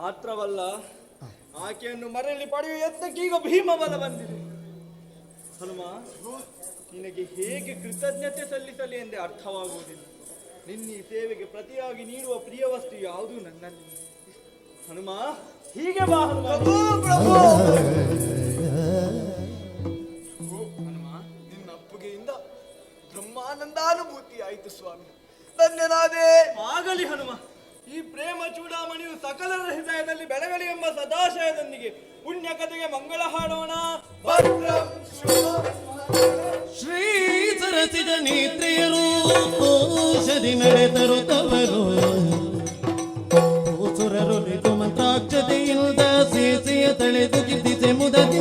ಮಾತ್ರವಲ್ಲ, ಆಕೆಯನ್ನು ಮರಳಿ ಪಡೆಯುವ ಯತ್ನಕ್ಕೀಗ ಭೀಮಬಲ ಬಂದಿದೆ. ಹನುಮ, ನಿನಗೆ ಹೇಗೆ ಕೃತಜ್ಞತೆ ಸಲ್ಲಿಸಲಿ ಎಂದೇ ಅರ್ಥವಾಗುವುದಿಲ್ಲ. ನಿನ್ನ ಈ ಸೇವೆಗೆ ಪ್ರತಿಯಾಗಿ ನೀಡುವ ಪ್ರಿಯ ವಸ್ತು ಯಾವುದೂ ನನ್ನಲ್ಲಿ. ಹನುಮ, ಹೀಗೆ ಬಾ ಹನುಮ. ಹನುಮ, ನಿನ್ನ ಅಪ್ಪುಗೆಯಿಂದ ಬ್ರಹ್ಮಾನಂದಾನುಭೂತಿ ಆಯಿತು ಸ್ವಾಮಿ, ಧನ್ಯನಾದೆ. ಆಗಲಿ ಹನುಮ. ಈ ಪ್ರೇಮ ಚೂಡಾಮಣಿಯು ಸಕಲರ ಹೃದಯದಲ್ಲಿ ಬೆಳಗಲಿ ಎಂಬ ಸದಾಶಯದೊಂದಿಗೆ ಪುಣ್ಯ ಕಥೆಗೆ ಮಂಗಳ ಹಾಡೋಣ. ಶ್ರೀ ಸರಸಿದ ನೇತ್ರಿಯರು ಕೋಶದಿ ನಡೆದರು ತವರು ಸುರರು ಮಂತ್ರಾಕ್ಷತೆಯಿಂದ ಸೇಸೆಯ ತಳೆದು ಕಿದ್ದಿಸೆ ಮುದದಿ